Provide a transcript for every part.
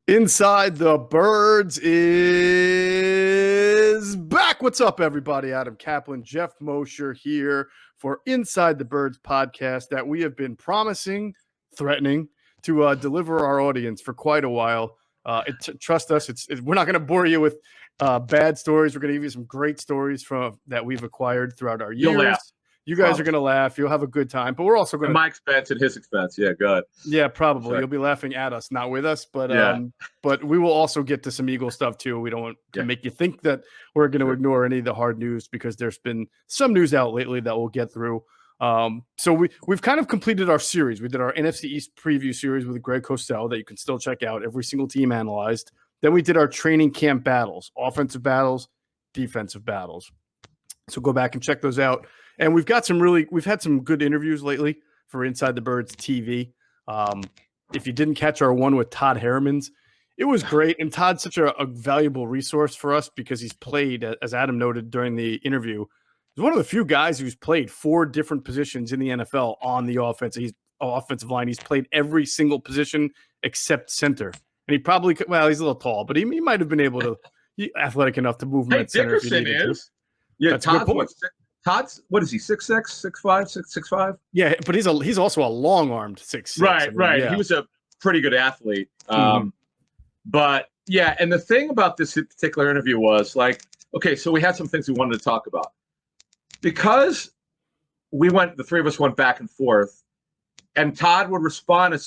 Inside the Birds is back. What's up, everybody? Adam Caplan, Geoff Mosher here for Inside the Birds podcast that we have been promising, threatening to deliver our audience for quite a while. Trust us, we're not going to bore you with bad stories. We're going to give you some great stories that we've acquired throughout our years. You'll laugh. You guys are going to laugh. You'll have a good time. But we're also going to... my expense and his expense. Yeah, go ahead. Yeah, probably. Sorry. You'll be laughing at us, not with us. But Yeah. But we will also get to some Eagle stuff, too. We don't want to make you think that we're going to ignore any of the hard news because there's been some news out lately that we'll get through. So we've kind of completed our series. We did our NFC East preview series with Greg Cosell that you can still check out. Every single team analyzed. Then we did our training camp battles, offensive battles, defensive battles. So go back and check those out. And we've had some good interviews lately for Inside the Birds TV. If you didn't catch our one with Todd Harrimans, it was great. And Todd's such a valuable resource for us because he's played, as Adam noted during the interview, he's one of the few guys who's played 4 different positions in the NFL on the offensive line. He's played every single position except center. And he probably could, well, he's a little tall, but he might have been able to, athletic enough to move him at center if he needed to. Yeah, that's a good point. Todd's what is he? 6'6", 6'5", 6'5"? Yeah, but he's also a long-armed 6'6". Right. Yeah. He was a pretty good athlete. But yeah, and the thing about this particular interview was like, okay, so we had some things we wanted to talk about because the three of us went back and forth, and Todd would respond a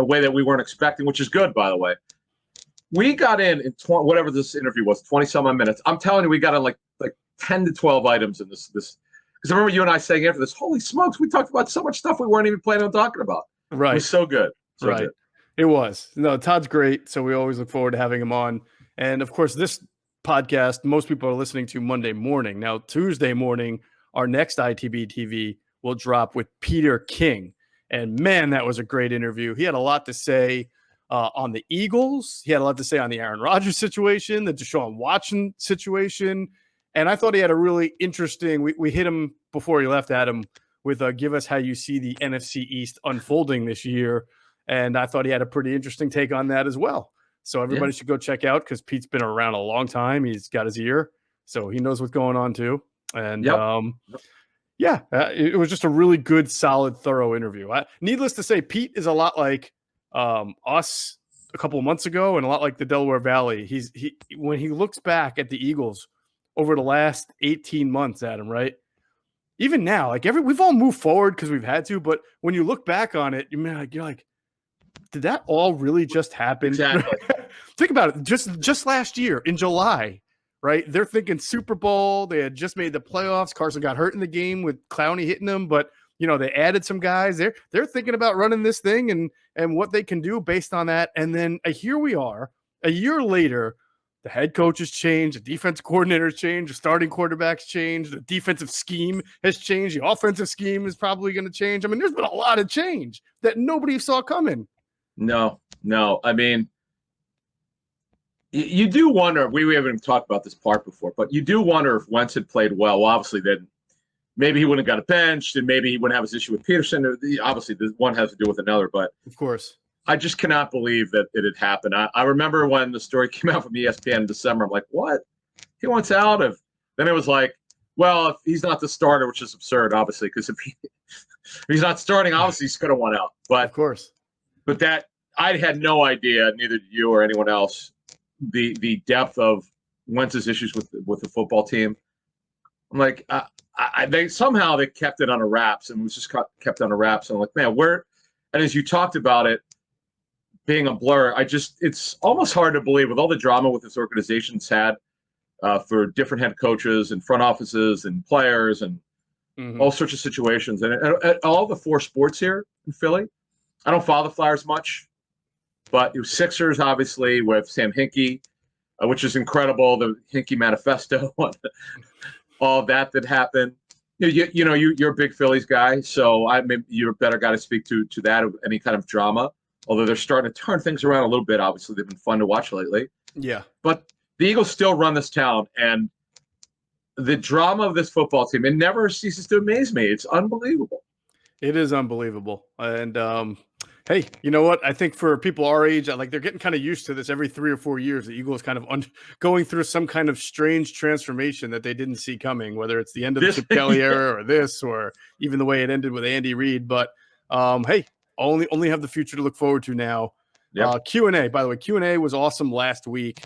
way that we weren't expecting, which is good, by the way. We got in whatever this interview was, 20-some minutes. I'm telling you, we got in like 10 to 12 items in this because I remember you and I saying after this, holy smokes, we talked about so much stuff we weren't even planning on talking about. Right. It was so good. Good. It was. No, Todd's great, so we always look forward to having him on. And, of course, this podcast, most people are listening to Monday morning. Now, Tuesday morning, our next ITB TV will drop with Peter King. And, man, that was a great interview. He had a lot to say on the Eagles. He had a lot to say on the Aaron Rodgers situation, the Deshaun Watson situation. And I thought he had a really interesting – we hit him before he left, Adam, with give us how you see the NFC East unfolding this year. And I thought he had a pretty interesting take on that as well. So everybody should go check out because Pete's been around a long time. He's got his ear, so he knows what's going on too. And it was just a really good, solid, thorough interview. Needless to say, Pete is a lot like us a couple of months ago and a lot like the Delaware Valley. When he looks back at the Eagles over the last 18 months, Adam, right? Even now, like we've all moved forward because we've had to, but when you look back on it, you're like, did that all really just happen? Exactly. Think about it. Just last year in July, right? They're thinking Super Bowl. They had just made the playoffs. Carson got hurt in the game with Clowney hitting them, but they added some guys. They're thinking about running this thing and what they can do based on that. And then here we are, a year later. The head coach has changed. The defense coordinator has changed. The starting quarterback's changed. The defensive scheme has changed. The offensive scheme is probably going to change. I mean, there's been a lot of change that nobody saw coming. No. I mean, you do wonder. We haven't even talked about this part before, but you do wonder if Wentz had played well. Obviously, then maybe he wouldn't have got a bench, and maybe he wouldn't have his issue with Peterson. Obviously, one has to do with another, but of course. I just cannot believe that it had happened. I remember when the story came out from ESPN in December. I'm like, what? He wants out of. Then it was like, well, if he's not the starter, which is absurd, obviously, because if he's not starting, obviously he's going to want out. But of course. But that I had no idea, neither did you or anyone else, the depth of Wentz's issues with the football team. I'm like, they somehow kept it under wraps and was just kept under wraps. And I'm like, man, where? And as you talked about it being a blur, it's almost hard to believe with all the drama with this organization's had for different head coaches and front offices and players and all sorts of situations. And all the 4 sports here in Philly, I don't follow the Flyers much, but it was Sixers, obviously, with Sam Hinkie, which is incredible, the Hinkie Manifesto, all of that happened. You're a big Phillies guy, so you're a better guy to speak to that, of any kind of drama. Although they're starting to turn things around a little bit. Obviously, they've been fun to watch lately. Yeah. But the Eagles still run this town, and the drama of this football team, it never ceases to amaze me. It's unbelievable. It is unbelievable. And, Hey, you know what? I think for people our age, like they're getting kind of used to this. Every 3 or 4 years, the Eagles kind of going through some kind of strange transformation that they didn't see coming. Whether it's the end of the Chip Kelly era, or this, or even the way it ended with Andy Reid. But hey, only have the future to look forward to now. Yep. Q&A. By the way, Q&A was awesome last week.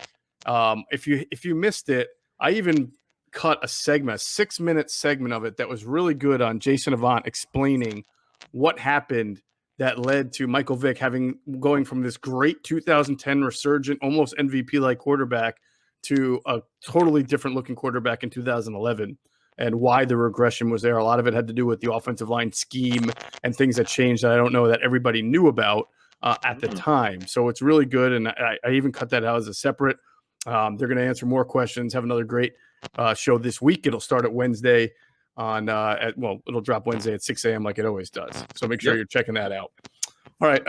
If you missed it, I even cut a 6-minute segment of it that was really good on Jason Avant explaining what happened that led to Michael Vick going from this great 2010 resurgent, almost MVP-like quarterback to a totally different looking quarterback in 2011, and why the regression was there. A lot of it had to do with the offensive line scheme and things that changed that I don't know that everybody knew about at the time. So it's really good, and I even cut that out as a separate. They're going to answer more questions, have another great show this week. It'll start at Wednesday it'll drop Wednesday at 6 a.m. like it always does. So make sure you're checking that out. All right.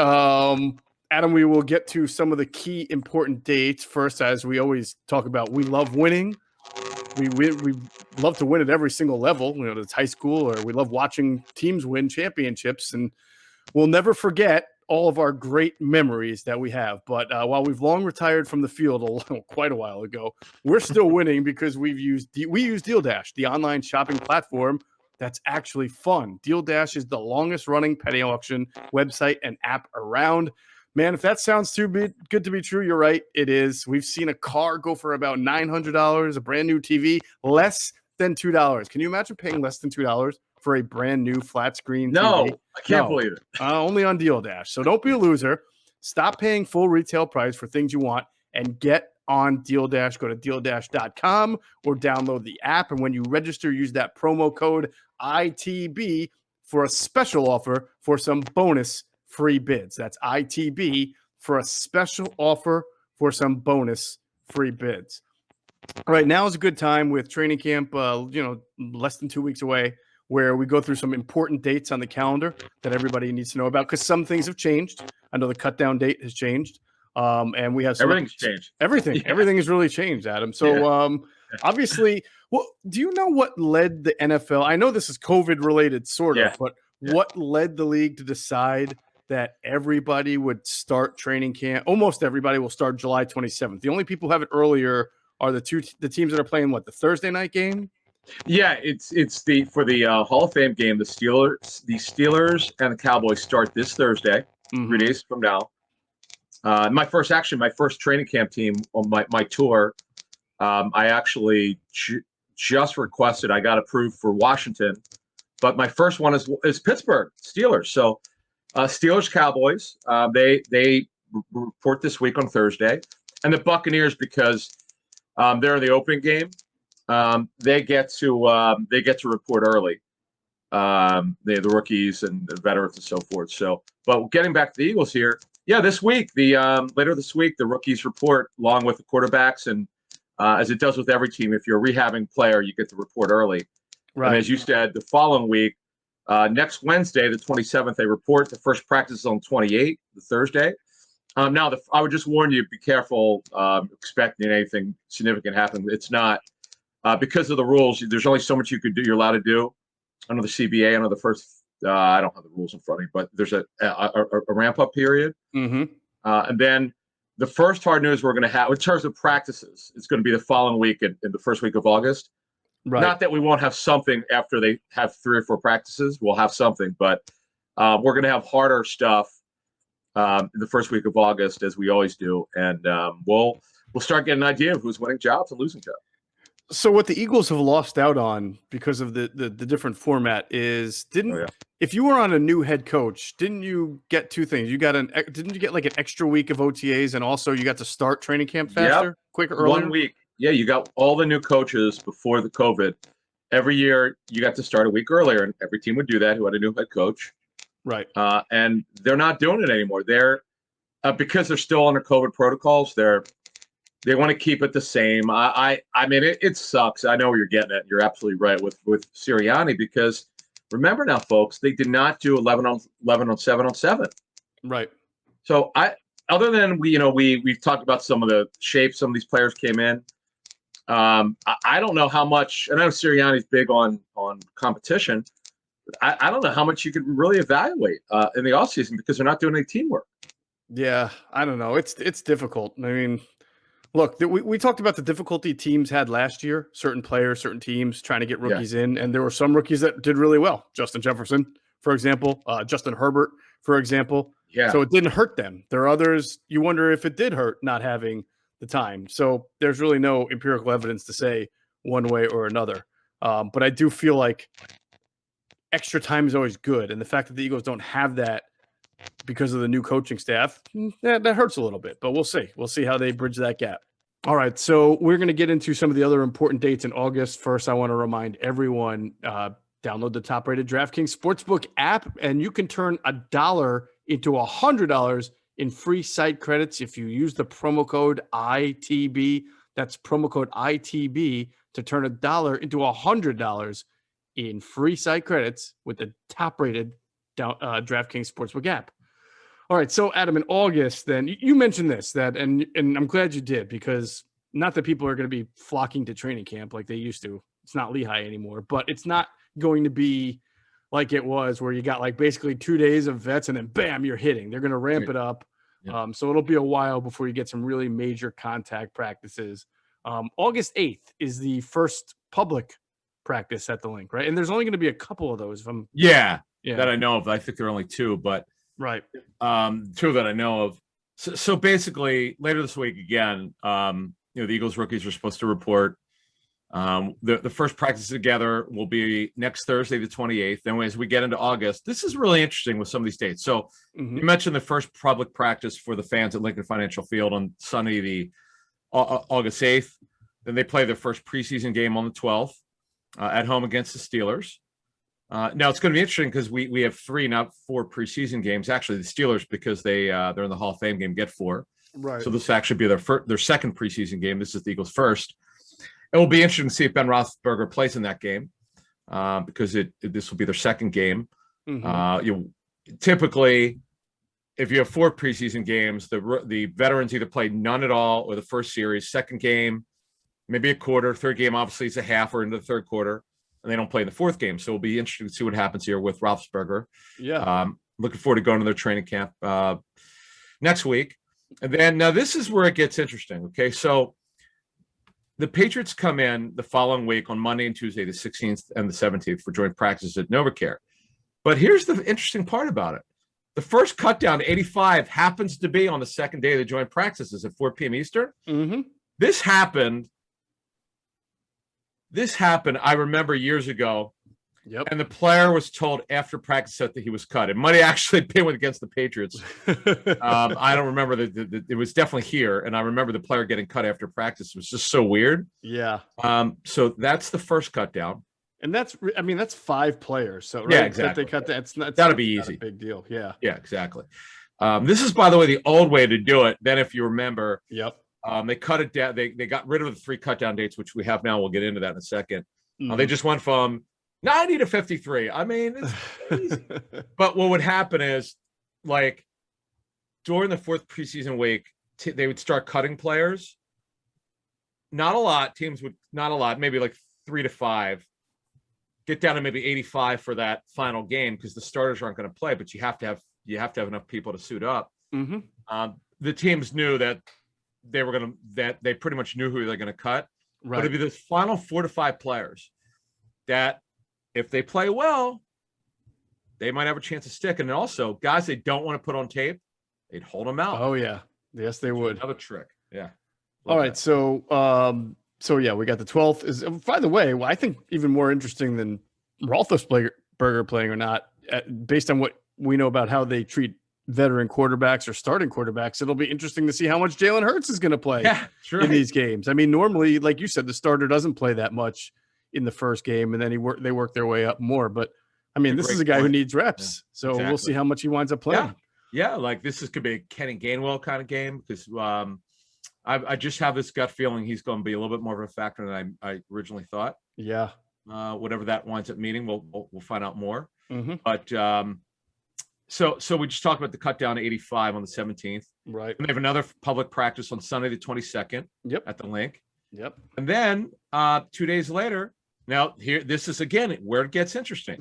Adam, we will get to some of the key important dates first, as we always talk about. We love winning. We love to win at every single level. You know, it's high school, or we love watching teams win championships, and we'll never forget all of our great memories that we have. But while we've long retired from the field quite a while ago, we're still winning because we use Deal Dash, the online shopping platform that's actually fun. Deal Dash is the longest running petty auction website and app around. Man, if that sounds too good to be true, you're right. It is. We've seen a car go for about $900, a brand new TV, less than $2. Can you imagine paying less than $2 for a brand new flat screen TV? I can't believe it. Only on Deal Dash. So don't be a loser. Stop paying full retail price for things you want and get on Deal Dash. Go to dealdash.com or download the app. And when you register, use that promo code ITB for a special offer for some bonus free bids. That's ITB for a special offer for some bonus free bids. All right, now is a good time with training camp, less than 2 weeks away, where we go through some important dates on the calendar that everybody needs to know about, because some things have changed. I know the cut down date has changed. And we have everything's changed. Everything has really changed, Adam. So obviously, do you know what led the NFL? I know this is COVID related, sort of, but what led the league to decide that everybody would start training camp? Almost everybody will start July 27th. The only people who have it earlier are the teams that are playing the Thursday night game. Yeah, it's for the Hall of Fame game. The Steelers and the Cowboys start this Thursday, 3 days from now. My first training camp team on my tour. I actually just requested. I got approved for Washington, but my first one is Pittsburgh Steelers. So Steelers Cowboys. They report this week on Thursday, and the Buccaneers, because they're in the opening game. They get to report early. The rookies and the veterans and so forth. So, but getting back to the Eagles here, this week, later this week, the rookies report along with the quarterbacks, and as it does with every team, if you're a rehabbing player, you get to report early. Right. And as you said, the following week, next Wednesday, the 27th, they report. The first practice is on 28th, the Thursday. Now, I would just warn you: be careful expecting anything significant happen. It's not. Because of the rules, there's only so much you could do. You're allowed to do under the CBA. Under the first, I don't have the rules in front of me, but there's a ramp up period, and then the first hard news we're going to have in terms of practices, it's going to be the following week in the first week of August. Right. Not that we won't have something after they have 3 or 4 practices. We'll have something, but we're going to have harder stuff in the first week of August, as we always do, and we'll start getting an idea of who's winning jobs and losing jobs. So what the Eagles have lost out on because of the different format is if you were on a new head coach, didn't you get 2 things? Didn't you get like an extra week of OTAs, and also you got to start training camp faster, quicker, earlier? 1 week. Yeah, you got all the new coaches before the COVID. Every year you got to start a week earlier, and every team would do that who had a new head coach. Right. And they're not doing it anymore. They're because they're still under COVID protocols. They want to keep it the same. I mean, it sucks. I know where you're getting at. You're absolutely right with Sirianni, because remember now, folks, they did not do 11 on 7 on 7. Right. So other than we've talked about some of the shapes some of these players came in. I don't know how much. And I know Sirianni's big on competition. I don't know how much you could really evaluate in the offseason because they're not doing any teamwork. Yeah, I don't know. It's difficult. I mean, look, we talked about the difficulty teams had last year, certain players, certain teams trying to get rookies in, and there were some rookies that did really well. Justin Jefferson, for example, Justin Herbert, for example. Yeah. So it didn't hurt them. There are others, you wonder if it did hurt not having the time. So there's really no empirical evidence to say one way or another. But I do feel like extra time is always good. And the fact that the Eagles don't have that because of the new coaching staff, that hurts a little bit. But we'll see. We'll see how they bridge that gap. All right, so we're going to get into some of the other important dates in August. First, I want to remind everyone, download the top-rated DraftKings Sportsbook app, and you can turn $1 into $100 in free site credits if you use the promo code ITB. That's promo code ITB to turn $1 into $100 in free site credits with the top-rated DraftKings Sportsbook app. All right, so Adam, in August, then you mentioned this, and I'm glad you did, because not that people are going to be flocking to training camp like they used to. It's not Lehigh anymore, but it's not going to be like it was where you got like basically 2 days of vets and then bam, you're hitting. They're going to ramp it up. Yeah. So it'll be a while before you get some really major contact practices. August 8th is the first public practice at the link, right? And there's only going to be a couple of those. That I know of. I think there are only two, but right. Two that I know of. So basically, later this week again, the Eagles rookies are supposed to report. The first practice together will be next Thursday, the 28th. Then as we get into August, this is really interesting with some of these dates. So you mentioned the first public practice for the fans at Lincoln Financial Field on Sunday, the August 8th. Then they play their first preseason game on the 12th at home against the Steelers. Now it's going to be interesting because we have 3, not 4 preseason games. Actually, the Steelers, because they're in the Hall of Fame game, get 4. Right. So this will actually be their second preseason game. This is the Eagles' first. It will be interesting to see if Ben Roethlisberger plays in that game because this will be their second game. Typically, if you have 4 preseason games, the veterans either play none at all or the first series. Second game, maybe a quarter. Third game, obviously, it's a half or into the third quarter. And they don't play in the fourth game. So it'll be interesting to see what happens here with Roethlisberger. Yeah. Looking forward to going to their training camp next week. And then now this is where it gets interesting. Okay. So the Patriots come in the following week on Monday and Tuesday, the 16th and the 17th for joint practices at NovaCare. But here's the interesting part about it. The first cut down to 85 happens to be on the second day of the joint practices at 4 p.m. Eastern. This happened, I remember years ago. Yep. And the player was told after practice that he was cut. It might have actually been against the Patriots. I don't remember it was definitely here. And I remember the player getting cut after practice. It was just so weird. Yeah. So that's the first cut down. And that's 5 players. So right, yeah, exactly. That they cut that. It's not. That'll be easy. A big deal. Yeah. Yeah, exactly. This is, by the way, the old way to do it. Then, if you remember, yep. They cut it down. They got rid of the 3 cut down dates, which we have now. We'll get into that in a second. They just went from 90 to 53. I mean, it's easy. But what would happen is, like, during the 4th preseason week, they would start cutting players. Not a lot. Teams would not a lot. Maybe like 3 to 5. Get down to maybe 85 for that final game because the starters aren't going to play. But you have to have enough people to suit up. The teams knew that they pretty much knew who they're going to cut. Right. But it'd be this final 4 to 5 players that, if they play well, they might have a chance to stick. And also, guys they don't want to put on tape, they'd hold them out. Oh yeah, yes they would. Another trick. Yeah. All right, so yeah, we got the 12th. Is, by the way, I think even more interesting than Roethlisberger playing or not, based on what we know about how they treat veteran quarterbacks or starting quarterbacks, it'll be interesting to see how much Jalen Hurts is going to play in these games. I mean, normally, like you said, the starter doesn't play that much in the first game, and then they work their way up more. But I mean, this is a guy who needs reps, so exactly. We'll see how much he winds up playing. Yeah, like this could be a Kenny Gainwell kind of game because I just have this gut feeling he's going to be a little bit more of a factor than I originally thought. Yeah. Whatever that winds up meaning, we'll find out more. But so we just talked about the cut down to 85 on the 17th. Right. And they have another public practice on Sunday the 22nd. Yep. At the link. Yep. And then 2 days later. Now, this is, again, where it gets interesting.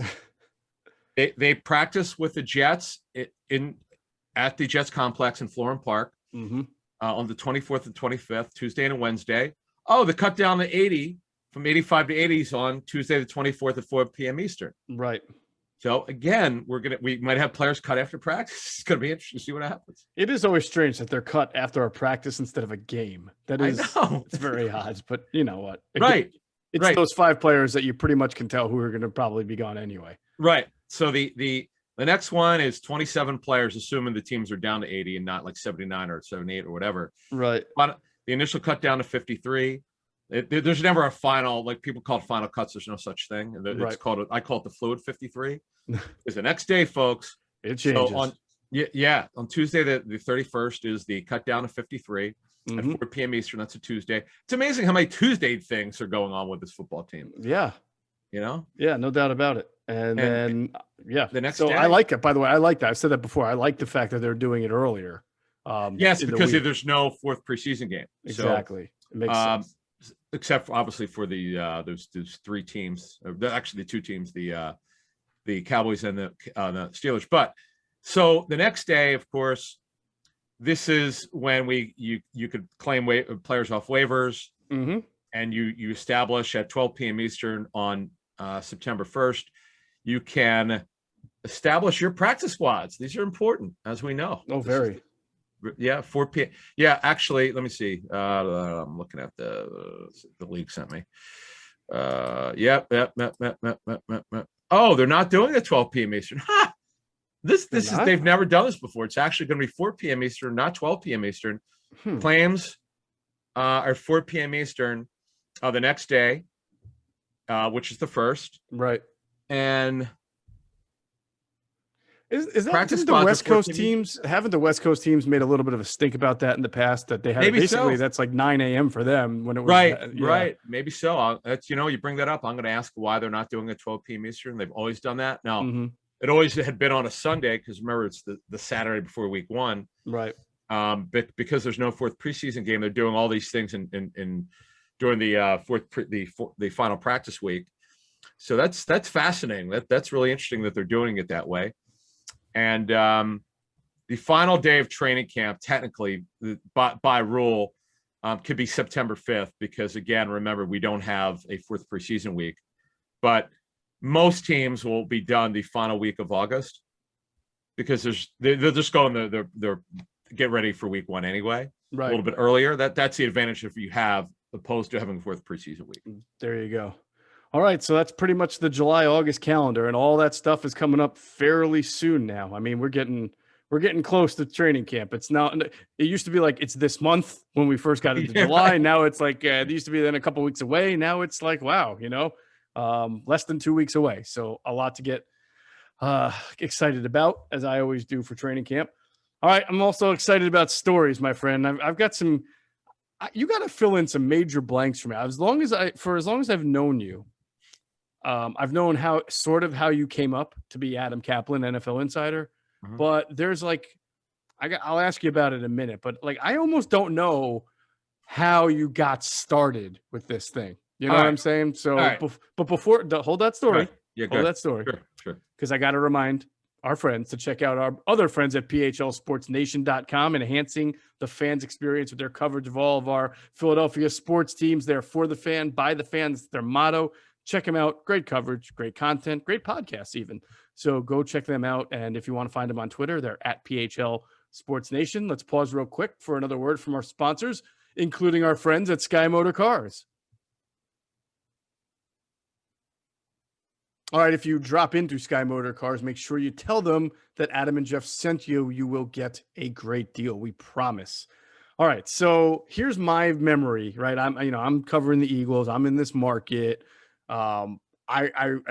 They practice with the Jets at the Jets complex in Florham Park on the 24th and 25th, Tuesday and Wednesday. Oh, they cut down the 80 from 85 to 80s on Tuesday the 24th at 4 p.m. Eastern. Right. So again, we might have players cut after practice. It's going to be interesting to see what happens. It is always strange that they're cut after a practice instead of a game. That is, it's very odd. But you know what? It's those 5 players that you pretty much can tell who are going to probably be gone anyway. Right. So the next one is 27 players, assuming the teams are down to 80 and not like 79 or 78 or whatever. Right. But the initial cut down to 53. There's never a final, like people call it final cuts. There's no such thing. It's called, I call it the fluid 53. Is the next day, folks. It changes. So on Tuesday, the 31st is the cut down to 53 at 4 p.m. Eastern. That's a Tuesday. It's amazing how many Tuesday things are going on with this football team. Yeah. You know? Yeah, no doubt about it. And then, the next day. I like it. By the way, I like that. I've said that before. I like the fact that they're doing it earlier. Yes, because there's no 4th preseason game. Exactly. So, it makes sense. Except for obviously for the those 3 teams, actually the 2 teams, the Cowboys and the Steelers. But so the next day, of course, this is when you could claim players off waivers, and you establish at 12 p.m. Eastern on September 1st, you can establish your practice squads. These are important, as we know. Oh, very. 4 p.m. Yeah, actually, let me see. I'm looking at the league sent me. Yep. Oh, they're not doing it 12 p.m. Eastern. Ha! This is they've never done this before. It's actually going to be 4 p.m. Eastern, not 12 p.m. Eastern. Claims are 4 p.m. Eastern the next day, which is the 1st. Right. And is that the West Coast teams? Haven't the West Coast teams made a little bit of a stink about that in the past? That they had basically that's like 9 a.m. for them when it was right. Maybe so. That's you bring that up. I'm going to ask why they're not doing it 12 p.m. Eastern. They've always done that. Now it always had been on a Sunday because remember it's the Saturday before week 1. Right. But because there's no 4th preseason game, they're doing all these things in during the final practice week. So that's fascinating. That's really interesting that they're doing it that way. And the final day of training camp, technically, by rule, could be September 5th because, again, remember, we don't have a 4th preseason week. But most teams will be done the final week of August because they're just going they're get ready for week 1 anyway, a little bit earlier. That's the advantage if you have opposed to having a 4th preseason week. There you go. All right, so that's pretty much the July-August calendar, and all that stuff is coming up fairly soon now. I mean, we're getting close to training camp. It's now. It used to be like it's this month when we first got into July. Right. Now it's like it used to be then a couple weeks away. Now it's like wow, less than 2 weeks away. So a lot to get excited about, as I always do for training camp. All right, I'm also excited about stories, my friend. I've got some. You got to fill in some major blanks for me. As long as I've known you. I've known how you came up to be Adam Caplan, NFL insider, but there's I'll ask you about it in a minute, but I almost don't know how you got started with this thing. You know what I'm saying? So, but before hold that story, hold that story, sure. Because I got to remind our friends to check out our other friends at PHLSportsNation.com, enhancing the fans' experience with their coverage of all of our Philadelphia sports teams. They're for the fan, by the fans. Their motto. Check them out. Great coverage, great content, great podcasts even. So go check them out. And if you want to find them on Twitter, they're at PHL Sports Nation. Let's pause real quick for another word from our sponsors, including our friends at Sky Motor Cars. All right, if you drop into Sky Motor Cars, make sure you tell them that Adam and Geoff sent you. You will get a great deal. We promise. All right, so here's my memory, right? I'm covering the Eagles. I'm in this market. I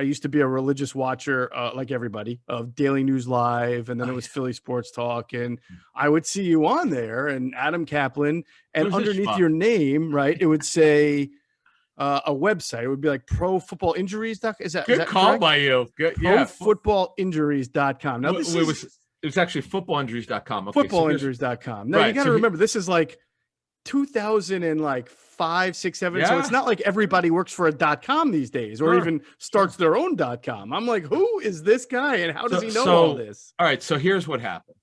used to be a religious watcher, like everybody, of Daily News Live, and then it was Philly Sports Talk, and I would see you on there, and Adam Caplan, and underneath your name, right, it would say a website. It would be like Pro Football Injuries. Is that good call correct? By you? Good, yeah. ProFootballInjuries.com. Now this it was actually footballinjuries.com. Okay, footballinjuries.com. Now you got to remember, this is like 2005 5, 6, 7. So it's not like everybody works for a .com these days, or even starts their own .com. I'm like, who is this guy, and how does he know all this? All right, so here's what happened.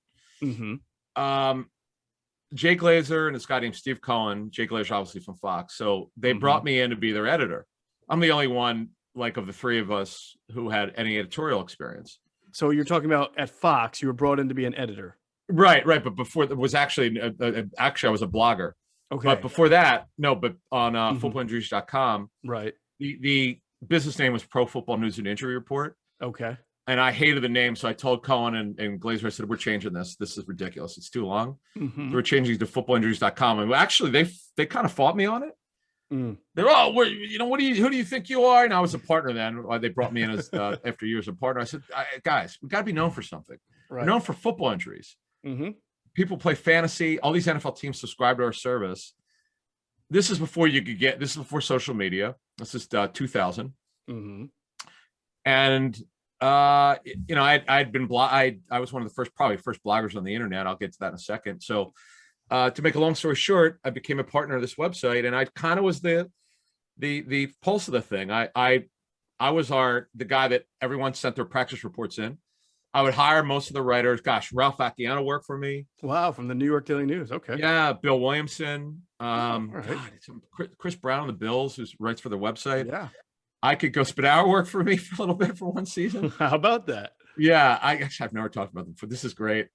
Jay Glazer and this guy named Steve Cohen. Jay Glazer, obviously from Fox. So they brought me in to be their editor. I'm the only one, like, of the three of us who had any editorial experience. So you're talking about at Fox, you were brought in to be an editor. Right. But before it was actually I was a blogger. Okay. But before that, no, but on footballinjuries.com, right. The business name was Pro Football News and Injury Report. Okay. And I hated the name, so I told Cohen and Glazer, I said, we're changing this. This is ridiculous. It's too long. So we're changing it to footballinjuries.com. And actually, they kind of fought me on it. They're who do you think you are? And I was a partner then. They brought me in as after years of partner. I said, guys, we got to be known for something. Right. We're known for football injuries. People play fantasy. All these NFL teams subscribe to our service. This is before this is before social media. This is 2000. And I'd been I was one of the first bloggers on the internet. I'll get to that in a second. So to make a long story short, I became a partner of this website, and I kind of was the pulse of the thing. I was the guy that everyone sent their practice reports in. I would hire most of the writers. Gosh, Ralph Acciano worked for me. Wow, from the New York Daily News. Okay. Yeah, Bill Williamson. Right. Chris Brown on the Bills, who writes for their website. Yeah. I could go Spadauer work for me for a little bit for one season. How about that? Yeah, I've never talked about them before. This is great.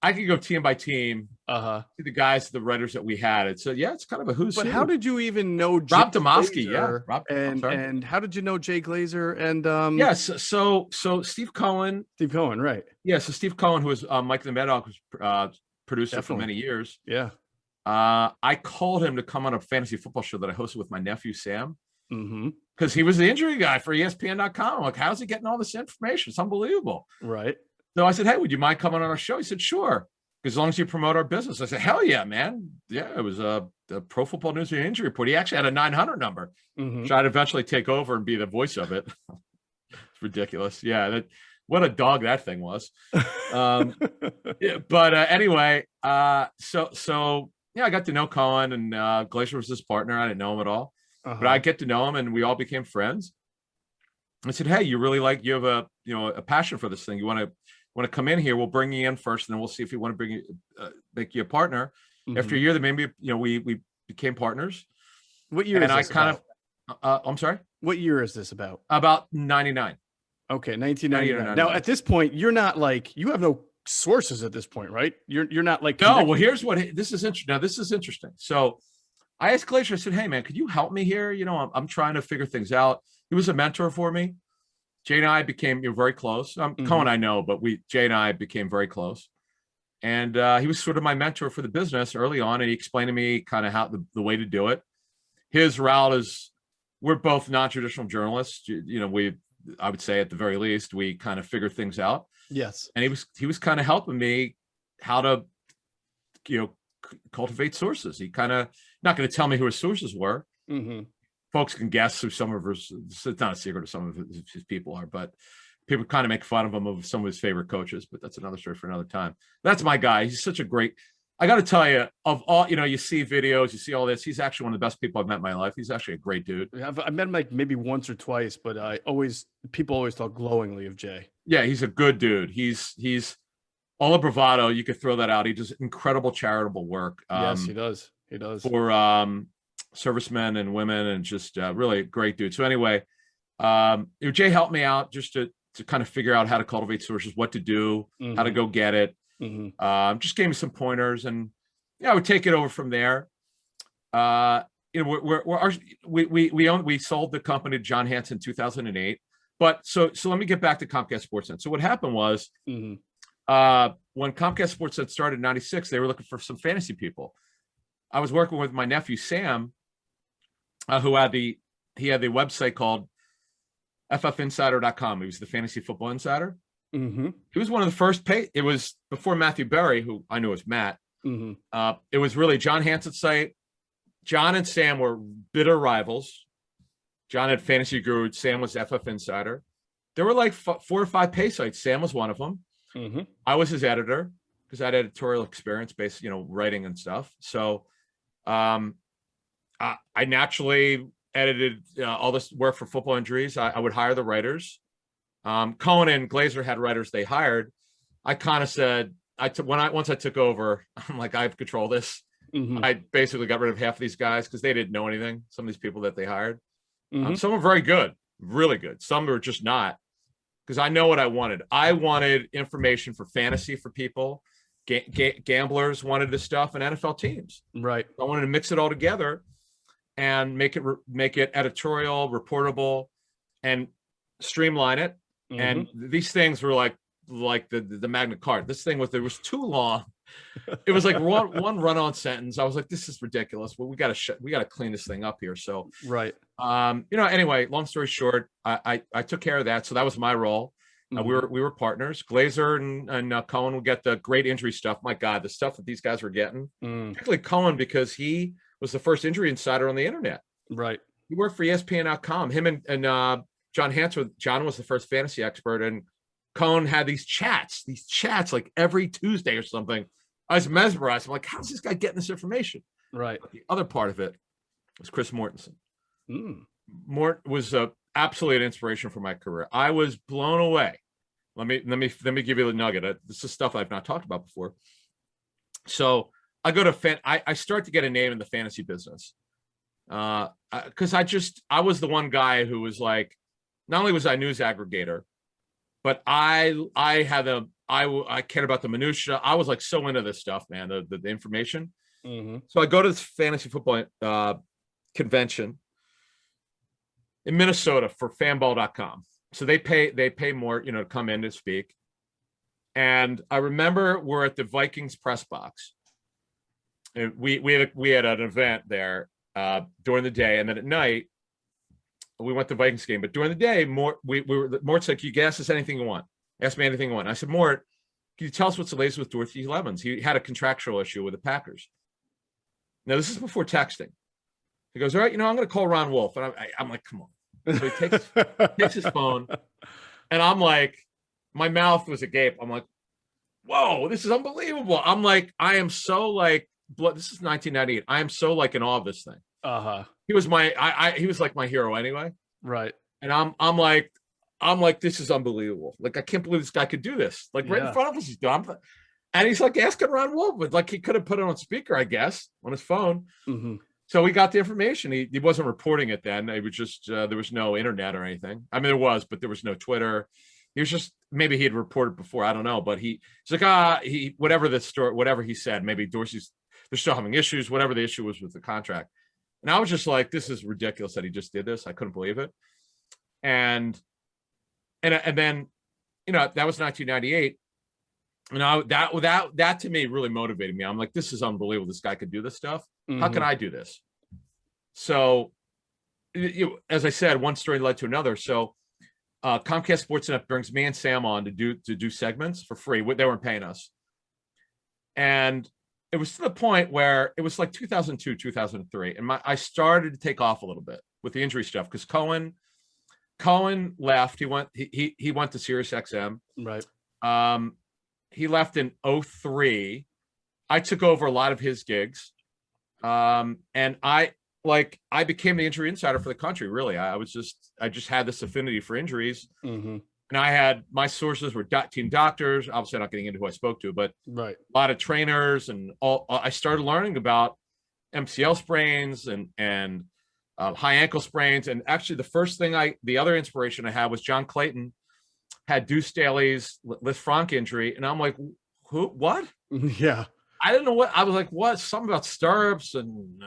I could go team by team to the guys, the writers that we had. It's kind of a who's who. But how did you even know Rob Demoski? And how did you know Jay Glazer? And so Steve Cohen. Steve Cohen, right? Yeah, so Steve Cohen, who was Mike the Medoc, was producer for many years. Yeah. I called him to come on a fantasy football show that I hosted with my nephew Sam. Because he was the injury guy for ESPN.com. I'm like, how's he getting all this information? It's unbelievable. Right. So I said, hey, would you mind coming on our show? He said, sure. As long as you promote our business. I said, hell yeah, man. Yeah, it was a Pro Football News and Injury Report. He actually had a 900 number. So I'd eventually take over and be the voice of it. It's ridiculous. Yeah, what a dog that thing was. Anyway, so I got to know Cohen, and Glazer was his partner. I didn't know him at all. But I get to know him, and we all became friends. I said, hey, you have a passion for this thing. You want to come in here? We'll bring you in first, and then we'll see if we want to make you a partner. After a year, then maybe we became partners. What year? And is this about? I'm sorry. What year is this about? About 99. Okay, 1999. Now at this point, you're not you have no sources at this point, right? You're not like no. Well, here's what this is interesting. Now this is interesting. So I asked Glazer. I said, hey man, could you help me here? I'm trying to figure things out. He was a mentor for me. Jay and I became very close. Cohen, I know, but Jay and I became very close. And he was sort of my mentor for the business early on. And he explained to me kind of how the way to do it. His route is, we're both non-traditional journalists. I would say at the very least, we kind of figure things out. Yes. And he was kind of helping me how to, cultivate sources. He kind of, not going to tell me who his sources were. Folks can guess who some of his, it's not a secret who some of his people are, but people kind of make fun of him of some of his favorite coaches, but that's another story for another time. That's my guy. He's such a great, I got to tell you, of all, you see videos, you see all this, he's actually one of the best people I've met in my life. He's actually a great dude. I met him maybe once or twice, but people always talk glowingly of Jay. Yeah, he's a good dude. He's all the bravado. You could throw that out. He does incredible charitable work. Yes, he does. He does. For servicemen and women, and just really a great dude. So anyway, Jay helped me out just to kind of figure out how to cultivate sources, what to do, how to go get it. Just gave me some pointers, and I would take it over from there. We sold the company to John Hanson in 2008. But so let me get back to Comcast Sportsnet. So what happened was when Comcast Sportsnet started in '96, they were looking for some fantasy people. I was working with my nephew Sam, who had the website called FFinsider.com. He was the fantasy football insider. He was one of the first it was before Matthew Berry, who I knew as Matt. It was really John Hanson's site. John and Sam were bitter rivals. John had Fantasy Guru. Sam was FF Insider. There were like 4 or 5 pay sites. Sam was one of them. I was his editor because I had editorial experience based, writing and stuff. So I I naturally edited all this work for Football Injuries. I would hire the writers. Cohen and Glazer had writers they hired. I kind of said, once I took over, I'm like, I have control of this. I basically got rid of half of these guys because they didn't know anything. Some of these people that they hired, some were very good, really good. Some were just not, because I know what I wanted. I wanted information for fantasy for people. Gamblers wanted this stuff, and NFL teams. Right. I wanted to mix it all together and make it editorial, reportable, and streamline it. And these things were like the Magna Carta. This thing was too long. It was like one run-on sentence. I was like, this is ridiculous. Well, we got to clean this thing up here. So right. Anyway, long story short, I took care of that. So that was my role. We were partners. Glazer and Cohen would get the great injury stuff. My God, the stuff that these guys were getting, particularly Cohen, because he was the first injury insider on the internet. Right. He worked for ESPN.com. Him and John Hansford. John was the first fantasy expert, and Cohen had these chats like every Tuesday or something. I was mesmerized. I'm like, how's this guy getting this information? Right. But the other part of it was Chris Mortensen. Mort was absolutely an inspiration for my career. I was blown away. Let me give you the nugget. This is stuff I've not talked about before. So I go to I start to get a name in the fantasy business because I was the one guy who was like, not only was I news aggregator, but I cared about the minutia. I was like so into this stuff, man, the information. So I go to this fantasy football convention in Minnesota for fanball.com. So they pay more, to come in to speak. And I remember we're at the Vikings press box. And we had an event there during the day, and then at night we went to the Vikings game. But during the day, Mort's like, you can ask us anything you want. Ask me anything you want. I said, Mort, can you tell us what's the latest with Dorothy Lemmons? He had a contractual issue with the Packers. Now, this is before texting. He goes, all right, I'm going to call Ron Wolf. And I'm like, come on. So he takes his phone, and I'm like, my mouth was agape. I'm like, whoa, this is unbelievable. I'm like, I am so like, this is 1998. I am so like in awe of this thing. He was he was like my hero anyway. Right. And I'm like, this is unbelievable. Like, I can't believe this guy could do this. Like right in front of us, he's done. And he's like asking Ron Wolf, but like he could have put it on speaker, I guess, on his phone. So we got the information. He wasn't reporting it then. It was just there was no internet or anything. I mean, there was, but there was no Twitter. He was just, maybe he had reported before. I don't know. But he's like, whatever the story, whatever he said, maybe Dorsey's, they're still having issues, whatever the issue was with the contract. And I was just like, this is ridiculous that he just did this. I couldn't believe it. And then, that was 1998. And that to me really motivated me. I'm like, this is unbelievable. This guy could do this stuff. How can I do this? So, as I said, one story led to another. So, Comcast Sportsnet brings me and Sam on to do segments for free. They weren't paying us, and it was to the point where it was like 2002, 2003, and I started to take off a little bit with the injury stuff because Cohen left. He went to Sirius XM. Right. He left in 2003. I took over a lot of his gigs. And I became the injury insider for the country. Really. I just had this affinity for injuries. And I had, my sources were team doctors. Obviously I'm not getting into who I spoke to, but right. A lot of trainers and all. I started learning about MCL sprains and high ankle sprains. And actually the other inspiration I had was John Clayton had Deuce Staley's Liz Frank injury. And I'm like, who, what? Yeah. I didn't know what. I was like, what? Something about stirrups and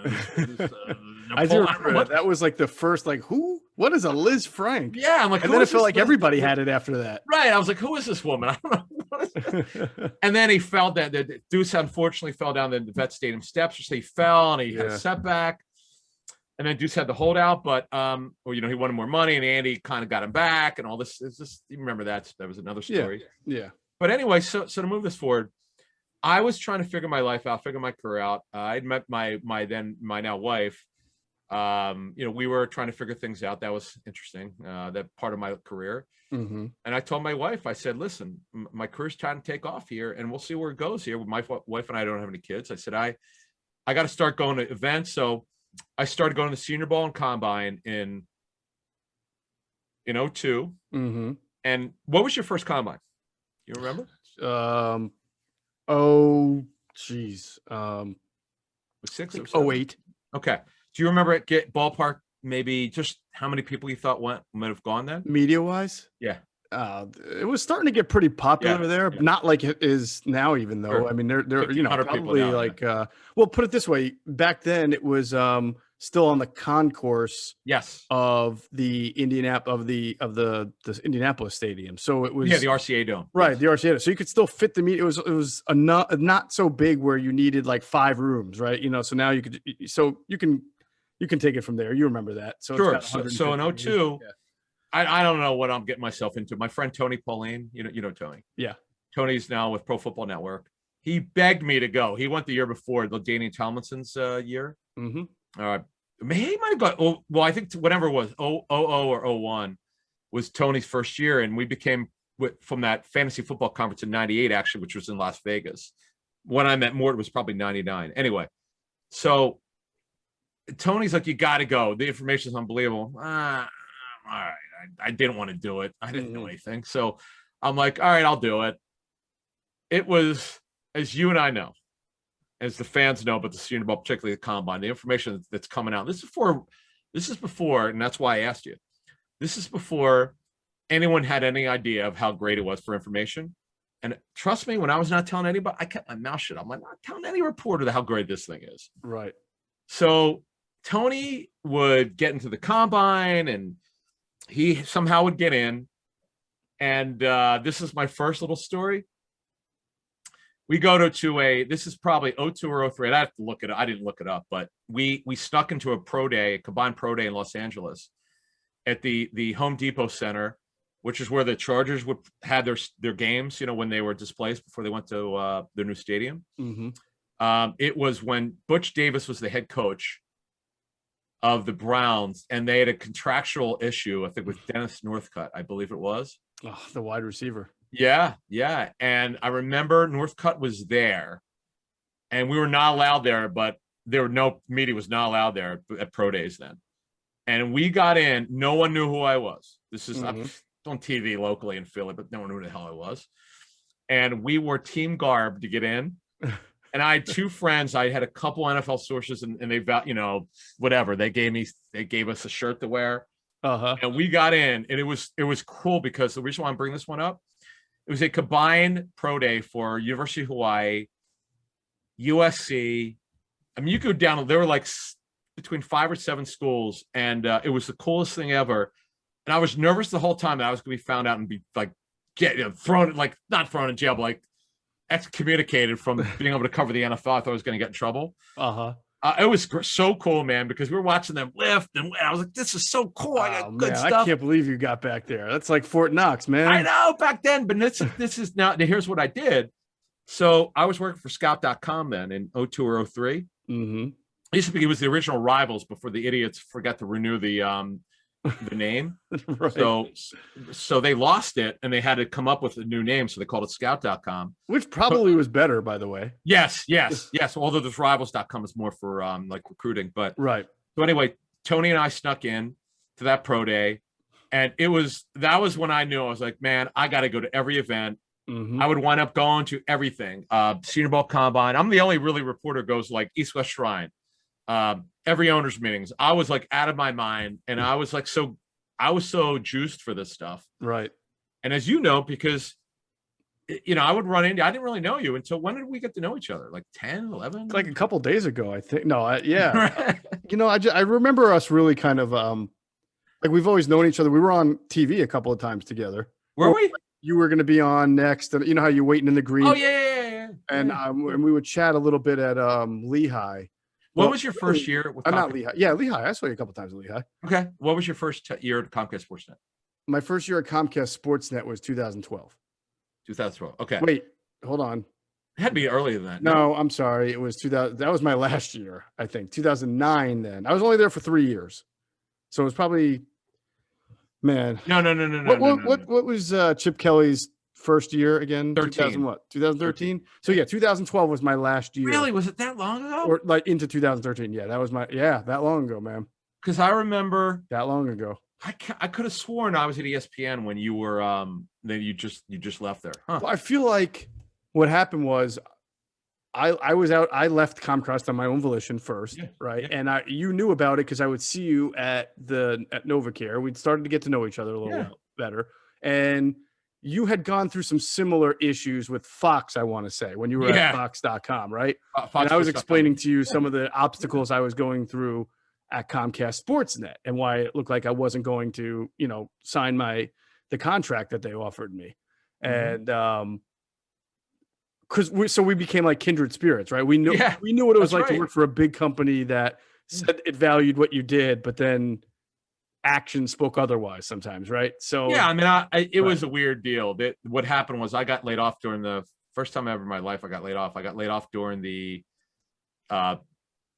I do remember that was like the first, like, who? What is a Liz Frank? Yeah, I'm like, and then it felt like everybody had it after that. Right. I was like, who is this woman? I don't know. What is this? And then he fell down. Deuce unfortunately fell down the vet stadium steps. So he fell and he had a setback. And then Deuce had the holdout, but he wanted more money, and Andy kind of got him back, and all this. It's just, you remember that was another story. Yeah. But anyway, so to move this forward, I was trying to figure my life out, figure my career out. I'd met my now wife. We were trying to figure things out. That was interesting. That part of my career. And I told my wife, I said, listen, my career's trying to take off here, and we'll see where it goes here. My wife and I don't have any kids. I said, I got to start going to events. So I started going to the Senior Bowl and Combine in 02. Mm-hmm. And what was your first Combine? You remember? Oh, geez. 6 or 7? 08. Okay. Do you remember at ballpark maybe just how many people you thought might have gone then? Media-wise? Yeah. It was starting to get pretty popular there. Yeah. Not like it is now, even though. Sure. I mean, they're 1,500 people probably now, like well, put it this way. Back then it was still on the concourse Yes. of the Indianapolis Stadium. So it was the RCA Dome. Right, Yes. the RCA. So you could still fit the meet. It was not so big where you needed like 5 rooms, right? So now you can take it from there. You remember that. So Sure. It's got So in 150 02, yeah. I don't know what I'm getting myself into. My friend Tony Pauline, you know Tony. Yeah. Tony's now with Pro Football Network. He begged me to go. He went the year before, the Danny Tomlinson's year. Mm-hmm. He might have got. Oh, well, I think whatever it was, 00 or 01 was Tony's first year, and we became from that fantasy football conference in '98, actually, which was in Las Vegas. When I met Mort, it was probably '99. Anyway, so Tony's like, "You got to go. The information is unbelievable." All right, I didn't want to do it. I didn't know anything, so I'm like, "All right, I'll do it." It was, as you and I know, as the fans know, but the Senior Bowl, particularly the Combine, the information that's coming out. This is before, and that's why I asked you. This is before anyone had any idea of how great it was for information. And trust me, when I was not telling anybody, I kept my mouth shut. I'm like, not telling any reporter how great this thing is. Right. So Tony would get into the Combine, and he somehow would get in. And this is my first little story. We go to this is probably 02 or 03. I have to look it up. I didn't look it up, but we snuck into a combined pro day in Los Angeles at the Home Depot Center, which is where the Chargers would had their games, when they were displaced before they went to their new stadium. Mm-hmm. It was when Butch Davis was the head coach of the Browns, and they had a contractual issue, I think, with Dennis Northcutt, I believe it was. Oh, the wide receiver. Yeah. And I remember Northcutt was there, and we were not allowed there, but media was not allowed there at pro days then. And we got in. No one knew who I was. This is on TV locally in Philly, but no one knew who the hell I was. And we wore team garb to get in. And I had 2 friends. I had a couple NFL sources, and they, whatever. They gave us a shirt to wear. And we got in, and it was cool because the reason why I'm bringing this one up, it was a combined pro day for University of Hawaii, USC. I mean, you go down, there were like between 5 or 7 schools, and it was the coolest thing ever. And I was nervous the whole time that I was going to be found out and be like, thrown, like not thrown in jail, but like excommunicated from being able to cover the NFL. I thought I was going to get in trouble. It was so cool, man, because we were watching them lift, and I was like, "This is so cool! I got good stuff." I can't believe you got back there. That's like Fort Knox, man. I know back then, but this is now. Here's what I did. So I was working for Scout.com then in 02 or 03. Mm-hmm. It was the original Rivals before the idiots forgot to renew the name. Right. So they lost it, and they had to come up with a new name, so they called it Scout.com, which probably was better, by the way. Yes. Although this Rivals.com is more for like recruiting, but right. So anyway, Tony and I snuck in to that pro day, and that was when I knew. I was like, man, I got to go to every event. Mm-hmm. I would wind up going to everything. Senior Bowl Combine. I'm the only really reporter who goes like East West Shrine. Every owners meetings. I was like out of my mind, and I was so juiced for this stuff. Right. And as you know, because I would run into, I didn't really know you until when did we get to know each other? Like 10, 11? Like a couple days ago, I think. No, yeah. I remember us really kind of like we've always known each other. We were on TV a couple of times together. Were we? You were going to be on next, and you know how you're waiting in the green. Oh yeah. And we would chat a little bit at Lehigh. What was your first year with not Lehigh. Yeah, Lehigh. I saw you a couple times at Lehigh. Okay. What was your first year at Comcast Sportsnet? My first year at Comcast Sportsnet was 2012. 2012. Okay. Wait, hold on. It had to be earlier than that. No, I'm sorry. It was 2000. That was my last year, I think. 2009 then. I was only there for 3 years. So it was probably, man. No. What was Chip Kelly's first year again? 13. 2000 what? 2013. So yeah, 2012 was my last year. Really? Was it that long ago? Or like into 2013? Yeah, that was that long ago, man. Because I remember that long ago. I could have sworn I was at ESPN when you were then you just left there. Huh. Well, I feel like what happened was I was out. I left Comcast on my own volition first, right? Yeah. And you knew about it because I would see you at NovaCare. We'd started to get to know each other a little better, and you had gone through some similar issues with Fox. I want to say when you were at Fox.com, right? And I was explaining to you some of the obstacles I was going through at Comcast Sportsnet and why it looked like I wasn't going to, sign the contract that they offered me, and because we became like kindred spirits, right? We knew what it was like to work for a big company that said it valued what you did, but then action spoke otherwise sometimes, right? So yeah, I mean, it was a weird deal. What happened was I got laid off during the first time ever in my life. I got laid off. I got laid off during the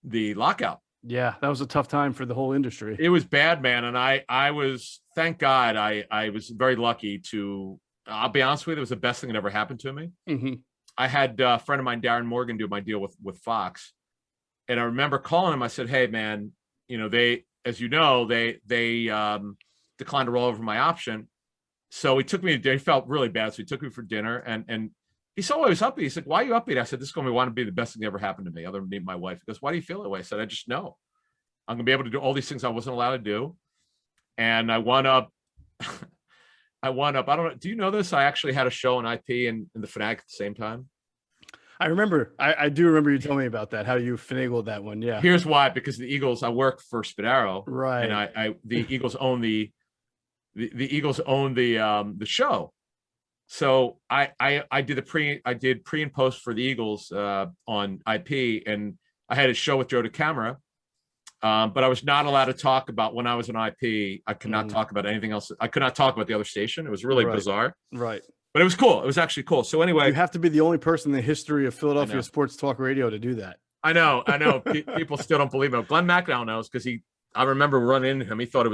lockout. Yeah, that was a tough time for the whole industry. It was bad, man, and I was, thank God, I was very lucky to. I'll be honest with you, it was the best thing that ever happened to me. Mm-hmm. I had a friend of mine, Darren Morgan, do my deal with Fox. And I remember calling him. I said, hey, man, they declined to roll over my option. So he took me to dinner. He felt really bad. So he took me for dinner. And he saw I was upbeat. He said, why are you upbeat? I said, this is going to be the best thing that ever happened to me, other than me and my wife. He goes, why do you feel that way? I said, I just know. I'm going to be able to do all these things I wasn't allowed to do. And I wound up, I don't know. Do you know this? I actually had a show on IP and the Fanatic at the same time. I remember. I do remember you telling me about that, how you finagled that one. Yeah. Here's why, because the Eagles, I work for Spadaro. Right. And the Eagles own the Eagles own the show. So I did pre and post for the Eagles on IP, and I had a show with Joe DeCamara. But I was not allowed to talk about when I was an IP. I could not talk about anything else. I could not talk about the other station. It was really bizarre. Right. But it was cool. It was actually cool. So anyway, you have to be the only person in the history of Philadelphia sports talk radio to do that. I know. People still don't believe it. Glenn McDowell knows because I remember running into him. He thought it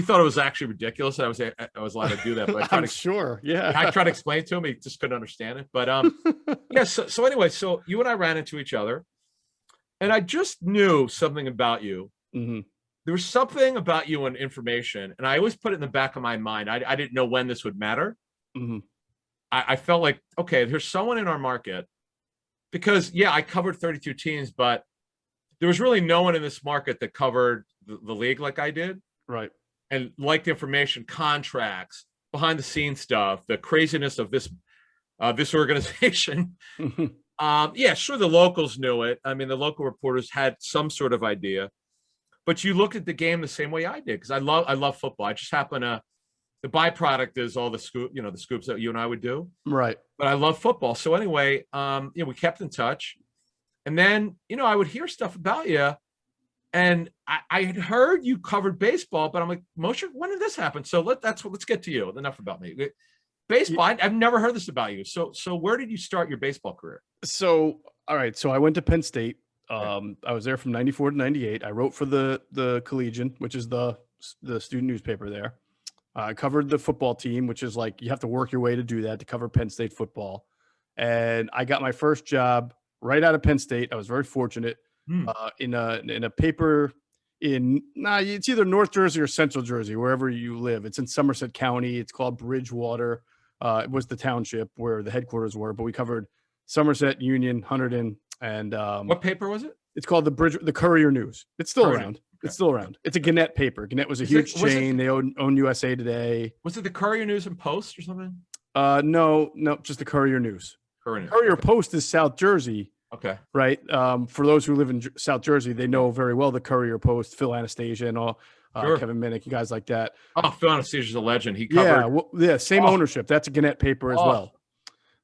was actually ridiculous that I was allowed to do that. But I'm sure. Yeah. I tried to explain to him. He just couldn't understand it. But yeah. So anyway, so you and I ran into each other. And I just knew something about you. Mm-hmm. There was something about you and information. And I always put it in the back of my mind. I didn't know when this would matter. Mm-hmm. I felt like, okay, there's someone in our market. Because, I covered 32 teams, but there was really no one in this market that covered the league like I did. Right. And liked the information, contracts, behind the scenes stuff, the craziness of this organization. Sure, the locals knew it. I mean, the local reporters had some sort of idea, but you looked at the game the same way I did because I love football. I just happen to, the byproduct is all the scoops that you and I would do. Right. But I love football. So anyway, we kept in touch, and then I would hear stuff about you, and I had heard you covered baseball, but I'm like, Mosher, when did this happen? So let's get to you. Enough about me. Baseball. I've never heard this about you. So where did you start your baseball career? So, all right. So I went to Penn State. I was there from 94 to 98. I wrote for the Collegian, which is the student newspaper there. I covered the football team, which is like, you have to work your way to do that, to cover Penn State football. And I got my first job right out of Penn State. I was very fortunate in a paper it's either North Jersey or Central Jersey, wherever you live. It's in Somerset County. It's called Bridgewater. It was the township where the headquarters were, but we covered Somerset, Union, Hunterdon, and what paper was it? It's called the Courier News. It's still around. Okay. It's still around. It's a Gannett paper. Gannett was a huge chain. They own USA Today. Was it the Courier News and Post or something? No, just the Courier News. Courier Post is South Jersey. Okay. Right. For those who live in South Jersey, they know very well the Courier Post, Phil Anastasia and all, Kevin Minnick, guys like that. Oh, Phil Anastasia's a legend. He covered. Same ownership. That's a Gannett paper as well.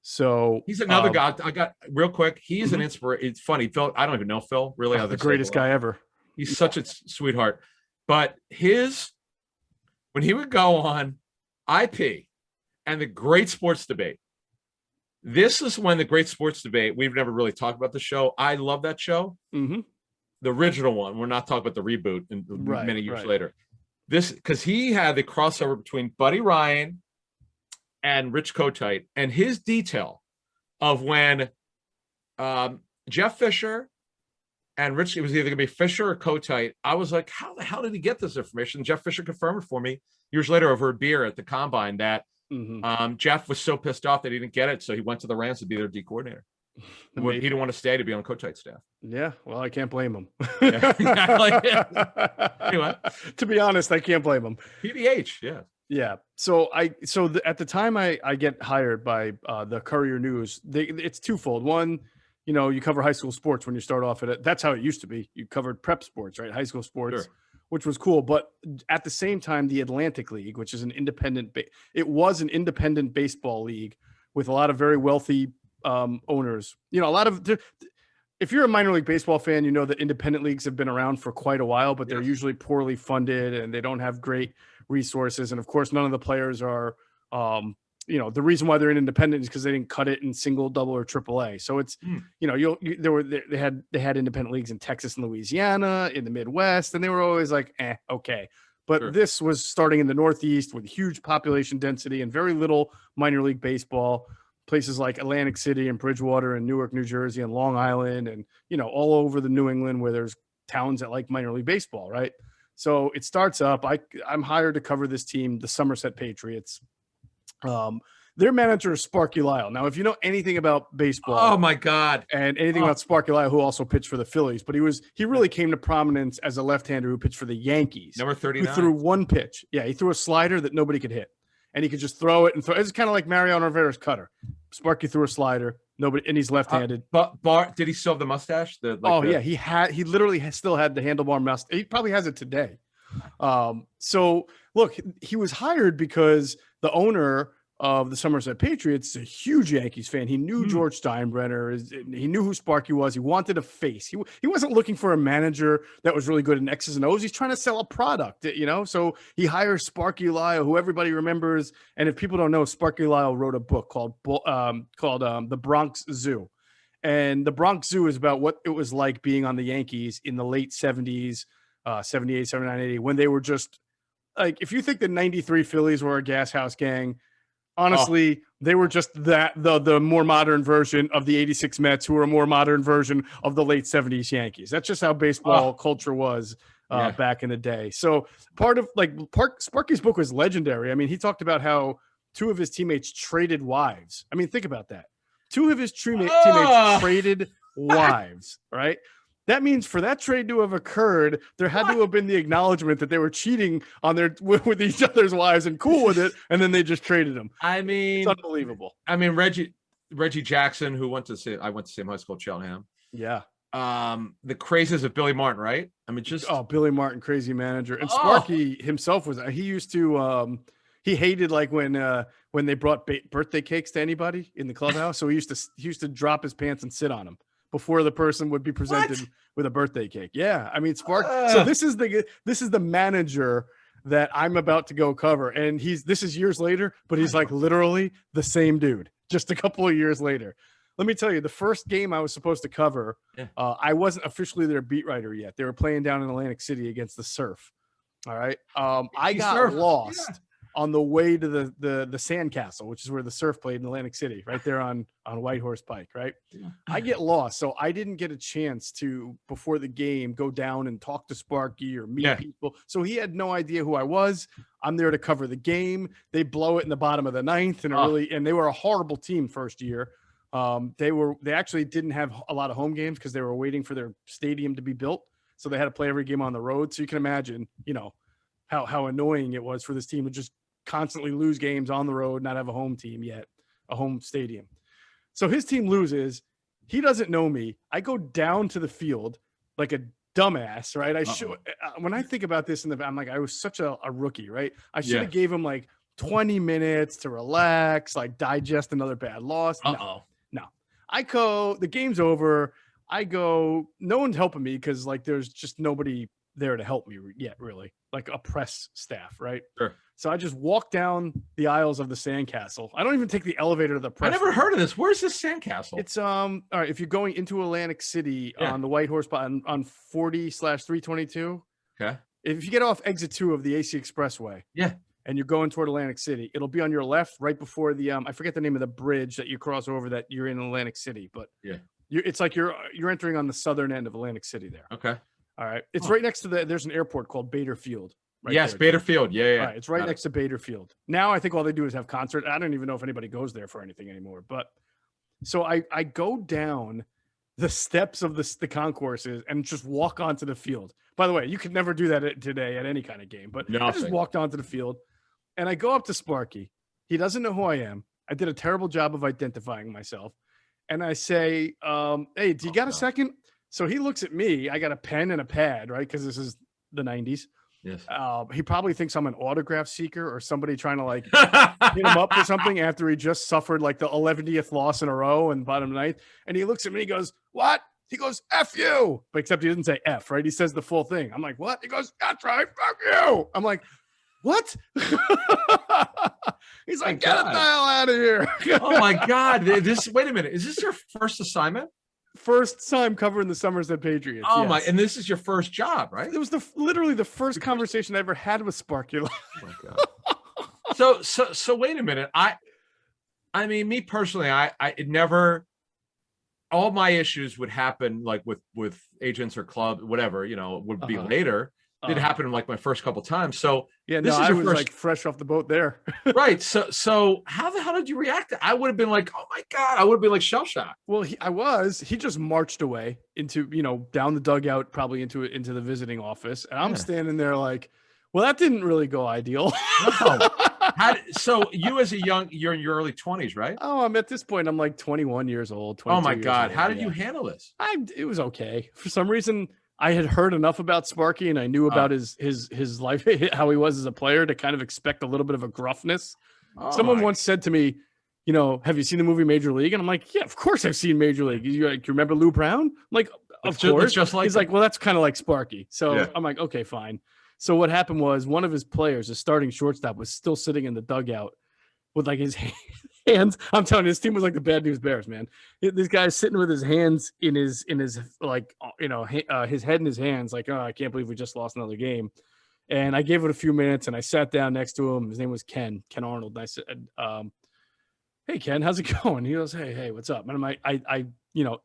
So he's another guy. I got real quick. He's an inspiration. It's funny. Phil, I don't even know Phil. Really, the greatest guy ever. He's such a sweetheart. But when he would go on IP and the Great Sports Debate, this is when the Great Sports Debate, we've never really talked about the show. I love that show. Mm-hmm. The original one. We're not talking about the reboot many years later. This, because he had the crossover between Buddy Ryan and Rich Kotite, and his detail of when Jeff Fisher and Rich, it was either going to be Fisher or Kotite. I was like, how the hell did he get this information? Jeff Fisher confirmed it for me years later over a beer at the Combine that Jeff was so pissed off that he didn't get it, so he went to the Rams to be their D coordinator. He didn't want to stay to be on Kotite's staff. Yeah, well, I can't blame him. Yeah, exactly. Anyway, to be honest, I can't blame him. PDH, yeah. Yeah. So at the time I get hired by the Courier News, it's twofold. One, you know, you cover high school sports when you start off at it. That's how it used to be. You covered prep sports, right? High school sports, Sure. which was cool. But at the same time, the Atlantic League, which is an independent, it was an independent baseball league with a lot of very wealthy owners. You know, a lot of, if you're a minor league baseball fan, you know that independent leagues have been around for quite a while, but they're usually poorly funded and they don't have great resources. And of course, none of the players are, you know, the reason why they're in independent is because they didn't cut it in single, double, or triple A. So it's, you know, they had independent leagues in Texas and Louisiana, in the Midwest, and they were always like, okay. But this was starting in the Northeast with huge population density and very little minor league baseball. Places like Atlantic City and Bridgewater and Newark, New Jersey, and Long Island, and, you know, all over the New England where there's towns that like minor league baseball, right? So it starts up. I'm hired to cover this team, the Somerset Patriots. Their manager is Sparky Lyle. Now, if you know anything about baseball, oh my God, and anything about Sparky Lyle, who also pitched for the Phillies, but he really came to prominence as a left-hander who pitched for the Yankees. Number 39. Who threw one pitch. Yeah, he threw a slider that nobody could hit, and he could just throw it and throw. It's kind of like Mariano Rivera's cutter. Sparky threw a slider. Nobody, and he's left-handed. But did he still have the mustache? Yeah, he literally still had the handlebar mustache. He probably has it today. So look, he was hired because the owner of the Somerset Patriots is a huge Yankees fan. He knew George Steinbrenner. He knew who Sparky was. He wanted a face. He wasn't looking for a manager that was really good in X's and O's. He's trying to sell a product, you know? So he hires Sparky Lyle, who everybody remembers. And if people don't know, Sparky Lyle wrote a book called The Bronx Zoo. And the Bronx Zoo is about what it was like being on the Yankees in the late 70s, 78, 79, 80, when they were just like, if you think the 93 Phillies were a gas house gang, honestly, they were just the more modern version of the 86 Mets, who were a more modern version of the late 70s Yankees. That's just how baseball culture was back in the day. So Sparky's book was legendary. I mean, he talked about how two of his teammates traded wives. I mean, think about that. Two of his teammates traded wives, right? That means for that trade to have occurred, there had to have been the acknowledgement that they were cheating on with each other's wives and cool with it, and then they just traded them. I mean, it's unbelievable. I mean, Reggie Jackson, who I went to the same high school at Cheltenham. Yeah. The crazes of Billy Martin, right? I mean, just Billy Martin, crazy manager, and Sparky himself he used to he hated like when they brought birthday cakes to anybody in the clubhouse, so he used to drop his pants and sit on them before the person would be presented with a birthday cake. Yeah. I mean, Sparky. So this is the manager that I'm about to go cover. And this is years later, but he's like literally the same dude, just a couple of years later. Let me tell you, the first game I was supposed to cover, I wasn't officially their beat writer yet. They were playing down in Atlantic City against the Surf. All right. I got lost on the way to the Sandcastle, which is where the Surf played in Atlantic City, right there on White Horse Pike, right? Yeah. I get lost. So I didn't get a chance to, before the game, go down and talk to Sparky or meet people. So he had no idea who I was. I'm there to cover the game. They blow it in the bottom of the ninth, and they were a horrible team first year. They actually didn't have a lot of home games because they were waiting for their stadium to be built. So they had to play every game on the road. So you can imagine, you know, how annoying it was for this team to just constantly lose games on the road, not have a home team yet, a home stadium. So his team loses. He doesn't know me. I go down to the field like a dumbass, right? When I think about this I'm like, I was such a rookie, right? I should have gave him like 20 minutes to relax, like digest another bad loss. No. The game's over. I go, no one's helping me because like there's just nobody there to help me yet, really, like a press staff, right? Sure. So I just walk down the aisles of the Sandcastle. I don't even take the elevator to the press. I never heard of this. Where's this Sandcastle? It's all right. If you're going into Atlantic City on the White Horse on 40/322. Okay. If you get off exit 2 of the AC Expressway. Yeah. and you're going toward Atlantic City, it'll be on your left, right before the I forget the name of the bridge that you cross over that you're in Atlantic City, but it's like you're entering on the southern end of Atlantic City there. Okay. All right. It's right next to there's an airport called Bader Field. Right yes, there, Bader Field. Yeah. All right. It's right next to Bader Field. Now I think all they do is have concert. I don't even know if anybody goes there for anything anymore. But so I go down the steps of the concourses and just walk onto the field. By the way, you could never do that today at any kind of game, but I just walked onto the field and I go up to Sparky. He doesn't know who I am. I did a terrible job of identifying myself. And I say, hey, do you got a second? So he looks at me. I got a pen and a pad, right? Because this is the 90s. Yes. He probably thinks I'm an autograph seeker or somebody trying to like hit him up for something after he just suffered like the 11th loss in a row and bottom of the ninth. And he looks at me, he goes, what? He goes, F you. But except he doesn't say F, right? He says the full thing. I'm like, what? He goes, that's right. Fuck you. I'm like, what? He's like, get the hell out of here. Oh my God. Wait a minute. Is this your first assignment? First time covering the Somerset Patriots. Oh my! And this is your first job, right? It was literally the first conversation I ever had with Sparky. Oh my God. So wait a minute. I mean, me personally, it never. All my issues would happen like with agents or club, whatever, would be later. It happened like my first couple times. So yeah, no, I was like fresh off the boat there. Right. So how the hell did you react? I would have been like, oh my God, I would have been like shell shocked. Well, he just marched away into, down the dugout, probably into the visiting office. And I'm standing there like, well, that didn't really go ideal. No. So you're in your early 20s, right? Oh, I'm at this point, I'm like 21 years old. Oh my God. How did you handle this? It was okay. For some reason, I had heard enough about Sparky and I knew about his life, how he was as a player to kind of expect a little bit of a gruffness. Someone once said to me, have you seen the movie Major League? And I'm like, yeah, of course I've seen Major League. You remember Lou Brown? I'm like, of course. He's like, well, that's kind of like Sparky. So I'm like, okay, fine. So what happened was one of his players, his starting shortstop, was still sitting in the dugout with like his hands. I'm telling you, this team was like the Bad News Bears, man. This guy's sitting with his hands in his like, his head in his hands, like, oh, I can't believe we just lost another game. And I gave it a few minutes and I sat down next to him. His name was Ken Arnold. And I said, hey, Ken, how's it going? He goes, hey, what's up? And I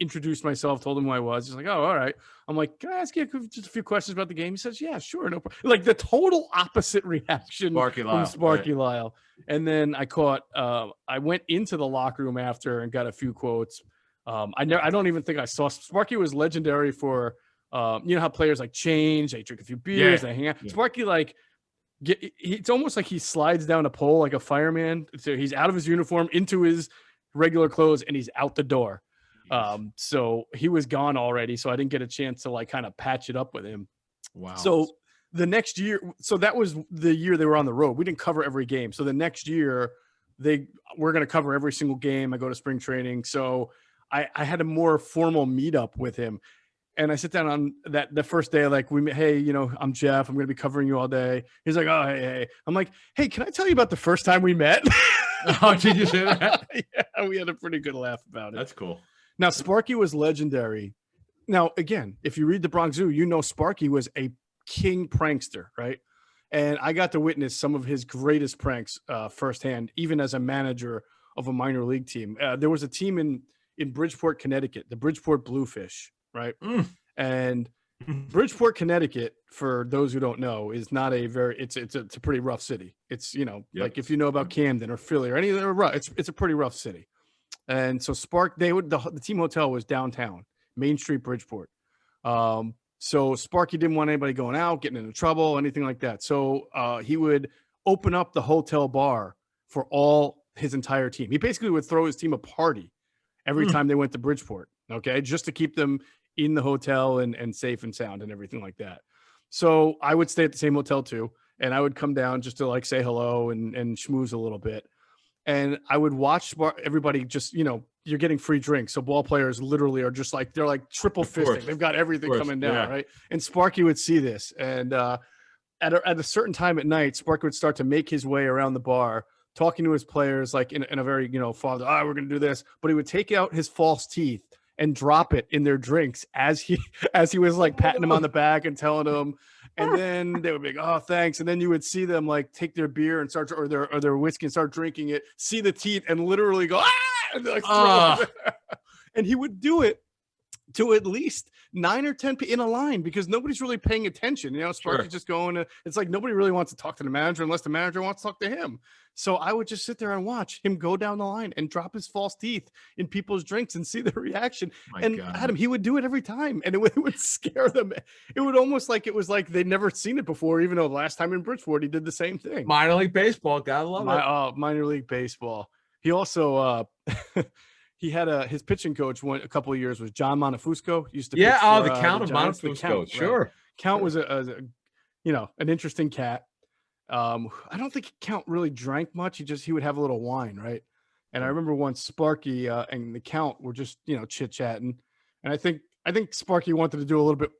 introduced myself, told him who I was. He's like, oh, all right. I'm like, can I ask you just a few questions about the game? He says, yeah, sure. No problem. Like the total opposite reaction from Sparky Lyle. And then I went into the locker room after and got a few quotes. I don't even think I saw. Sparky was legendary for, how players like change, they drink a few beers, they hang out. Yeah. Sparky, like, it's almost like he slides down a pole like a fireman. So he's out of his uniform into his regular clothes and he's out the door. So he was gone already. So I didn't get a chance to like kind of patch it up with him. Wow. So the next year, so that was the year they were on the road. We didn't cover every game. So the next year we're going to cover every single game. I go to spring training. So I had a more formal meetup with him. And I sit down on the first day, like hey, I'm Geoff. I'm going to be covering you all day. He's like, oh, hey. I'm like, hey, can I tell you about the first time we met? Oh, did you say that? Yeah, we had a pretty good laugh about it. That's cool. Now, Sparky was legendary. Now, again, if you read the Bronx Zoo, Sparky was a king prankster, right? And I got to witness some of his greatest pranks firsthand, even as a manager of a minor league team. There was a team in Bridgeport, Connecticut, the Bridgeport Bluefish, right? And Bridgeport, Connecticut, for those who don't know, is not it's a pretty rough city. It's, like if you know about Camden or Philly or any of them, it's a pretty rough city. And so the team hotel was downtown, Main Street, Bridgeport. So Sparky didn't want anybody going out, getting into trouble, anything like that. So he would open up the hotel bar for all his entire team. He basically would throw his team a party every time they went to Bridgeport, okay, just to keep them in the hotel and safe and sound and everything like that. So I would stay at the same hotel too, and I would come down just to like say hello and schmooze a little bit. And I would watch everybody just, you're getting free drinks. So ball players literally are just like, they're like triple fisting. They've got everything coming down, right? And Sparky would see this. And at a certain time at night, Sparky would start to make his way around the bar, talking to his players like in a very, father, we're going to do this. But he would take out his false teeth and drop it in their drinks as he was like patting them on the back and telling them. And then they would be like, "Oh, thanks." And then you would see them like take their beer and start or their whiskey and start drinking it, see the teeth and literally go, "Ah!" And like throw it. And he would do it to at least 9 or 10 in a line because nobody's really paying attention. Sparky's just going to, it's like nobody really wants to talk to the manager unless the manager wants to talk to him. So I would just sit there and watch him go down the line and drop his false teeth in people's drinks and see the reaction. God. Adam, he would do it every time and it would scare them. It would almost like it was like they'd never seen it before, even though the last time in Bridgeport, he did the same thing. Minor league baseball. Gotta love it. Minor league baseball. He also, he had his pitching coach a couple of years was John Montefusco. Used to pitch for, the Count of Montefusco. Sure. Right. Count was an interesting cat. I don't think Count really drank much. He would have a little wine, right? And I remember once Sparky and the Count were just chit chatting, and I think Sparky wanted to do a little bit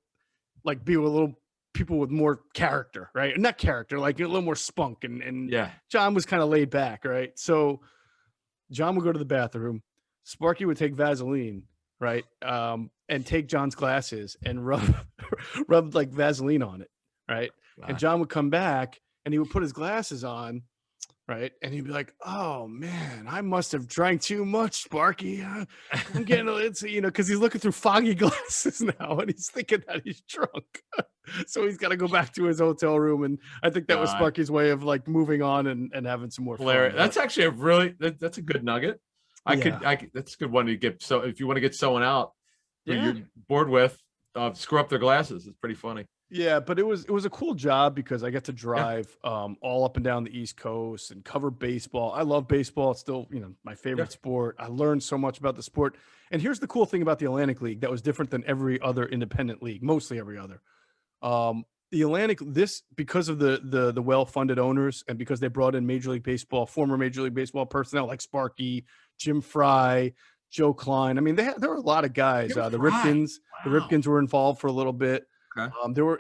like be with a little people with more character, right? Not character, like a little more spunk, and John was kind of laid back, right? So John would go to the bathroom. Sparky would take Vaseline, right? And take John's glasses and rub like Vaseline on it, right? Wow. And John would come back and he would put his glasses on, right? And he'd be like, "Oh man, I must have drank too much, Sparky. I'm getting because he's looking through foggy glasses now and he's thinking that he's drunk." So he's got to go back to his hotel room. And I think that was Sparky's way of like moving on and having some more fun. That's actually that's a good nugget. I could that's a good one to get. So if you want to get someone out who you're bored with, screw up their glasses. It's pretty funny. Yeah, but it was a cool job because I got to drive all up and down the East Coast and cover baseball. I love baseball. It's still, my favorite sport. I learned so much about the sport. And here's the cool thing about the Atlantic League that was different than every other independent league, mostly every other. The Atlantic, because of the well-funded owners and because they brought in former Major League Baseball personnel like Sparky, Jim Fry, Joe Klein. I mean, there were a lot of guys. The Ripkins, the Ripkins were involved for a little bit. Okay.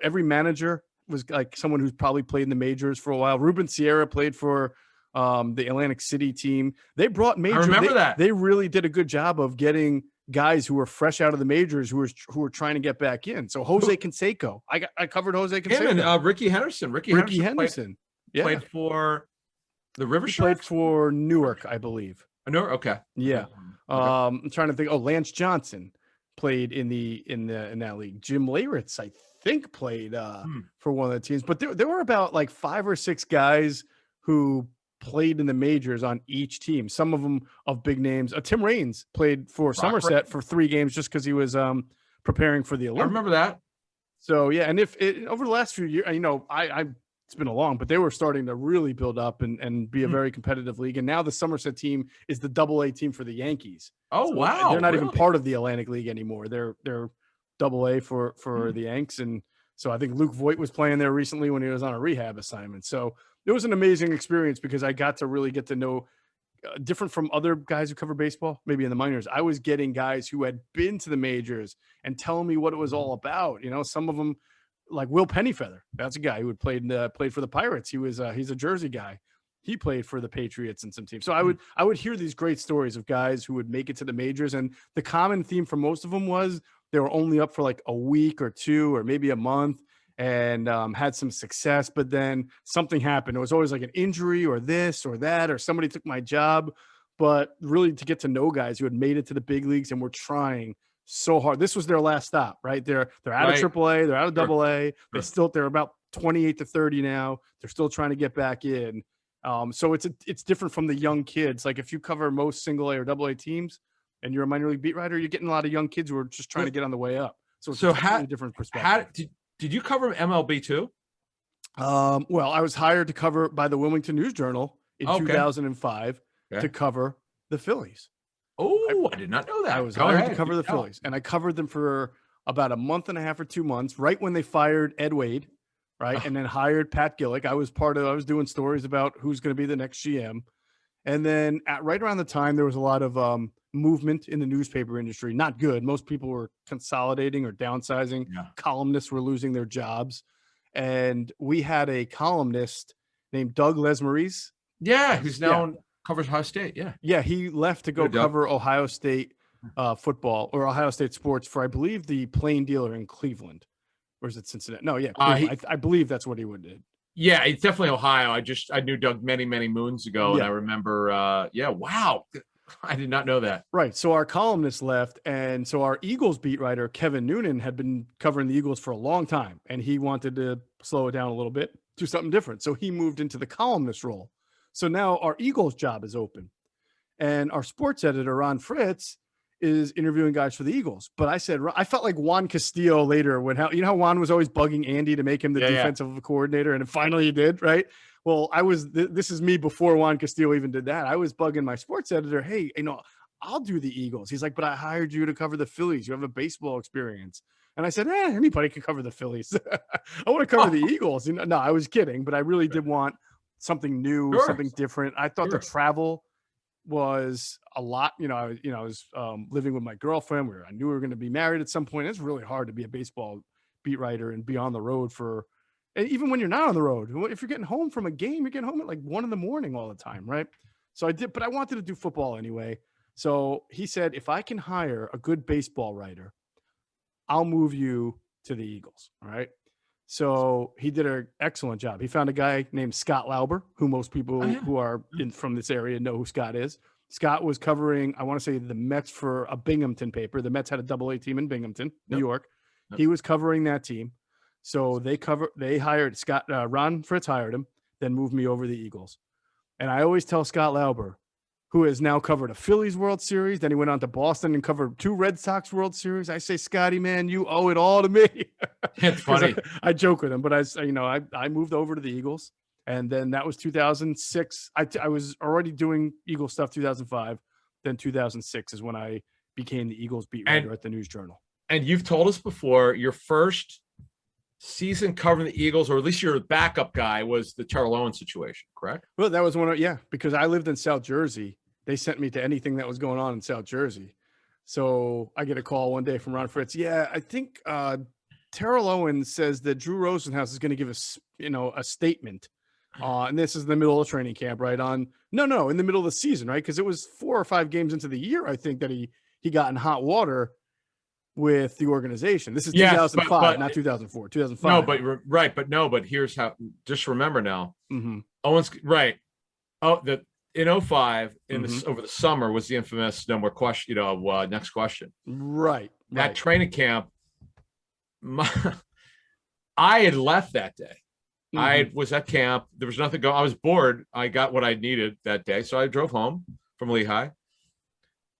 Every manager was like someone who's probably played in the majors for a while. Ruben Sierra played for the Atlantic City team. They brought majors. I remember that. They really did a good job of getting guys who were fresh out of the majors who were trying to get back in. So Jose Canseco, I covered Jose Canseco. Him and Ricky Henderson. Ricky Henderson played for the River Sharks. Played for Newark, I believe. Newark, okay. Yeah. I'm trying to think. Oh, Lance Johnson played in that league. Jim Leyritz, I think, played for one of the teams. But there were about like 5 or 6 guys who played in the majors on each team. Some of them of big names. Tim Raines played for Somerset for 3 games just because he was preparing for the Olympics. I remember that. So yeah, and over the last few years, it's been a long, but they were starting to really build up and be a very competitive league. And now the Somerset team is the AA team for the Yankees. Oh, so wow. They're not even part of the Atlantic League anymore. They're AA for the Yanks. And so I think Luke Voigt was playing there recently when he was on a rehab assignment. So it was an amazing experience because I got to really get to know different from other guys who cover baseball, maybe in the minors. I was getting guys who had been to the majors and telling me what it was all about. Some of them, like Will Pennyfeather. That's a guy who had played for the Pirates. He's a Jersey guy. He played for the Patriots and some teams. So I would hear these great stories of guys who would make it to the majors. And the common theme for most of them was they were only up for like a week or 2 or maybe a month and had some success. But then something happened. It was always like an injury or this or that, or somebody took my job. But really to get to know guys who had made it to the big leagues and were trying so hard. This was their last stop, right? They're out of AAA, they're out of AA. They're about 28 to 30 now. They're still trying to get back in. So it's different from the young kids. Like if you cover most single A or AA teams and you're a minor league beat writer, you're getting a lot of young kids who are just trying to get on the way up. So it's a different perspective. Did you cover MLB too? Well, I was hired to cover by the Wilmington News Journal in 2005 to cover the Phillies. Oh, I did not know that. I was hired to cover the Phillies, and I covered them for about a month and a half or 2 months, right when they fired Ed Wade, right, and then hired Pat Gillick. I was doing stories about who's going to be the next GM, and then right around the time there was a lot of movement in the newspaper industry. Not good. Most people were consolidating or downsizing. Yeah. Columnists were losing their jobs, and we had a columnist named Doug Lesmerise. Yeah, who's now covers Ohio State. Yeah. Yeah, he left to go cover Ohio State football or Ohio State sports for, I believe, the Plain Dealer in Cleveland. Or is it Cincinnati? No, yeah, I believe that's what he would do. Yeah, it's definitely Ohio. I knew Doug many moons ago, and I remember. Wow, I did not know that. Right. So our columnist left, and so our Eagles beat writer Kevin Noonan had been covering the Eagles for a long time, and he wanted to slow it down a little bit, do something different. So he moved into the columnist role. So now our Eagles job is open, and our sports editor Ron Fritz is interviewing guys for the Eagles. But I said, I felt like Juan Castillo later when how Juan was always bugging Andy to make him the defensive coordinator. And finally he did, right? Well, this is me before Juan Castillo even did that. I was bugging my sports editor. Hey, I'll do the Eagles. He's like, but I hired you to cover the Phillies. You have a baseball experience. And I said, anybody can cover the Phillies. I want to cover the Eagles. No, I was kidding, but I really did want something new, something different. I thought the travel was a lot. I was living with my girlfriend. I knew we were going to be married at some point. It's really hard to be a baseball beat writer and be on the road and even when you're not on the road. If you're getting home from a game, you're getting home at like 1 a.m. all the time, right? So I did, but I wanted to do football anyway. So he said, if I can hire a good baseball writer, I'll move you to the Eagles. All right. So he did an excellent job. He found a guy named Scott Lauber, who most people who are from this area know who Scott is. Scott was covering, I want to say, the Mets for a Binghamton paper. The Mets had a AA team in Binghamton, New York. He was covering that team. So they hired Scott, Ron Fritz hired him, then moved me over to the Eagles. And I always tell Scott Lauber, who has now covered a Phillies World Series. Then he went on to Boston and covered 2 Red Sox World Series. I say, Scotty, man, you owe it all to me. It's funny. I joke with him, but I moved over to the Eagles, and then that was 2006. I was already doing Eagles stuff 2005. Then 2006 is when I became the Eagles beat writer at the News Journal. And you've told us before, your first season covering the Eagles, or at least your backup guy, was the Terrell Owens situation, correct? Well, that was because I lived in South Jersey. They sent me to anything that was going on in South Jersey. So I get a call one day from Ron Fritz. Yeah, I think Terrell Owens says that Drew Rosenhaus is going to give us, a statement. And this is in the middle of training camp, right? In the middle of the season, right? Because it was 4 or 5 games into the year, I think, that he got in hot water with the organization. This is 2005, but not 2004, 2005. But here's how, just remember now, mm-hmm. Owens, right. In 2005, over the summer was the infamous no more question, next question. Right. That training camp, I had left that day. Mm-hmm. I was at camp. There was nothing going. I was bored. I got what I needed that day. So I drove home from Lehigh,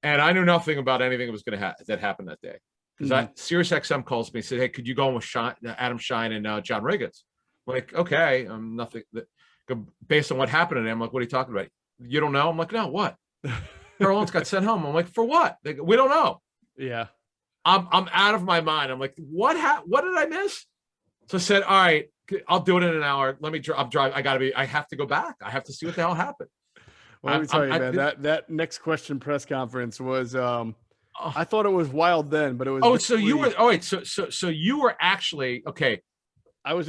and I knew nothing about anything that was going to that happened that day. Because Sirius XM calls me and said, hey, could you go on with Adam Shine and John Riggins? I'm like, okay. Nothing based on what happened today. I'm like, what are you talking about? You don't know? I'm like, no, what? Terrell Owens got sent home. I'm like, for what? We don't know. Yeah. I'm out of my mind. I'm like, what did I miss? So I said, all right, I'll do it in an hour. Let me I'm driving. I have to go back. I have to see what the hell happened. Well, let me tell you, man, that next question press conference was, I thought it was wild then, but it was. Oh, so you were, oh, wait, so you were actually, okay. I was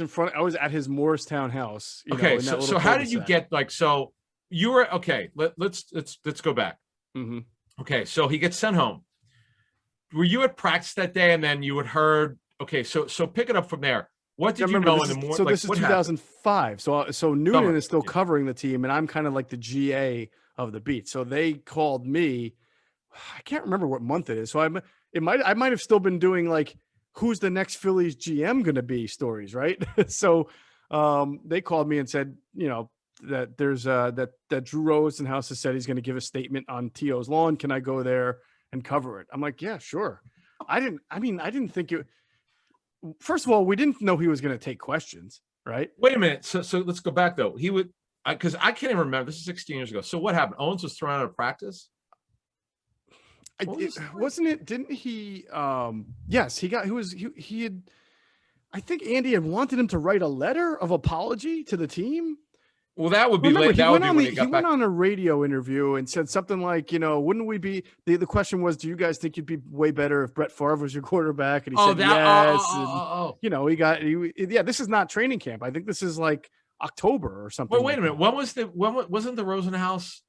at his Morristown house. Okay. So how did you get so you were, okay, let's go back. Mm-hmm. Okay. So he gets sent home. Were you at practice that day? And then you had heard, okay. So pick it up from there. What did you know in the morning? So this is 2005. So Noonan is still covering the team, and I'm kind of like the GA of the beat. So they called me. I can't remember what month it is. So I might have still been doing like, who's the next Phillies GM going to be stories, right? So they called me and said, that there's that Drew Rosenhaus has said he's going to give a statement on T.O.'s lawn. Can I go there and cover it? I'm like, yeah, sure. I didn't think it. First of all, we didn't know he was going to take questions, right? Wait a minute. So let's go back though. He would, because I can't even remember. This is 16 years ago. So what happened? Owens was thrown out of practice. Wasn't it? Didn't he? Yes, he got. He had. I think Andy had wanted him to write a letter of apology to the team. Well, that would be late. He went on a radio interview and said something like, wouldn't we be? The question was, do you guys think you'd be way better if Brett Favre was your quarterback? And he said yes. This is not training camp. I think this is like October or something. Well, wait a minute. Wasn't the Rosenhaus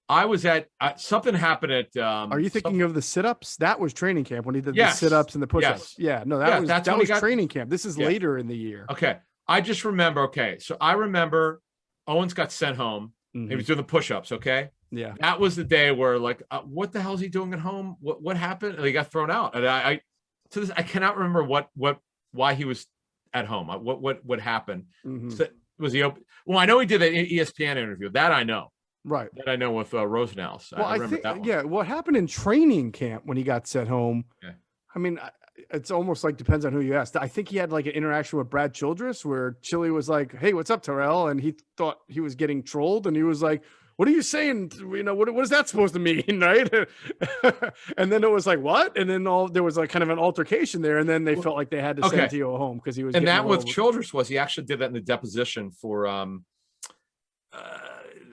I was at something happened at. Are you thinking of the sit-ups? That was training camp when he did Yes. the sit-ups and the push-ups. Yes. Yeah, no, Yeah, that when was he got- training camp. This is Yeah. later in the year. Okay, I just remember. Okay, so I remember Owens got sent home. He was doing the push-ups. Okay, Yeah. that was the day where like, what the hell is he doing at home? What happened? And he got thrown out. And I to this I cannot remember why he was at home. What happened? So, was he open? Well, I know he did an ESPN interview. That I know. Right. That I know with Rosenhaus. Well, I think that one. Yeah. What happened in training camp when he got sent home? Yeah. I mean, it's almost like depends on who you ask. I think he had like an interaction with Brad Childress where Chili was like, "Hey, what's up, Terrell?" And he thought he was getting trolled, and he was like, "What are you saying? You know, what is that supposed to mean?" Right? And then it was like, "What?" And then there was like kind of an altercation there, and then they felt like they had to send T.O. home because he was. And that with Childress was he actually did that in the deposition for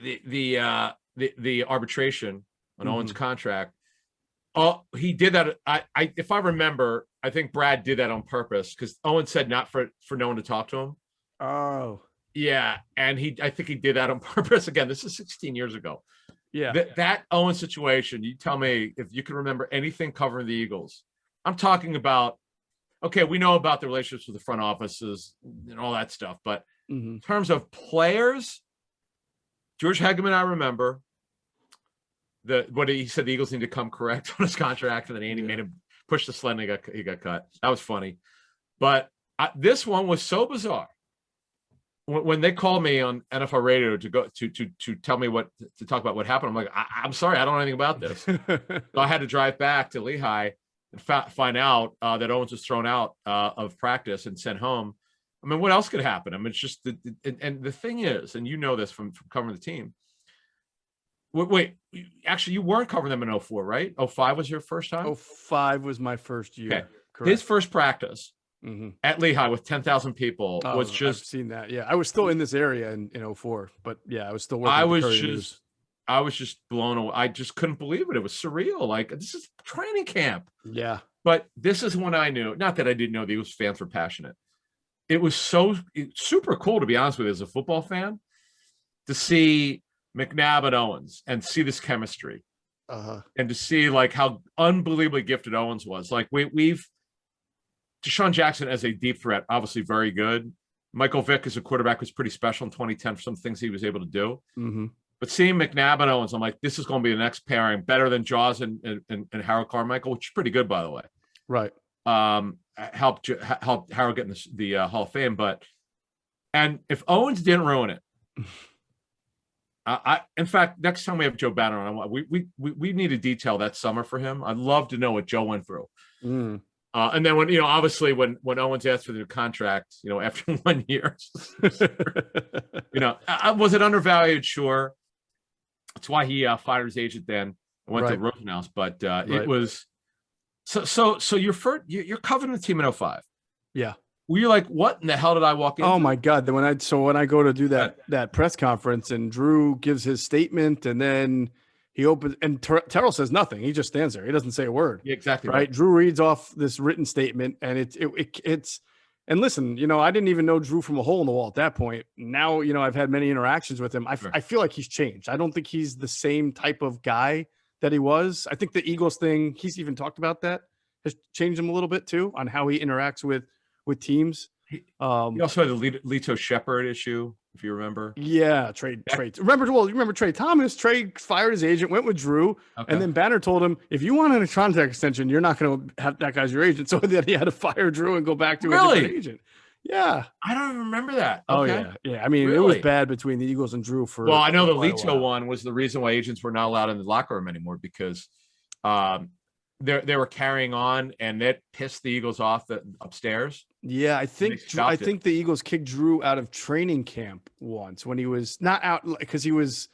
the arbitration on Owens' contract. Oh, he did that. I if I remember, I think Brad did that on purpose because Owens said not for no one to talk to him. Oh, yeah, and I think he did that on purpose. Again, this is 16 years ago. Yeah, that Owens situation. You tell me if you can remember anything covering the Eagles. I'm talking about. Okay, we know about the relationships with the front offices and all that stuff, but in terms of players. George Hegeman, I remember what he said. The Eagles need to come correct on his contract, and then Andy made him push the sled, and he got cut. That was funny, but this one was so bizarre. When they called me on NFL radio to go to tell me to talk about what happened, I'm like, I'm sorry, I don't know anything about this. So I had to drive back to Lehigh and find out that Owens was thrown out of practice and sent home. I mean, what else could happen? I mean, it's just and the thing is, and you know this from covering the team. Wait, actually, you weren't covering them in 04, right? 05 was your first time? 05 was my first year. Okay. Correct. His first practice at Lehigh with 10,000 people was just. I've seen that. Yeah, I was still in this area in 04, but yeah, I was still working. I was just blown away. I just couldn't believe it. It was surreal. Like, this is training camp. Yeah. But this is when I knew, not that I didn't know the Eagles fans were passionate. It was super cool, to be honest with you, as a football fan, to see McNabb and Owens and see this chemistry, and to see like how unbelievably gifted Owens was. Like we've Deshaun Jackson as a deep threat, obviously very good. Michael Vick as a quarterback was pretty special in 2010 for some things he was able to do. But seeing McNabb and Owens, I'm like, this is going to be the next pairing, better than Jaws and Harold Carmichael, which is pretty good, by the way. Right. Helped Harold get in the Hall of Fame, and if Owens didn't ruin it, in fact, next time we have Joe Banner on, we need to detail that summer for him. I'd love to know what Joe went through. And then when obviously when Owens asked for the new contract, after 1 year, was it undervalued? Sure, that's why he fired his agent then and went to Rosenhaus, but it was. So you're covering the team in 05. Yeah. Were you like, what in the hell did I walk into? Oh my God. Then when I go to do that press conference and Drew gives his statement and then he opens and Terrell says nothing. He just stands there. He doesn't say a word. Yeah, exactly. Right. Drew reads off this written statement and it's and listen, I didn't even know Drew from a hole in the wall at that point. Now, I've had many interactions with him. I feel like he's changed. I don't think he's the same type of guy that he was. I think the Eagles thing, he's even talked about that, has changed him a little bit too on how he interacts with teams. He also had the Lito Shepard issue, if you remember. Yeah, trade. Remember Trey Thomas? Trey fired his agent, went with Drew, and then Banner told him, if you want a contract extension, you're not going to have that guy's your agent. So then he had to fire Drew and go back to a different agent. Yeah. I don't even remember that. Oh, yeah. Yeah. I mean, it was bad between the Eagles and Drew for. Well, I know the Lito one was the reason why agents were not allowed in the locker room anymore because they were carrying on and that pissed the Eagles off upstairs. Yeah, I think the Eagles kicked Drew out of training camp once when he was not out because he was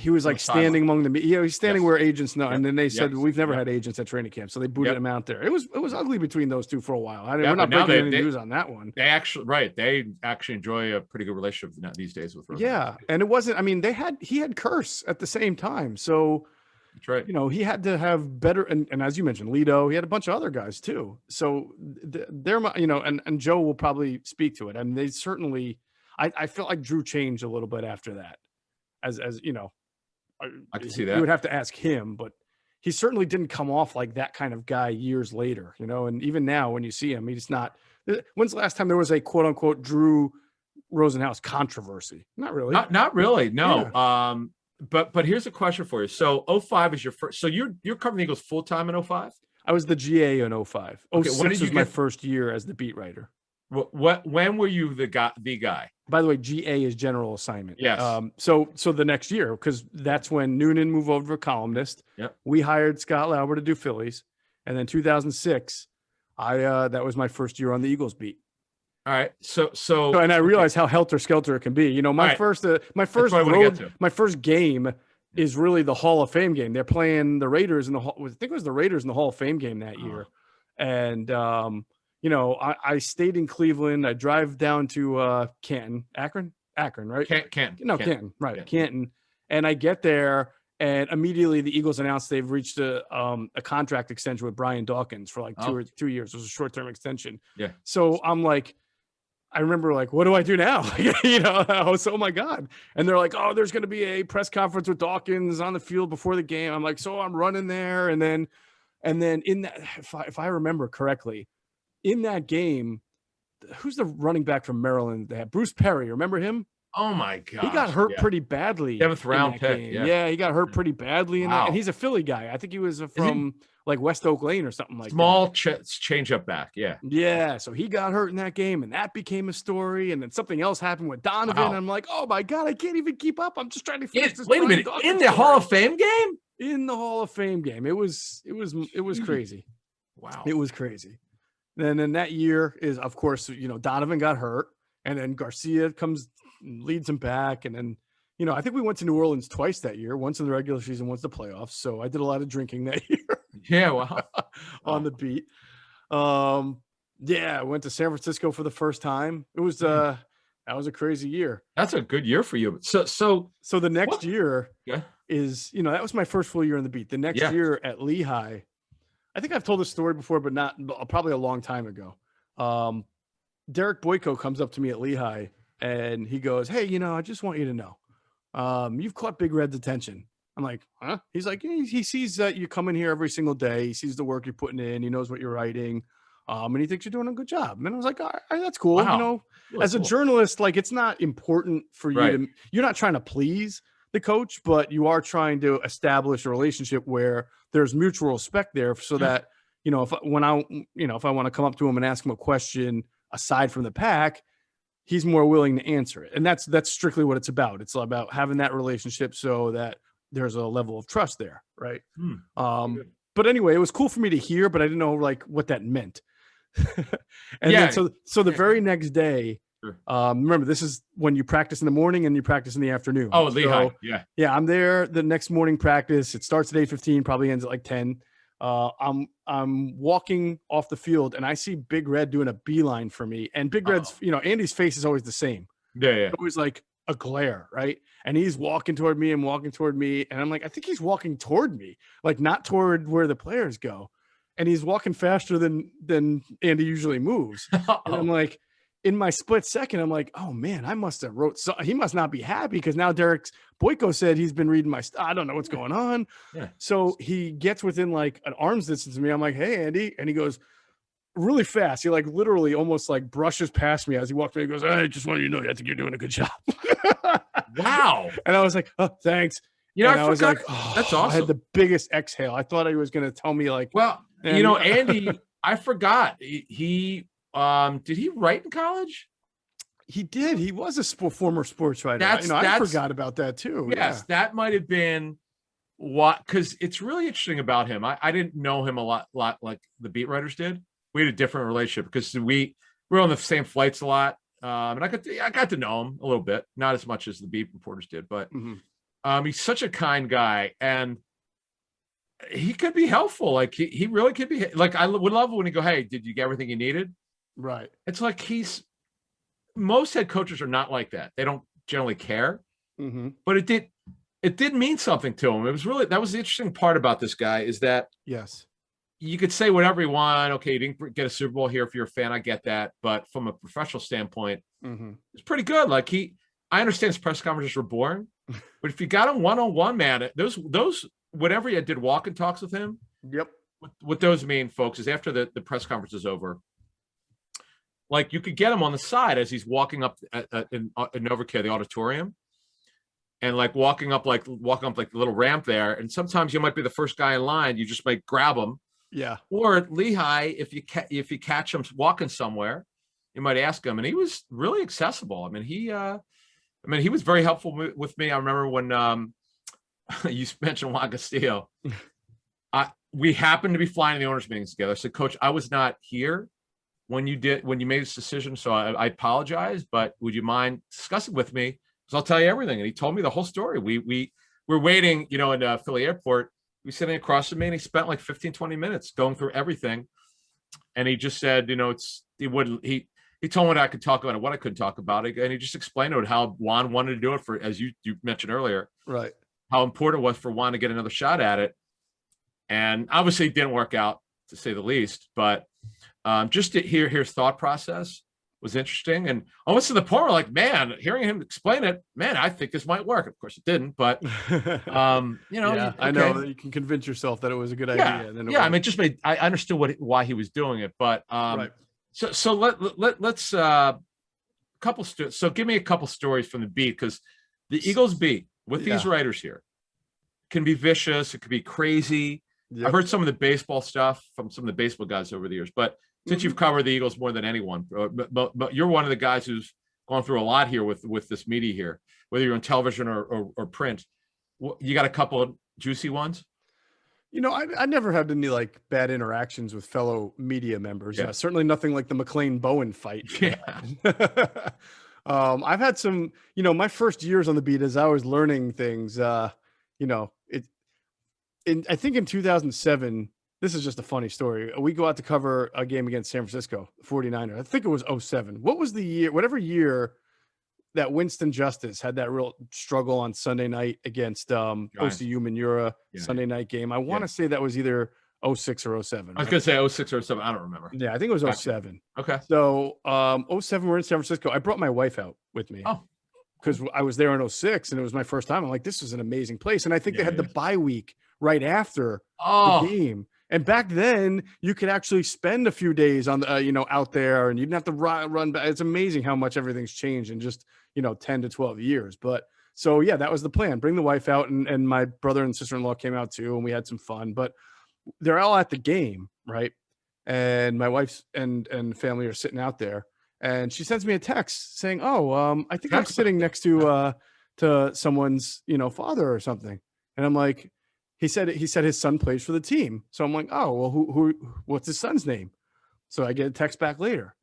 like standing among the he's standing where agents know, and then they said we've never had agents at training camp, so they booted him out there. It was ugly between those two for a while. We're not breaking any news on that one. They actually enjoy a pretty good relationship these days with Rosen. Yeah, and it wasn't. I mean, he had Curse at the same time, so. That's right. He had to have better, and as you mentioned, Lito, he had a bunch of other guys too. So they're, and Joe will probably speak to it. I mean, they certainly, I felt like Drew changed a little bit after that, as I can see that. You would have to ask him, but he certainly didn't come off like that kind of guy years later, you know. And even now, when you see him, he's not. When's the last time there was a quote unquote Drew Rosenhaus controversy? Not really. Not really. No. Yeah. But here's a question for you. So 05 is your first. So you're covering the Eagles full time in 05? I was the GA in 05. Okay, 06 when did you was my get- first year as the beat writer. When were you the guy? By the way, GA is general assignment. Yes. So the next year, because that's when Noonan moved over to a columnist. Yep. We hired Scott Lauber to do Phillies, and then 2006, that was my first year on the Eagles beat. All right. So And I realized how helter skelter it can be. You know, my Right. first what I wanna get to. my first game is really the Hall of Fame game. They're playing the Raiders in the I think it was the Raiders in the Hall of Fame game that year, and you know, I stayed in Cleveland. I drive down to Canton, Akron, right? Canton, right? Yeah. Canton, and I get there, and immediately the Eagles announced they've reached a contract extension with Brian Dawkins for like 2 years. It was a short-term extension. Yeah. So I'm like, I remember like, what do I do now? You know, I was, oh my God. And they're like, oh, there's going to be a press conference with Dawkins on the field before the game. I'm like, so I'm running there. And then in that, if I remember correctly, in that game, who's the running back from Maryland? They had Bruce Perry. Remember him? Oh my God. He got hurt pretty badly. 7th round in that pick. game. Yeah. He got hurt pretty badly in that. And he's a Philly guy. I think he was from like West Oak Lane or something like Small that. change up back. Yeah. Yeah. So he got hurt in that game, and that became a story. And then something else happened with Donovan. Wow. I'm like, oh my God, I can't even keep up. I'm just trying to finish this. Wait a minute. Dawkins In the story. Hall of Fame game? In the Hall of Fame game. It was crazy. Wow. It was crazy. Then in that year is, of course, you know, Donovan got hurt, and then Garcia comes, leads him back. And then, you know, I think we went to New Orleans twice that year, once in the regular season, once the playoffs. So I did a lot of drinking that year. Yeah. Wow. On the beat. Yeah, I went to San Francisco for the first time. It was that was a crazy year. That's a good year for you. So the next year Yeah. is, you know, that was my first full year on the beat. The next year at Lehigh, I think I've told this story before, but not probably a long time ago. Derek Boyko comes up to me at Lehigh and he goes, hey, you know, I just want you to know, you've caught Big Red's attention. I'm like, huh? He's like, he sees that you come in here every single day. He sees the work you're putting in. He knows what you're writing. And he thinks you're doing a good job. And I was like, all right, that's cool. Wow. You know, Really as a cool. journalist, like it's not important for you Right. you're not trying to please the coach, but you are trying to establish a relationship where there's mutual respect there so that, you know, if I want to come up to him and ask him a question aside from the pack, he's more willing to answer it. And that's strictly what it's about. It's about having that relationship so that there's a level of trust there. Right. But anyway, it was cool for me to hear, but I didn't know like what that meant. Then so the very next day, remember, this is when you practice in the morning and you practice in the afternoon. Oh, Lehigh. Yeah. I'm there the next morning practice. It starts at 8:15, probably ends at like 10. I'm walking off the field and I see Big Red doing a beeline for me. And Big Red's, you know, Andy's face is always the same. Yeah. Always like a glare, right? And he's walking toward me and walking toward me. And I'm like, I think he's walking toward me, like not toward where the players go. And he's walking faster than Andy usually moves. And I'm like, in my split second, I'm like, oh man, I must have wrote so he must not be happy because now Derek Boyko said he's been reading my stuff. I don't know what's going on. Yeah. So he gets within like an arm's distance of me. I'm like, hey, Andy. And he goes really fast. He like literally almost like brushes past me as he walked me. He goes, I just want you to know, I think you're doing a good job. Wow. And I was like, oh, thanks. You know, and I was forgot- like, oh, that's awesome. I had the biggest exhale. I thought he was going to tell me like, Well, and- you know, Andy, I forgot. He did he write in college? he did. He was a former sports writer. I That's- forgot about that too. Yes, that might have been what, because it's really interesting about him. I didn't know him a lot like the beat writers did. We had a different relationship because we were on the same flights a lot. And I got to know him a little bit, not as much as the beat reporters did, but he's such a kind guy and he could be helpful. Like he really could be like, I would love when he go, hey, did you get everything you needed? Right. It's like most head coaches are not like that. They don't generally care, but it did mean something to him. It was really, that was the interesting part about this guy is that Yes. you could say whatever you want. Okay, you didn't get a Super Bowl here. If you're a fan, I get that. But from a professional standpoint, it's pretty good. Like I understand his press conferences were boring, But if you got him one-on-one, man, those whatever you did walk and talks with him. Yep. What those mean, folks, is after the press conference is over, like you could get him on the side as he's walking up in Novacare, the auditorium, and like walking up like the little ramp there. And sometimes you might be the first guy in line. You just might grab him. Yeah. Or at Lehigh, if you catch him walking somewhere, you might ask him. And he was really accessible. I mean, he was very helpful with me. I remember when you mentioned Juan Castillo. We happened to be flying the owners' meetings together. I said, Coach, I was not here when you made this decision, so I apologize. But would you mind discussing with me? Because I'll tell you everything. And he told me the whole story. We were waiting, in Philly airport. We were sitting across from me, and he spent like 15, 20 minutes going through everything. And he just said, he told me what I could talk about and what I couldn't talk about. And he just explained how Juan wanted to do it for, as you mentioned earlier, right? How important it was for Juan to get another shot at it. And obviously it didn't work out, to say the least, but just to hear his thought process was interesting. And almost to the point where, like, man, hearing him explain it, man, I think this might work. Of course it didn't, but yeah, I know you can convince yourself that it was a good idea. And then I mean, I understood why he was doing it, but right. So let's so give me a couple stories from the beat, because the Eagles beat with these writers here can be vicious. It could be crazy. Yep. I've heard some of the baseball stuff from some of the baseball guys over the years, but since you've covered the Eagles more than anyone, but you're one of the guys who's gone through a lot here with this media here, whether you're on television or print. You got a couple of juicy ones? I never had any like bad interactions with fellow media members. Yeah. Certainly nothing like the McLean-Bowen fight. Yeah. I've had some, my first years on the beat as I was learning things, I think in 2007, this is just a funny story. We go out to cover a game against San Francisco, 49ers. I think it was 07. What was the year, whatever year that Winston Justice had that real struggle on Sunday night against OCU Manura Sunday night game? I want to say that was either 06 or 07. I was going to say 06 or 07. I don't remember. Yeah, I think it was 07. Okay. So 07, we're in San Francisco. I brought my wife out with me. Oh. Because I was there in 06 and it was my first time. I'm like, this is an amazing place. And I think they had the bye week right after the game. And back then you could actually spend a few days on the, out there, and you didn't have to run back. It's amazing how much everything's changed in just, 10 to 12 years. But so, yeah, that was the plan. Bring the wife out, and my brother and sister-in-law came out too, and we had some fun, but they're all at the game. Right. And my wife's and family are sitting out there. And she sends me a text saying, I think I'm sitting next to someone's, father or something. And I'm like, he said his son plays for the team. So I'm like, oh, well, what's his son's name? So I get a text back later,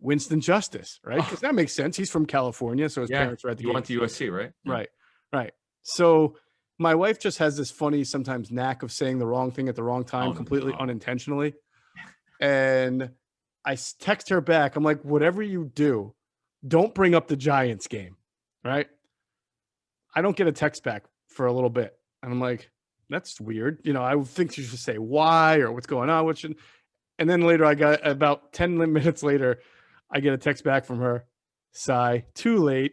Winston Justice, right? Because that makes sense. He's from California. So his parents are at the game. You went to USC, right? Right. So my wife just has this funny, sometimes knack of saying the wrong thing at the wrong time, completely unintentionally. And I text her back. I'm like, whatever you do, don't bring up the Giants game, right? I don't get a text back for a little bit. And I'm like, that's weird. I would think she should say why or what's going on. And then later I got about 10 minutes later, I get a text back from her. Sigh, too late, ...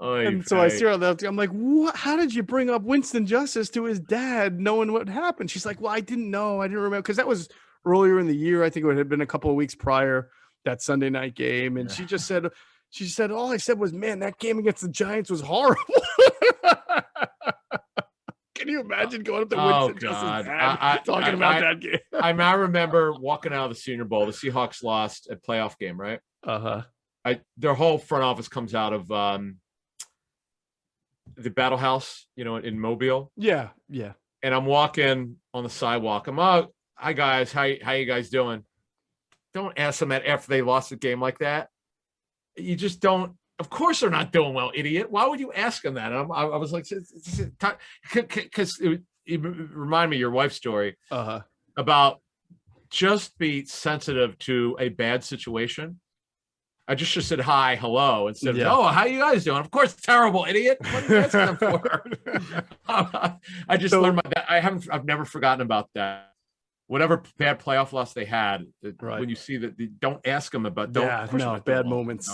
And so I see her that. I'm like, what? How did you bring up Winston Justice to his dad, knowing what happened? She's like, well, I didn't know. I didn't remember, because that was earlier in the year. I think it had been a couple of weeks prior, that Sunday night game. And she said, all I said was, man, that game against the Giants was horrible. Can you imagine going up to Winston Justice's dad talking about that game? I remember walking out of the Senior Bowl. The Seahawks lost a playoff game, right? Their whole front office comes out of the Battle House, in Mobile. Yeah. And I'm walking on the sidewalk. I'm out. Hi guys, how you guys doing? Don't ask them that after they lost a game like that. You just don't. Of course they're not doing well, idiot. Why would you ask them that? I was like, because it reminded me of your wife's story about just be sensitive to a bad situation. I just said hi, hello, instead of, how you guys doing? Of course, terrible, idiot. What are you asking them for? I just learned I've never forgotten about that. whatever bad playoff loss they had, Right. when you see that, don't ask them about bad moments.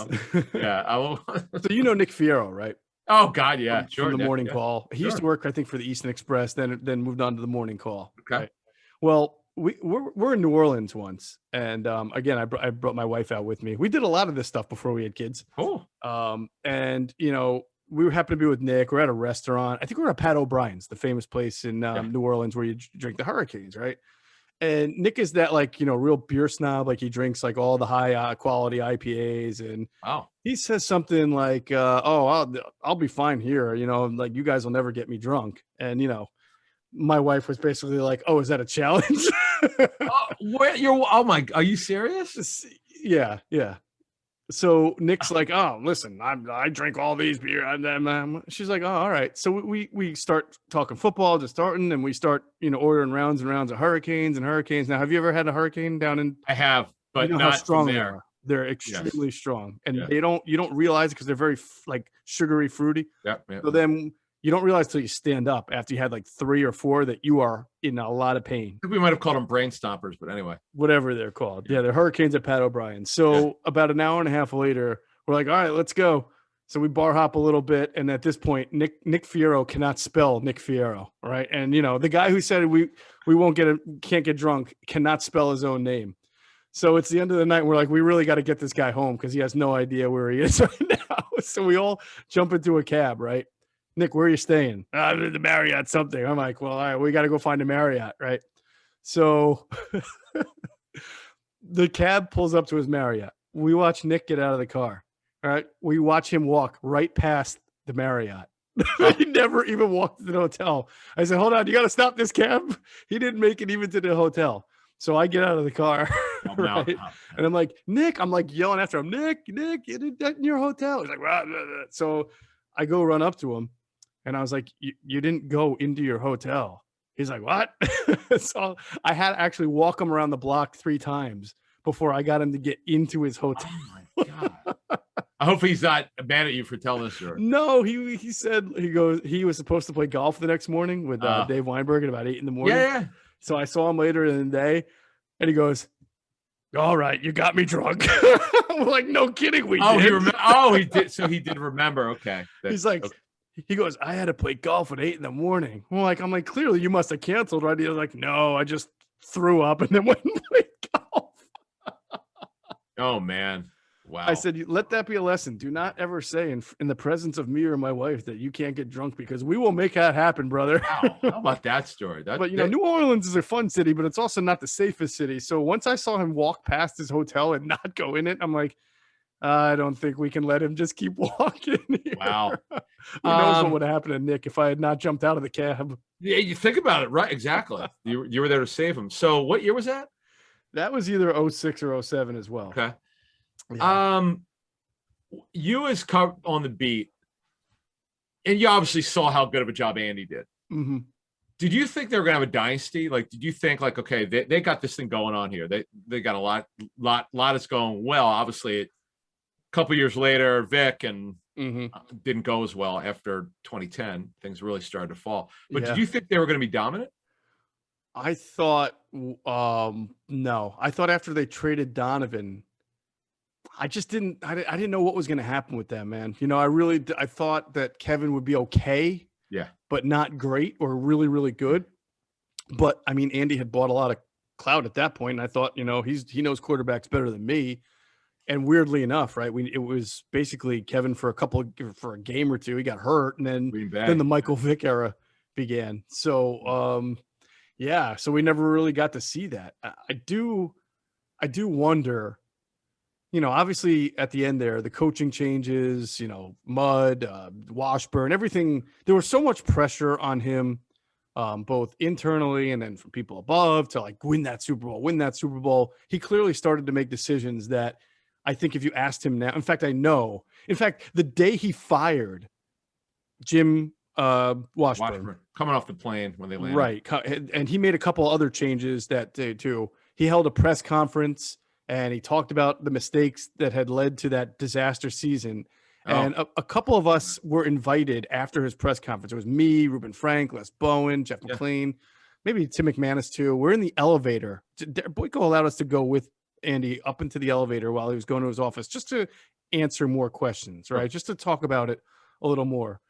Yeah, I will. So you know Nick Fierro, right? Oh God, yeah, From sure. the Nick, morning yeah. call. He used to work, I think, for the Eastern Express, then moved on to the morning call. Okay. Right? Well, we're in New Orleans once, and again, I brought my wife out with me. We did a lot of this stuff before we had kids. Cool. And we were happen to be with Nick. We're at a restaurant. I think we were at Pat O'Brien's, the famous place in New Orleans where you drink the Hurricanes, right? And Nick is that real beer snob. Like he drinks like all the high quality IPAs, and Wow. he says something like, "Oh, I'll be fine here. Like you guys will never get me drunk." And my wife was basically like, "Oh, is that a challenge?" Are you serious? Yeah. So Nick's like, "Oh, listen, I drink all these beer." And she's like, "Oh, all right." So we start talking football, just starting, and we start ordering rounds and rounds of Hurricanes. Now, have you ever had a Hurricane down in? I have, but how not strong from they there. are. They're extremely strong, and Yeah. you don't realize it because they're very sugary, fruity. Yeah. So then you don't realize till you stand up after you had like 3 or 4 that you are in a lot of pain. I think we might have called them brain stompers, but anyway. Whatever they're called. Yeah, they're Hurricanes at Pat O'Brien's. So about an hour and a half later, we're like, all right, let's go. So we bar hop a little bit. And at this point, Nick Fierro cannot spell Nick Fierro. Right. And the guy who said we can't get drunk cannot spell his own name. So it's the end of the night. We're like, we really got to get this guy home because he has no idea where he is right now. So we all jump into a cab, right? Nick, where are you staying? The Marriott something. I'm like, well, all right, we got to go find a Marriott, right? So the cab pulls up to his Marriott. We watch Nick get out of the car. All right. We watch him walk right past the Marriott. He never even walked to the hotel. I said, hold on, you got to stop this cab. He didn't make it even to the hotel. So I get out of the car, right? And I'm like, Nick, I'm like yelling after him, Nick, you did that in your hotel. He's like, blah, blah, blah. So I go run up to him and I was like, you didn't go into your hotel. He's like, what? So I had to actually walk him around the block 3 times before I got him to get into his hotel. Oh my God. I hope he's not mad at you for telling this story. No, he said, he was supposed to play golf the next morning with Dave Weinberg at about 8 in the morning. Yeah. So I saw him later in the day, and he goes, all right, you got me drunk. I'm like, no kidding, we did. He did. So he did remember. Okay. He's like, he goes, I had to play golf at 8 in the morning. I'm like, clearly you must have canceled, right? He was like, no, I just threw up and then went and played golf. Oh, man. Wow. I said, let that be a lesson. Do not ever say in the presence of me or my wife that you can't get drunk because we will make that happen, brother. Wow. How about that story? But New Orleans is a fun city, but it's also not the safest city. So once I saw him walk past his hotel and not go in it, I'm like, I don't think we can let him just keep walking here. Wow. Who knows what would have happened to Nick if I had not jumped out of the cab? Yeah, you think about it, right? Exactly. You were there to save him. So what year was that? That was either 06 or 07 as well. Okay. Yeah. You as on the beat, and you obviously saw how good of a job Andy did. Mm-hmm. Did you think they were gonna have a dynasty? Like, did you think like, okay, they got this thing going on here? They got a lot that's going well. Obviously, a couple years later, Vic and didn't go as well after 2010. Things really started to fall. But did you think they were going to be dominant? I thought no. I thought after they traded Donovan, I didn't know what was going to happen with them, man. I thought that Kevin would be okay. Yeah. But not great or really, really good. But I mean, Andy had bought a lot of clout at that point. And I thought, he knows quarterbacks better than me. And weirdly enough, right, it was basically Kevin for a game or two. He got hurt, and then the Michael Vick era began. So, so we never really got to see that. I do wonder, obviously at the end there, the coaching changes, Mudd, Washburn, everything. There was so much pressure on him, both internally and then from people above to like win that Super Bowl. He clearly started to make decisions that I think if you asked him now, in fact, the day he fired Jim Washburn coming off the plane when they landed. Right. And he made a couple other changes that day too. He held a press conference and he talked about the mistakes that had led to that disaster season. And a couple of us were invited after his press conference. It was me, Reuben Frank, Les Bowen, Jeff McLean, maybe Tim McManus too. We're in the elevator. Boyko allowed us to go with Andy up into the elevator while he was going to his office just to answer more questions, right? Just to talk about it a little more.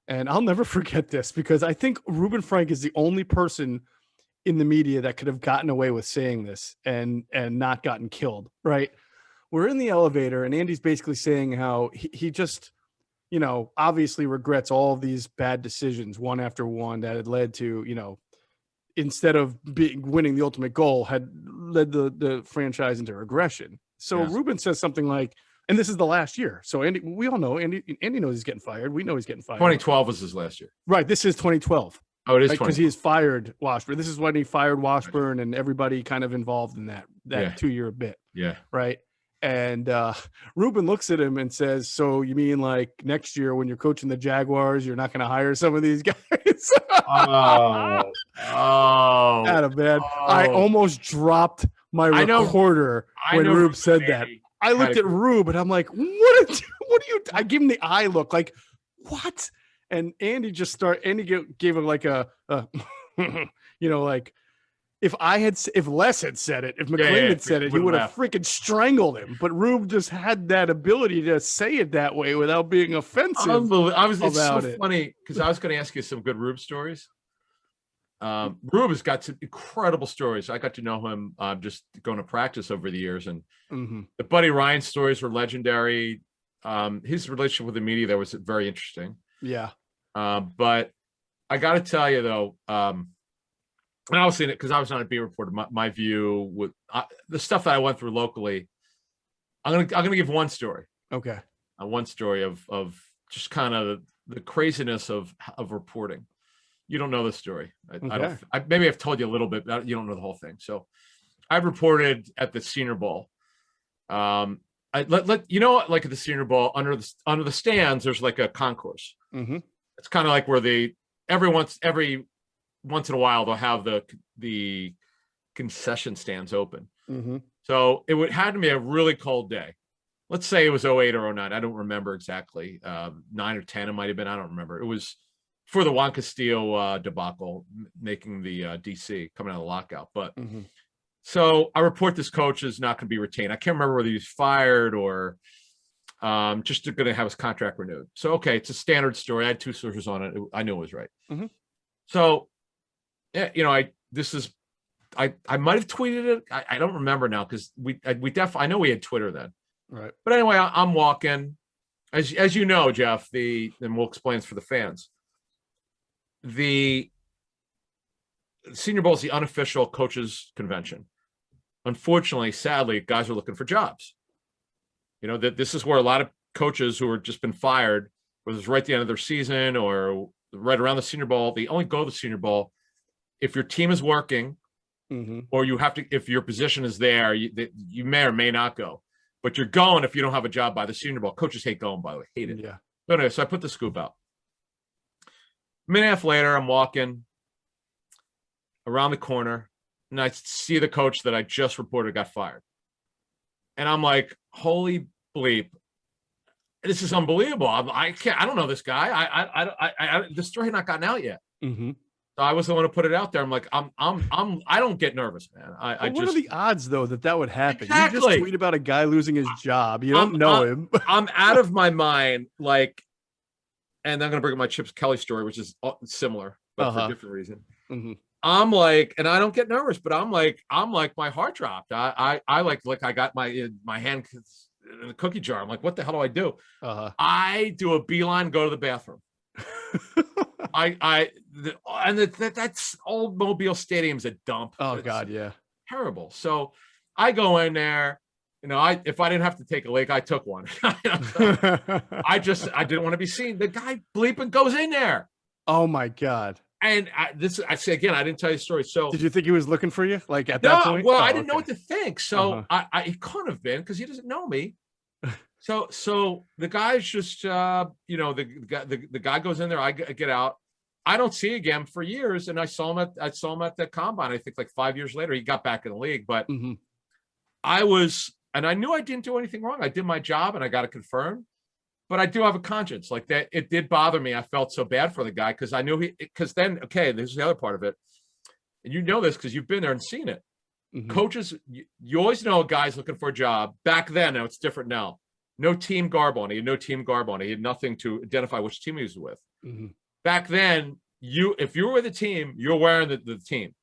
And I'll never forget this because I think Reuben Frank is the only person in the media that could have gotten away with saying this and not gotten killed, right? We're in the elevator and Andy's basically saying how he just, obviously regrets all of these bad decisions one after one that had led to, instead of winning the ultimate goal, had led the franchise into regression. So Reuben says something like, and this is the last year. So Andy, we all know Andy knows he's getting fired. We know he's getting fired. 2012 was his last year. Right. This is 2012. Oh, it is because he has fired Washburn. This is when he fired Washburn and everybody kind of involved in that 2-year bit. Yeah. Right. And Reuben looks at him and says, so you mean like next year when you're coaching the Jaguars, you're not going to hire some of these guys? Adam, man. I almost dropped my recorder when Rube said that. I looked at Rube and I'm like, what are you? I give him the eye look like, what? And Andy gave him like a like, if Les had said it, if McLean had said it, he would have freaking strangled him. But Rube just had that ability to say it that way without being offensive. It's so funny because I was going to ask you some good Rube stories. Rube has got some incredible stories. I got to know him just going to practice over the years, and the Buddy Ryan stories were legendary. His relationship with the media there was very interesting. Yeah. But I got to tell you though, and I was seeing it because I was not a beat reporter. My view with the stuff that I went through locally, I'm gonna give one story. Okay. One story of just kind of the craziness of reporting. You don't know the story. Maybe I've told you a little bit, but you don't know the whole thing. So I reported at the Senior Bowl. Like at the Senior Bowl under the stands, there's like a concourse. Mm-hmm. It's kind of like where every once in a while they'll have the concession stands open. Mm-hmm. So it had to be a really cold day. Let's say it was 08 or 09. I don't remember exactly. 9 or 10 it might have been. I don't remember. It was for the Juan Castillo debacle, making the DC coming out of the lockout. But so I report this coach is not going to be retained. I can't remember whether he's fired or just going to have his contract renewed. So, okay, it's a standard story. I had 2 sources on it. I knew it was right. Mm-hmm. So, I might have tweeted it. I don't remember now because I know we had Twitter then. Right. But anyway, I'm walking, as you know, Geoff, and we'll explain this for the fans. The Senior Bowl is the unofficial coaches convention. Unfortunately, sadly, guys are looking for jobs. That this is where a lot of coaches who have just been fired, whether it's right at the end of their season or right around the Senior Bowl, they only go to the Senior Bowl if your team is working, or you have to. If your position is there, you may or may not go, but you're going if you don't have a job by the Senior Bowl. Coaches hate going, by the way, hate it. Yeah. But anyway, so I put the scoop out. A minute and a half later, I'm walking around the corner, and I see the coach that I just reported got fired. And I'm like, holy bleep. This is unbelievable. I don't know this guy. The story had not gotten out yet. Mm-hmm. So I was the one to put it out there. I'm like, I don't get nervous, man. What are the odds though that would happen? Exactly. You just tweet about a guy losing his job. You don't know him. I'm out of my mind. Like, and I'm going to bring up my Chips Kelly story, which is similar, but for a different reason. Mm-hmm. I'm like, and I don't get nervous, but I'm like, my heart dropped. I I got my hand in the cookie jar. I'm like, what the hell do I do? I do a beeline, go to the bathroom. That's old Mobile Stadium's a dump. Oh it's God, yeah, terrible. So I go in there. If I didn't have to take a leak, I took one. I didn't want to be seen. The guy bleeping goes in there. Oh my God. And I say again, I didn't tell you the story. So did you think he was looking for you? Like at that point? Well, I didn't know what to think. So he couldn't have been because he doesn't know me. So the guy's just, the guy goes in there. I get out. I don't see again for years. And I saw him at the combine. I think like 5 years later, he got back in the league. But I knew I didn't do anything wrong. I did my job and I got it confirmed. But I do have a conscience like that. It did bother me. I felt so bad for the guy because I knew because then, okay, this is the other part of it. and you know this because you've been there and seen it. Mm-hmm. Coaches, you always know a guy's looking for a job. Back then, now it's different now. No team garb on. He had no team garb on. He had nothing to identify which team he was with. Mm-hmm. Back then, if you were with a team, you're wearing the team.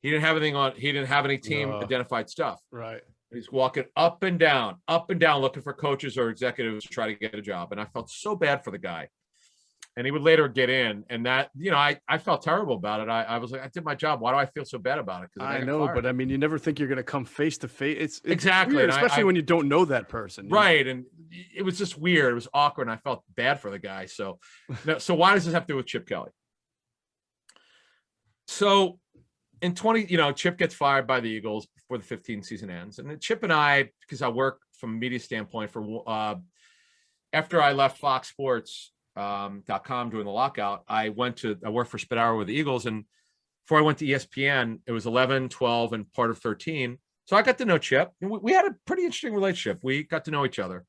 He didn't have anything on. He didn't have any team identified stuff. Right. He's walking up and down, looking for coaches or executives to try to get a job. And I felt so bad for the guy. And he would later get in, and that, I felt terrible about it. I was like, I did my job. Why do I feel so bad about it? I know, but I mean, you never think you're going to come face to face. It's exactly, weird, especially when you don't know that person. Right. And it was just weird. It was awkward. And I felt bad for the guy. So why does this have to do with Chip Kelly? So in Chip gets fired by the Eagles before the 15 season ends. And then Chip and I, because I work from a media standpoint after I left Fox Sports, .com during the lockout, I worked for Spit Hour with the Eagles, and before I went to ESPN, it was 11, 12, and part of 13. So I got to know Chip, and we had a pretty interesting relationship. We got to know each other,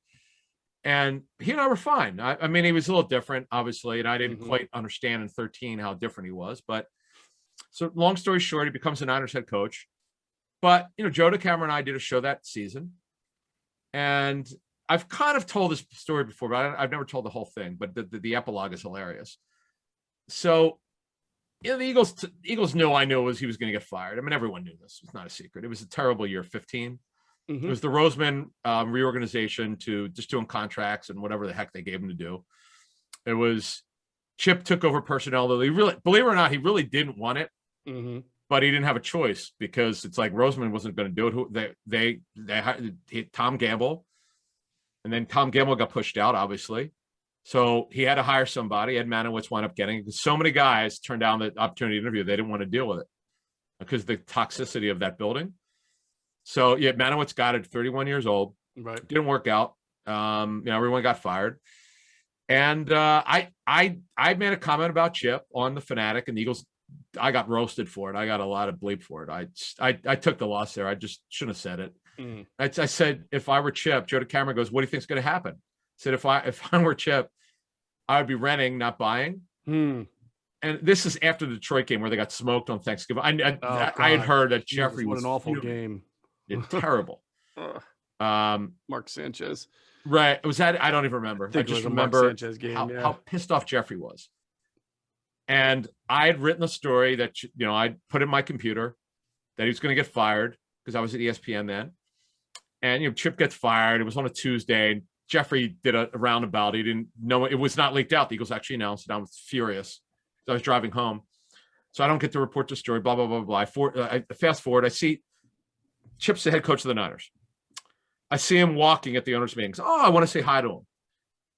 and he and I were fine. I mean, he was a little different, obviously, and I didn't quite understand in 13 how different he was. But so long story short, he becomes a Niners head coach. But Joe DeCamara and I did a show that season, and I've kind of told this story before, but I've never told the whole thing. But the epilogue is hilarious. So, the Eagles knew I knew he was going to get fired. I mean, everyone knew this. It's not a secret. It was a terrible year, 15. It was the Roseman reorganization to just doing contracts and whatever the heck they gave him to do. It was Chip took over personnel. Though he really, believe it or not, he really didn't want it. But he didn't have a choice because it's like Roseman wasn't going to do it. They hired Tom Gamble. And then Tom Gamble got pushed out, obviously. So he had to hire somebody. Ed Manowitz wound up getting, so many guys turned down the opportunity to interview. They didn't want to deal with it because of the toxicity of that building. So yeah, Manowitz got it 31 years old. Right. Didn't work out. Everyone got fired. And I made a comment about Chip on the Fanatic, and the Eagles. I got roasted for it. I got a lot of bleep for it. I took the loss there. I just shouldn't have said it. I said, if I were Chip, Joe DeCamara goes, what do you think is going to happen? I said, if I were Chip, I would be renting, not buying. And this is after the Detroit game where they got smoked on Thanksgiving. I had heard that Jeffrey was an awful game. Terrible. Mark Sanchez. Right. Was that? I don't even remember. I just remember Mark Sanchez game, how pissed off Jeffrey was. And I had written a story that, I'd put in my computer that he was going to get fired because I was at ESPN then. And, Chip gets fired. It was on a Tuesday. Jeffrey did a roundabout. He didn't know. It was not leaked out. The Eagles actually announced it. I was furious. So I was driving home. So I don't get to report the story, blah, blah, blah, blah. I fast forward. I see Chip's the head coach of the Niners. I see him walking at the owners' meetings. Oh, I want to say hi to him.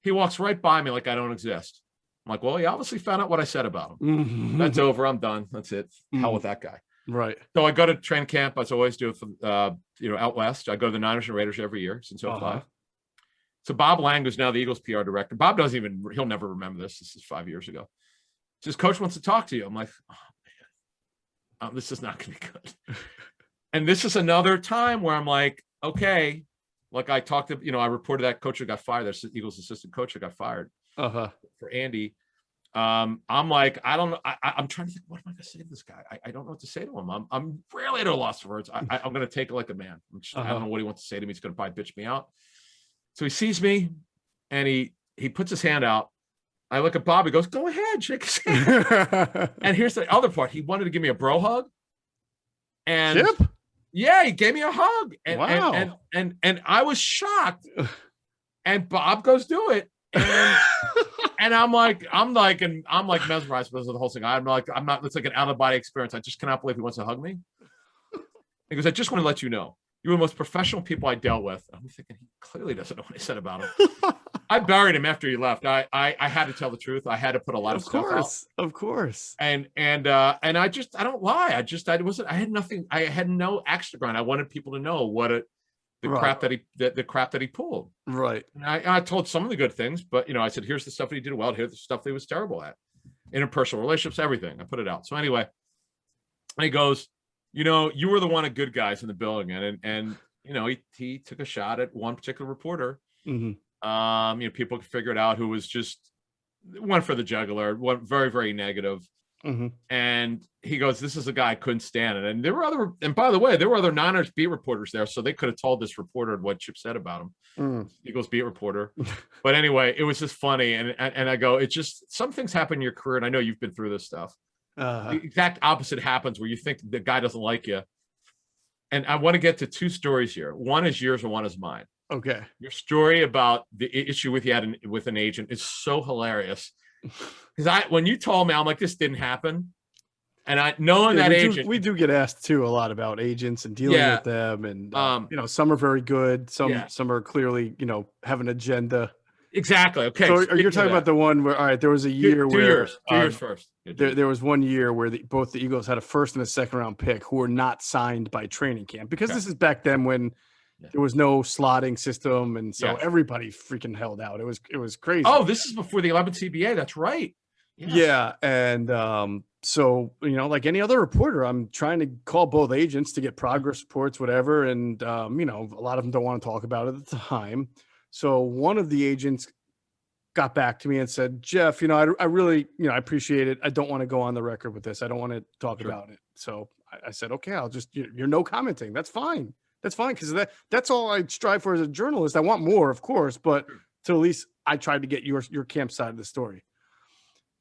He walks right by me like I don't exist. I'm like, well, he obviously found out what I said about him. That's over. I'm done. That's it. Hell with that guy. Right. So I go to training camp, as I always do, out west. I go to the Niners and Raiders every year since 05. So Bob Lang, who's now the Eagles PR director, Bob he'll never remember this. This is 5 years ago. He says, Coach wants to talk to you. I'm like, oh, man, this is not going to be good. And this is another time where I'm like, okay, like I talked to, I reported that coach that got fired. That's the Eagles assistant coach that got fired for Andy. I'm like, I don't know. I'm trying to think, what am I going to say to this guy? I don't know what to say to him. I'm really at a loss for words. I'm going to take it like a man. I don't know what he wants to say to me. He's going to probably bitch me out. So he sees me and he puts his hand out. I look at Bob. He goes, go ahead, shake his hand. And here's the other part. He wanted to give me a bro hug. And Chip? Yeah, he gave me a hug. And, wow. And I was shocked. And Bob goes, do it. And I'm like mesmerized by the whole thing. It's like an out of body experience. I just cannot believe he wants to hug me. He goes, I just want to let you know, you were the most professional people I dealt with. I'm thinking he clearly doesn't know what I said about him. I buried him after he left. I had to tell the truth. I had to put a lot of stuff out. Of course. And I don't lie. I had nothing. I had no axe to grind. I wanted people to know the crap that he pulled. Right. And I told some of the good things, but I said, here's the stuff that he did well. Here's the stuff that he was terrible at. Interpersonal relationships, everything. I put it out. So anyway, he goes, you were the one of good guys in the building. And he took a shot at one particular reporter. People could figure it out who was just went for the jugular, went very, very negative. And he goes, "This is a guy I couldn't stand it." And there were other, and by the way, there were other Niners beat reporters there, so they could have told this reporter what Chip said about him. Eagles beat reporter. But anyway, it was just funny, and I go, it's just some things happen in your career, and I know you've been through this stuff. The exact opposite happens where you think the guy doesn't like you. And I want to get to two stories here. One is yours and one is mine. Okay. Your story about the issue with you had with an agent is so hilarious. Because when you told me, I'm like, this didn't happen. And knowing that agent. We do get asked too a lot about agents and dealing with them. And, some are very good. Some are clearly, have an agenda. Exactly. Okay. So you're talking about the one where, all right, there was a year where 2 years first. There was 1 year where both the Eagles had a first and a second round pick who were not signed by training camp, because this is back then when there was no slotting system, and so everybody freaking held out. It was crazy. Oh, this is before the 11th CBA. That's right. Yes. Yeah, and so like any other reporter, I'm trying to call both agents to get progress reports, whatever, and a lot of them don't want to talk about it at the time. So one of the agents got back to me and said, "Geoff, I really, I appreciate it. I don't want to go on the record with this. I don't want to talk about it." So I said, "Okay, I'll just, you're no commenting. That's fine. That's fine." Because that's all I strive for as a journalist. I want more, of course, but to at least I tried to get your camp side of the story.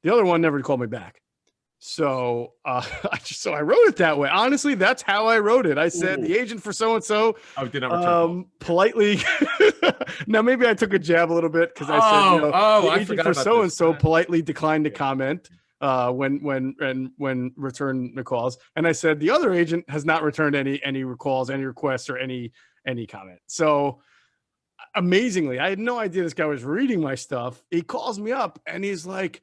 The other one never called me back. So I wrote it that way. Honestly, that's how I wrote it. I said, the agent for so-and-so politely. Now, maybe I took a jab a little bit, because I said, the agent for so-and-so politely declined to comment when return the calls. And I said, the other agent has not returned any calls, any requests, or any comment. So amazingly, I had no idea this guy was reading my stuff. He calls me up and he's like,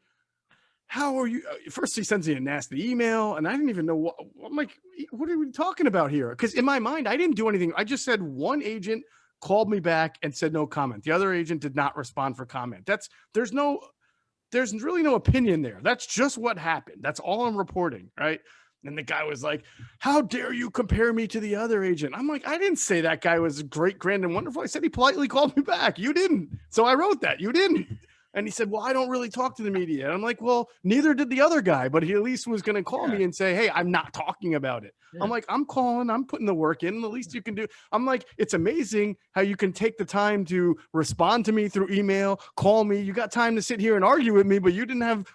"How are you?" First, he sends me a nasty email, and I didn't even know what. I'm like, "What are we talking about here?" Because in my mind, I didn't do anything. I just said one agent called me back and said no comment. The other agent did not respond for comment. There's really no opinion there. That's just what happened. That's all I'm reporting, right? And the guy was like, "How dare you compare me to the other agent?" I'm like, "I didn't say that guy was great, grand, and wonderful. I said he politely called me back. You didn't." So I wrote that. You didn't. And he said, "Well, I don't really talk to the media." And I'm like, "Well, neither did the other guy, but he at least was going to call me and say, 'Hey, I'm not talking about it.'" I'm like, "I'm calling, I'm putting the work in. The least you can do." I'm like, "It's amazing how you can take the time to respond to me through email, call me. You got time to sit here and argue with me, but you didn't have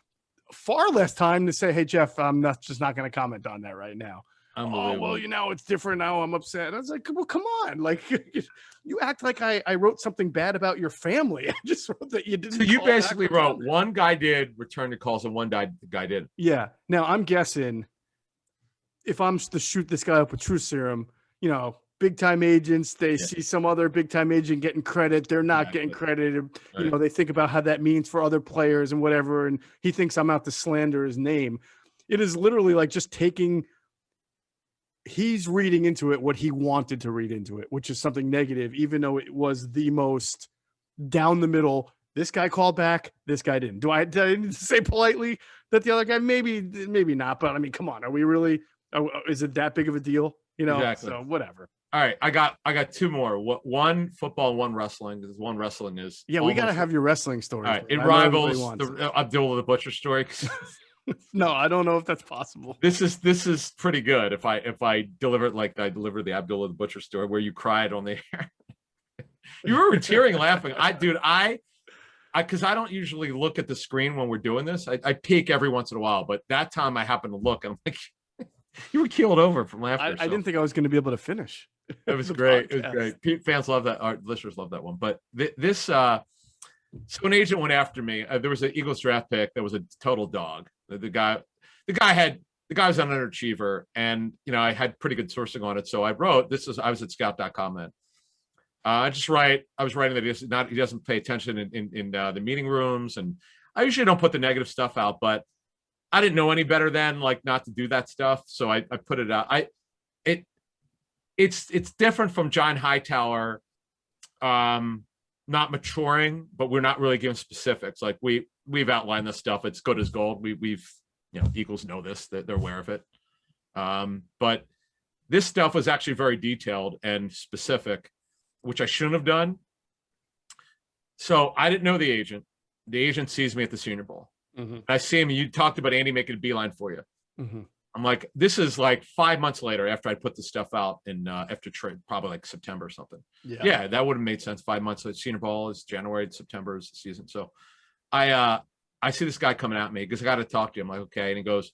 far less time to say, 'Hey, Geoff, I'm just not going to comment on that right now.'" "Oh, well, it's different now. I'm upset." I was like, "Well, come on. Like, you act like I wrote something bad about your family. I just wrote that you didn't." So you basically wrote one guy did return the calls and one guy didn't. Yeah. Now I'm guessing if I'm to shoot this guy up with truth serum, big time agents, they see some other big time agent getting credit. They're not getting credited. Right. They think about how that means for other players and whatever. And he thinks I'm out to slander his name. It is literally like just he's reading into it what he wanted to read into it, which is something negative, even though it was the most down the middle. This guy called back, this guy didn't. Did I need to say politely that the other guy? Maybe not. But I mean, come on, are we really? Is it that big of a deal? Exactly. So whatever. All right, I got two more. One football, one wrestling. Because one wrestling is we got to have your wrestling story. All right, it rivals the Abdullah the Butcher story. No, I don't know if that's possible. This is pretty good. If I deliver it like I delivered the Abdullah the Butcher story, where you cried on the air, you were tearing laughing. Because I don't usually look at the screen when we're doing this. I peek every once in a while, but that time I happened to look, and I'm like, you were keeled over from laughter. I didn't think I was going to be able to finish. It was great. It was great. Pete fans love that. Our listeners love that one. But so an agent went after me. There was an Eagles draft pick that was a total dog. The guy was an underachiever, and I had pretty good sourcing on it. So I wrote I was at scout.com then. I was writing that he doesn't pay attention in the meeting rooms, and I usually don't put the negative stuff out, but I didn't know any better then, like, not to do that stuff. So I put it out. It's different from John Hightower, not maturing, but we're not really giving specifics. Like we've outlined this stuff. It's good as gold. We've Eagles know this, that they're aware of it. But this stuff was actually very detailed and specific, which I shouldn't have done. So I didn't know the agent. The agent sees me at the Senior Bowl. Mm-hmm. I see him. You talked about Andy making a beeline for you. Mm-hmm. I'm like, this is like 5 months later after I put the stuff out in after trade, probably like September or something. Yeah, that would have made sense. 5 months. Like Senior Bowl is January, September is the season. So I see this guy coming at me because I got to talk to him. I'm like, okay. And he goes,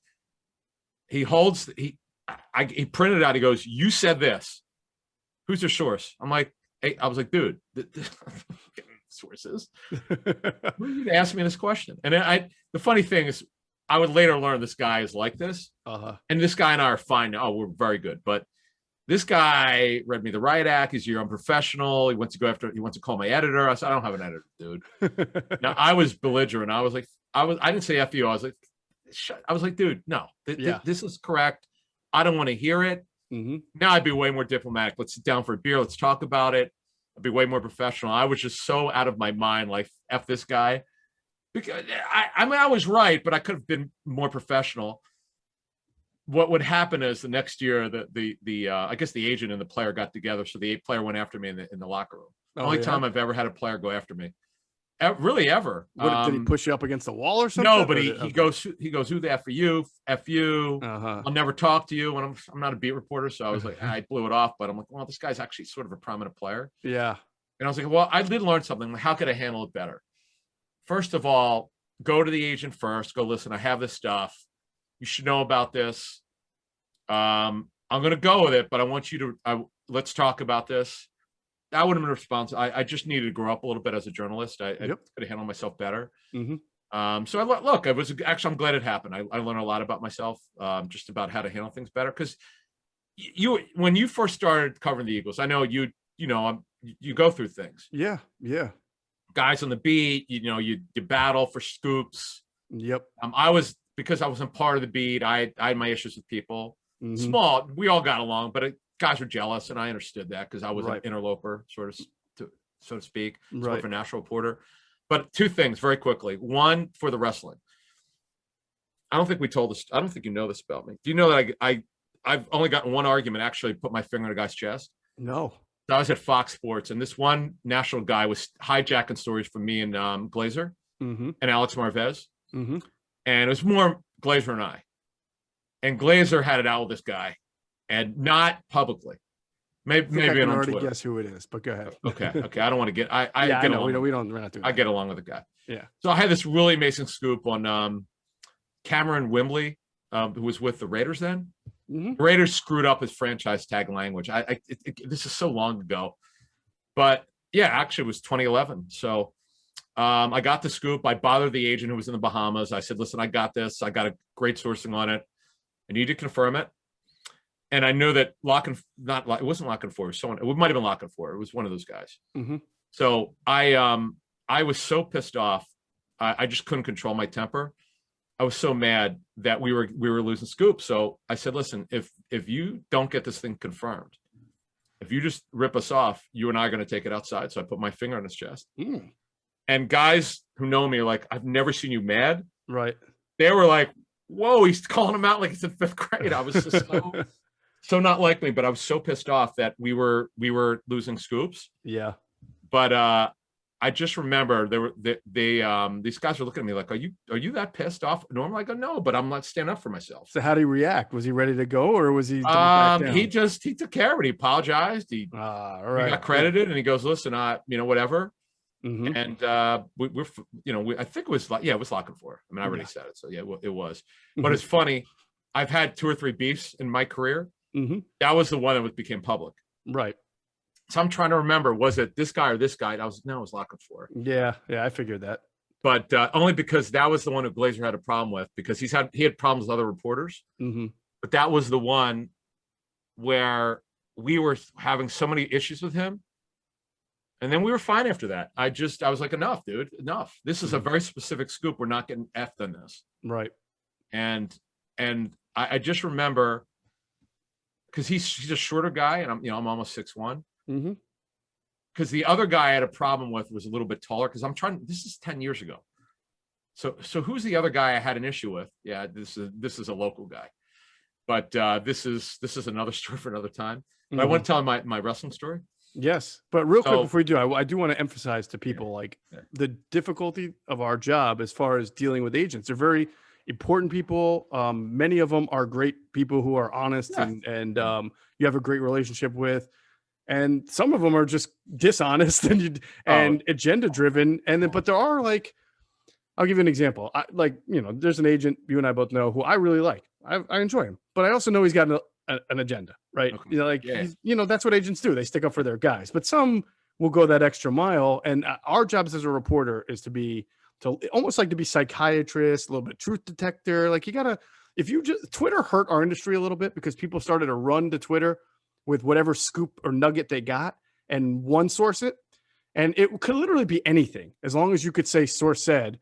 he printed it out. He goes, you said this. Who's your source? I'm like, hey, I was like, dude, sources. Who are you to ask me this question? And the funny thing is, I would later learn this guy is like this. And this guy and I are fine. Oh, we're very good. But this guy read me the riot act. He's your unprofessional. He wants to call my editor. I said, I don't have an editor, dude. Now I was belligerent. I was like, I didn't say F you. I was like, I was like, dude, no, this is correct. I don't want to hear it. Mm-hmm. Now I'd be way more diplomatic. Let's sit down for a beer. Let's talk about it. I'd be way more professional. I was just so out of my mind, like, F this guy. Because I mean, I was right, but I could have been more professional. What would happen is the next year, I guess the agent and the player got together, so the player went after me in the locker room. Only time I've ever had a player go after me, really ever. Did he push you up against the wall or something? No, but he goes, who the F for you? F you. I'll never talk to you. And I'm not a beat reporter, so I was like, I blew it off. But I'm like, well, this guy's actually sort of a prominent player. Yeah. And I was like, well, I did learn something. How could I handle it better? First of all, go to the agent first. Go, listen, I have this stuff. You should know about this. I'm going to go with it, but I want you to, let's talk about this. That would have been responsible. I just needed to grow up a little bit as a journalist. I could have handled myself better. Mm-hmm. So I'm glad it happened. I learned a lot about myself, just about how to handle things better. Because when you first started covering the Eagles, I know you go through things. Yeah. Guys on the beat, you battle for scoops. Yep. Because I wasn't part of the beat. I had my issues with people. Mm-hmm. Small, we all got along, but guys were jealous, and I understood that because I was an interloper, so to speak, sort of a national reporter. But two things very quickly. One, for the wrestling. I don't think we told this. I don't think you know this about me. Do you know that I've only gotten one argument actually put my finger in a guy's chest? No. I was at Fox Sports, and this one national guy was hijacking stories from me and Glazer and Alex Marvez. Mm-hmm. And it was more Glazer and I. And Glazer had it out with this guy, and not publicly. Maybe I can on already Twitter. Guess who it is, but go ahead. Okay. I don't want to get. We're not doing. I get along with the guy. Yeah. So I had this really amazing scoop on Cameron Wimbley, who was with the Raiders then. Mm-hmm. The Raiders screwed up his franchise tag language. This is so long ago, but yeah, actually it was 2011. So I got the scoop. I bothered the agent who was in the Bahamas. I said, listen, I got this. I got a great sourcing on it. I need to confirm it. And I knew that it wasn't Lock and Four. It might have been Lock and Four. It was one of those guys. Mm-hmm. So I was so pissed off. I just couldn't control my temper. I was so mad that we were losing scoops. So I said, listen, if you don't get this thing confirmed, if you just rip us off, you and I are going to take it outside. So I put my finger on his chest. And guys who know me are like, I've never seen you mad. Right. They were like, whoa, he's calling him out like he's in fifth grade. I was just so not like me, but I was so pissed off that we were losing scoops. Yeah. But I just remember these guys were looking at me like, are you that pissed off? Normally I go, no, but I'm not standing up for myself. So how did he react? Was he ready to go, or was he back down? He took care of it. He apologized. He got credited, and he goes, listen, whatever. Mm-hmm. And I think it was it was Lock and Four. I mean, I already said it, so yeah, it was. But it's funny. I've had 2 or 3 beefs in my career. Mm-hmm. That was the one that became public. Right. So I'm trying to remember, was it this guy or this guy? It was Lock and Four. Yeah, I figured that. But only because that was the one who Glazer had a problem with, because he had problems with other reporters. Mm-hmm. But that was the one where we were having so many issues with him. And then we were fine after that. I was like, enough, dude, enough. This is a very specific scoop. We're not getting effed on this. Right. And I just remember, because he's a shorter guy, and I'm almost 6'1". Mm-hmm. Because the other guy I had a problem with was a little bit taller. Because this is 10 years ago. So who's the other guy I had an issue with? Yeah, this is a local guy. But this is another story for another time. But I want to tell my wrestling story. Yes, but real quick So- before we do, I do want to emphasize to people like the difficulty of our job as far as dealing with agents. They're very important people. Many of them are great people who are honest and you have a great relationship with, and some of them are just dishonest and agenda driven. And then, but there are like, I'll give you an example. There's an agent you and I both know who I really like. I enjoy him, but I also know he's got an agenda, right? Okay. That's what agents do. They stick up for their guys, but some will go that extra mile. And our jobs as a reporter is to be psychiatrist, a little bit truth detector. Like Twitter hurt our industry a little bit because people started to run to Twitter with whatever scoop or nugget they got and one source it. And it could literally be anything. As long as you could say source said,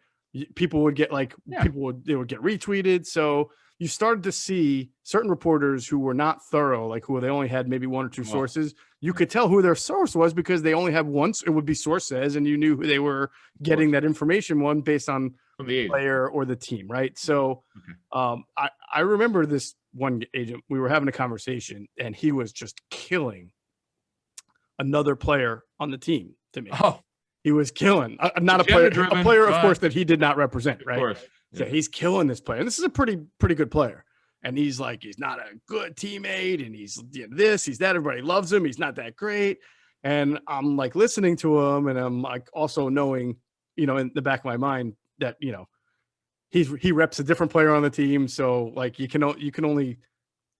people would get they would get retweeted. So you started to see certain reporters who were not thorough, like who they only had maybe one or two sources. You could tell who their source was because they only had once. It would be source says, and you knew who they were getting that information one based on the player or the team, right? So I remember this one agent, we were having a conversation and he was just killing another player on the team to me. He was killing not a player, of course, that he did not represent, right? Of course. So he's killing this player. And this is a pretty good player. And he's like, he's not a good teammate, and he's this, he's that. Everybody loves him. He's not that great. And I'm like listening to him, and I'm like also knowing, in the back of my mind that he reps a different player on the team. So like you can only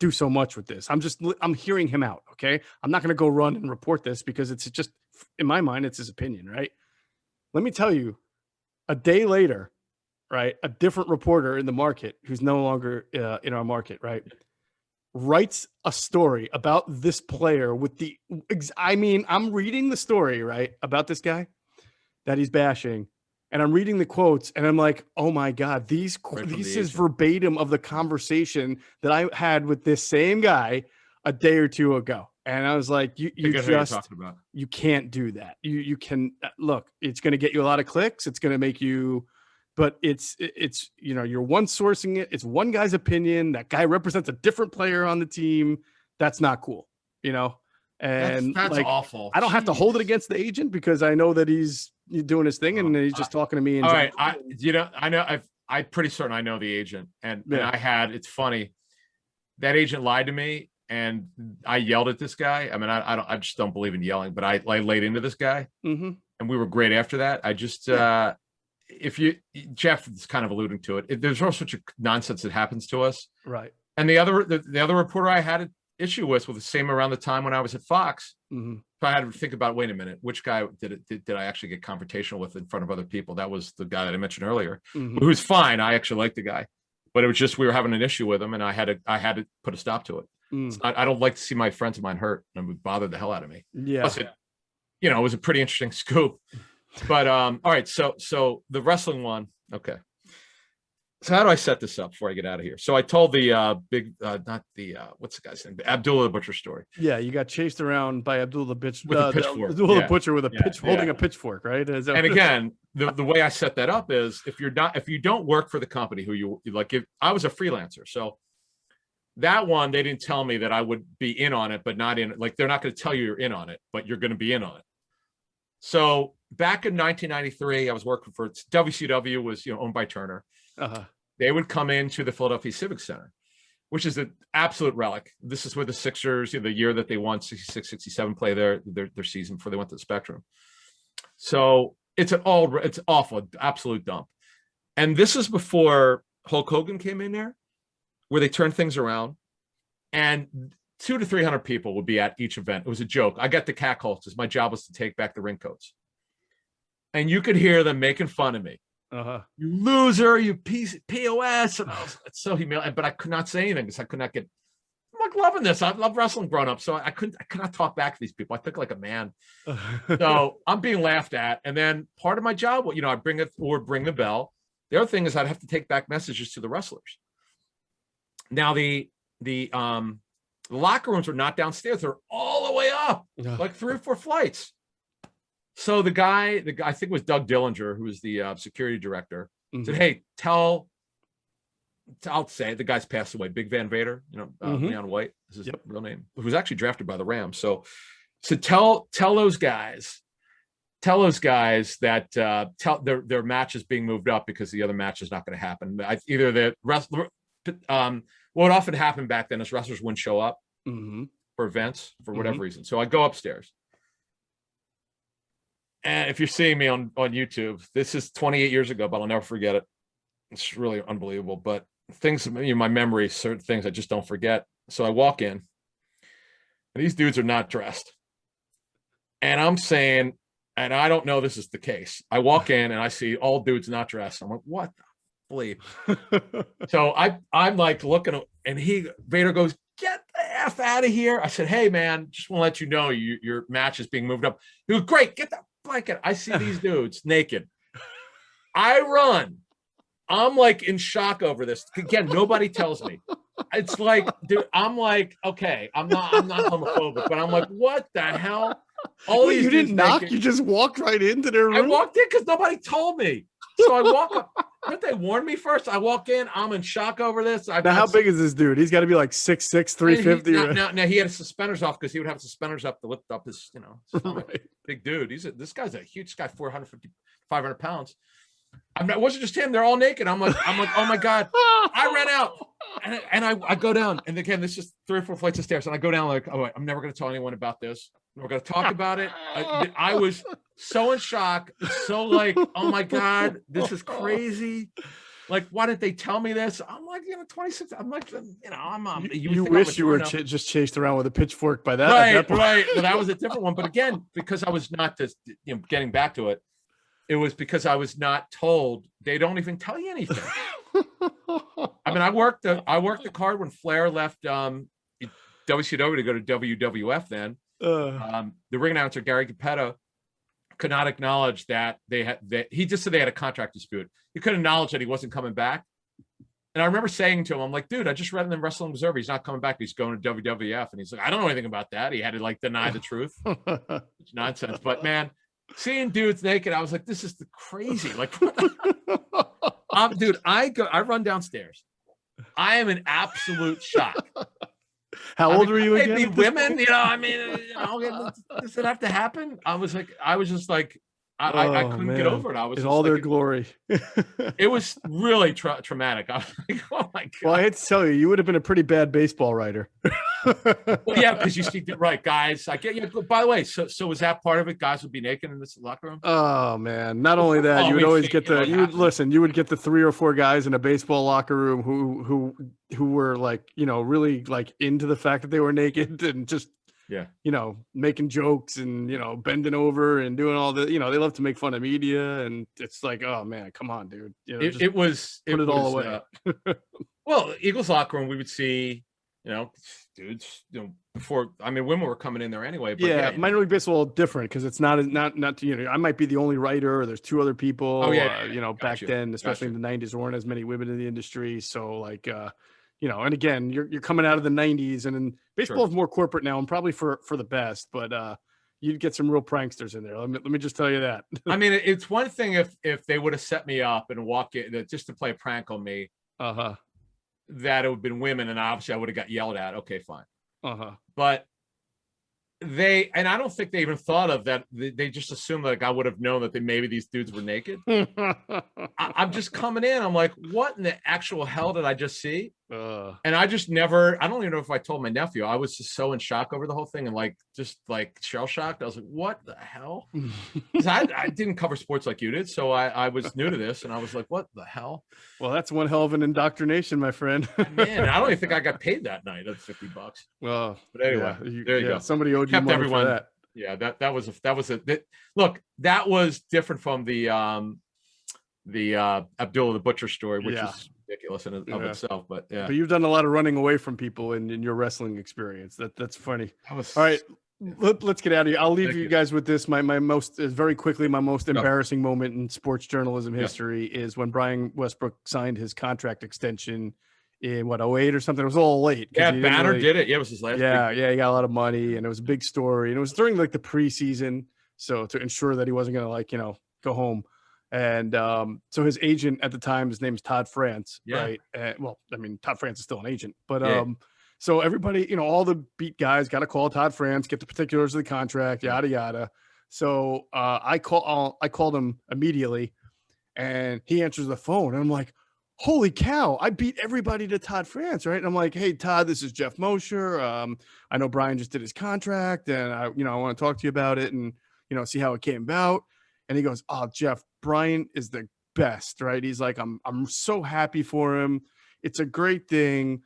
do so much with this. I'm hearing him out. Okay. I'm not going to go run and report this because it's just, in my mind, it's his opinion, right? Let me tell you, a day later, right, a different reporter in the market who's no longer in our market, right, writes a story about this player with I'm reading the story, right, about this guy that he's bashing, and I'm reading the quotes, and I'm like, oh my God, this is verbatim of the conversation that I had with this same guy a day or two ago. And I was like, you can't do that. You can look, it's going to get you a lot of clicks. It's going to make you, but it's you're one sourcing it. It's one guy's opinion. That guy represents a different player on the team. That's not cool, and that's awful. I don't have to hold it against the agent because I know that he's doing his thing and he's just talking to me. And all right. I'm pretty certain I know the agent and it's funny. That agent lied to me. And I yelled at this guy. I mean, I just don't believe in yelling, but I laid into this guy, and we were great after that. I just, Geoff is kind of alluding to it. There's all sorts of nonsense that happens to us, right? And the other reporter I had an issue with the same around the time when I was at Fox. So I had to think about, wait a minute, which guy did I actually get confrontational with in front of other people? That was the guy that I mentioned earlier, who's fine. I actually like the guy, but it was just we were having an issue with him, and I had to put a stop to it. I don't like to see my friends of mine hurt, and it would bother the hell out of me. Yeah. Plus it was a pretty interesting scoop. But all right, so the wrestling one, okay. So how do I set this up before I get out of here? So I told the what's the guy's name? The Abdullah the Butcher story. Yeah, you got chased around by Abdullah the Butcher the Butcher with a holding a pitchfork, right? And again, the way I set that up is if you don't work for the company who you like, if I was a freelancer, so that one, they didn't tell me that I would be in on it, but not in, like, they're not going to tell you you're in on it, but you're going to be in on it. So back in 1993, I was working for WCW, was owned by Turner. They would come into the Philadelphia Civic Center, which is an absolute relic. This is where the Sixers, the year that they won 66, 67, play their season before they went to the Spectrum. So it's awful, absolute dump. And this is before Hulk Hogan came in there, where they turned things around, and 200 to 300 people would be at each event. It was a joke. I got the catcalls because my job was to take back the ring coats. And you could hear them making fun of me. You loser, you piece of POS. And it's so humiliating, but I could not say anything because I could not get, I'm like loving this. I love wrestling growing up. So I could not talk back to these people. I think like a man. So I'm being laughed at. And then part of my job, I bring the bell. The other thing is I'd have to take back messages to the wrestlers. Now the locker rooms are not downstairs; they're all the way up, like 3 or 4 flights. So the guy, I think it was Doug Dillinger, who was the security director, said, "Hey, I'll say the guy's passed away. Big Van Vader, Leon White is his real name, who was actually drafted by the Rams. So So tell those guys that tell their match is being moved up because the other match is not going to happen. Either the wrestler, what would often happen back then is wrestlers wouldn't show up for events for whatever reason. So I go upstairs, and if you're seeing me on YouTube, this is 28 years ago, but I'll never forget it. It's really unbelievable. But things, my memory, certain things I just don't forget. So I walk in, and these dudes are not dressed, and I'm saying, and I don't know this is the case. I walk in and I see all dudes not dressed. I'm like, what the bleep? So I'm like looking, and Vader goes, get the F out of here. I said, hey man, just want to let you know your match is being moved up. He goes, great, get the blanket. I see these dudes naked. I run. I'm like in shock over this. Again, nobody tells me. It's like, dude, I'm like, okay, I'm not homophobic, but I'm like, what the hell? Wait, you didn't knock? Naked. You just walked right into their room? I walked in because nobody told me. So I walk up. Didn't they warn me first? I walk in. I'm in shock over this. Now, how big is this dude? He's got to be like 6'6", 350. Now he had his suspenders off because he would have suspenders up to lift up his, right. Big dude. This guy's a huge guy, 450, 500 pounds. It wasn't just him. They're all naked. I'm like, oh my God. I ran out and I go down. And again, this is 3 or 4 flights of stairs. And I go down like, oh, I'm never going to tell anyone about this. We're going to talk about it. I was so in shock. So like, oh my God, this is crazy. Like, why didn't they tell me this? I'm like, 26. I'm like, you wish you were just chased around with a pitchfork by that. Right. Well, that was a different one. But again, because I was not just, getting back to it, it was because I was not told. They don't even tell you anything. I mean, I worked the card when Flair left WCW to go to WWF then. The ring announcer, Gary Capetta, could not acknowledge that he just said they had a contract dispute. He couldn't acknowledge that he wasn't coming back. And I remember saying to him, I'm like, dude, I just read in the Wrestling Observer, he's not coming back. He's going to WWF. And he's like, I don't know anything about that. He had to like deny the truth. It's nonsense. But man, seeing dudes naked, I was like, this is the crazy. Like, dude, I run downstairs. I am in absolute shock. How old were you again? Maybe women, does it have to happen? I was just like, I couldn't get over it. I was in just all like, their glory. It was really traumatic. I was like, oh my God. Well, I hate to tell you, you would have been a pretty bad baseball writer. Well, yeah, because you see, right, guys. I get you. By the way, so was that part of it? Guys would be naked in this locker room. Oh man! Not only that, you would always get you would get the 3 or 4 guys in a baseball locker room who were like, really like into the fact that they were naked and just making jokes and bending over and doing all the they love to make fun of media, and it's like, oh man, come on, dude. It was all away. Well, Eagles locker room, we would see. Dudes, before, I mean, women were coming in there anyway. But minor league baseball different because it's not I might be the only writer, or there's 2 other people. Oh yeah, back then, especially in the 90s, there weren't as many women in the industry. So like, and again, you're coming out of the 90s, and then baseball is more corporate now, and probably for the best. But you'd get some real pranksters in there. Let me just tell you that. I mean, it's one thing if they would have set me up and walk in just to play a prank on me. That it would have been women, and obviously I would have got yelled at. Okay, fine. But and I don't think they even thought of that. They just assumed like I would have known that maybe these dudes were naked. I'm just coming in. I'm like, what in the actual hell did I just see? And I just never. I don't even know if I told my nephew. I was just so in shock over the whole thing, and just shell shocked. I was like, what the hell? I didn't cover sports like you did, so I was new to this, and I was like, what the hell? Well, that's one hell of an indoctrination, my friend. Man, I don't even think I got paid that night of $50. Well, but anyway, there you go. Somebody owed you money for that. Yeah, that was look, that was different from the Abdullah the Butcher story, which is ridiculous in of itself. But yeah, but you've done a lot of running away from people in your wrestling experience. That's funny. All right, let's get out of here. I'll leave you guys with this. My most embarrassing moment in sports journalism history is when Brian Westbrook signed his contract extension in 2008 or something. It was all late. Yeah, Banner did it. Yeah, it was his last. Yeah, he got a lot of money, and it was a big story. And it was during like the preseason, so to ensure that he wasn't going to go home. And so his agent at the time, his name's Todd France, right? Well, I mean, Todd France is still an agent, but So everybody, all the beat guys got to call Todd France, get the particulars of the contract, yada yada. So I called him immediately, and he answers the phone, and I'm like, holy cow, I beat everybody to Todd France, right? And I'm like, hey, Todd, this is Geoff Mosher. I know Brian just did his contract, and I want to talk to you about it and, see how it came about. And he goes, oh, Geoff, Brian is the best, right? He's like, I'm so happy for him. It's a great thing.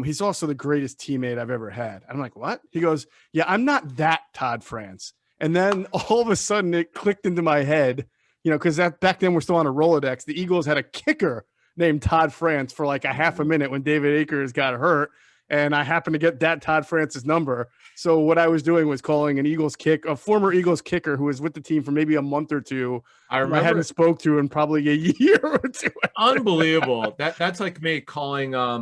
He's also the greatest teammate I've ever had. I'm like, what? He goes, yeah, I'm not that Todd France. And then all of a sudden it clicked into my head, because back then we're still on a Rolodex. The Eagles had a kicker named Todd France for like a half a minute when David Akers got hurt. And I happened to get that Todd France's number. So what I was doing was calling a former Eagles kicker who was with the team for maybe a month or two. I remember I hadn't spoke to in probably a year or two. Unbelievable. That's like me calling, I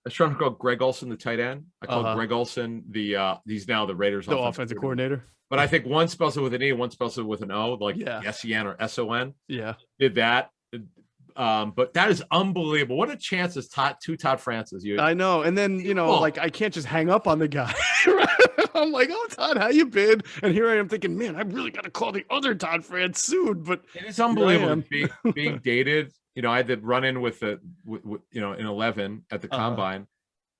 was trying to call Greg Olsen, the tight end. I called Greg Olsen, he's now the Raiders offensive coordinator. But I think one spells it with an E, one spells it with an O, like S-E-N or S-O-N. Yeah. Did that. But that is unbelievable. What a chance is two Todd Francis. I know. And then, I can't just hang up on the guy. I'm like, oh, Todd, how you been? And here I am thinking, man, I really got to call the other Todd France soon. But it is unbelievable being dated. I had to run in with in 11 at the combine.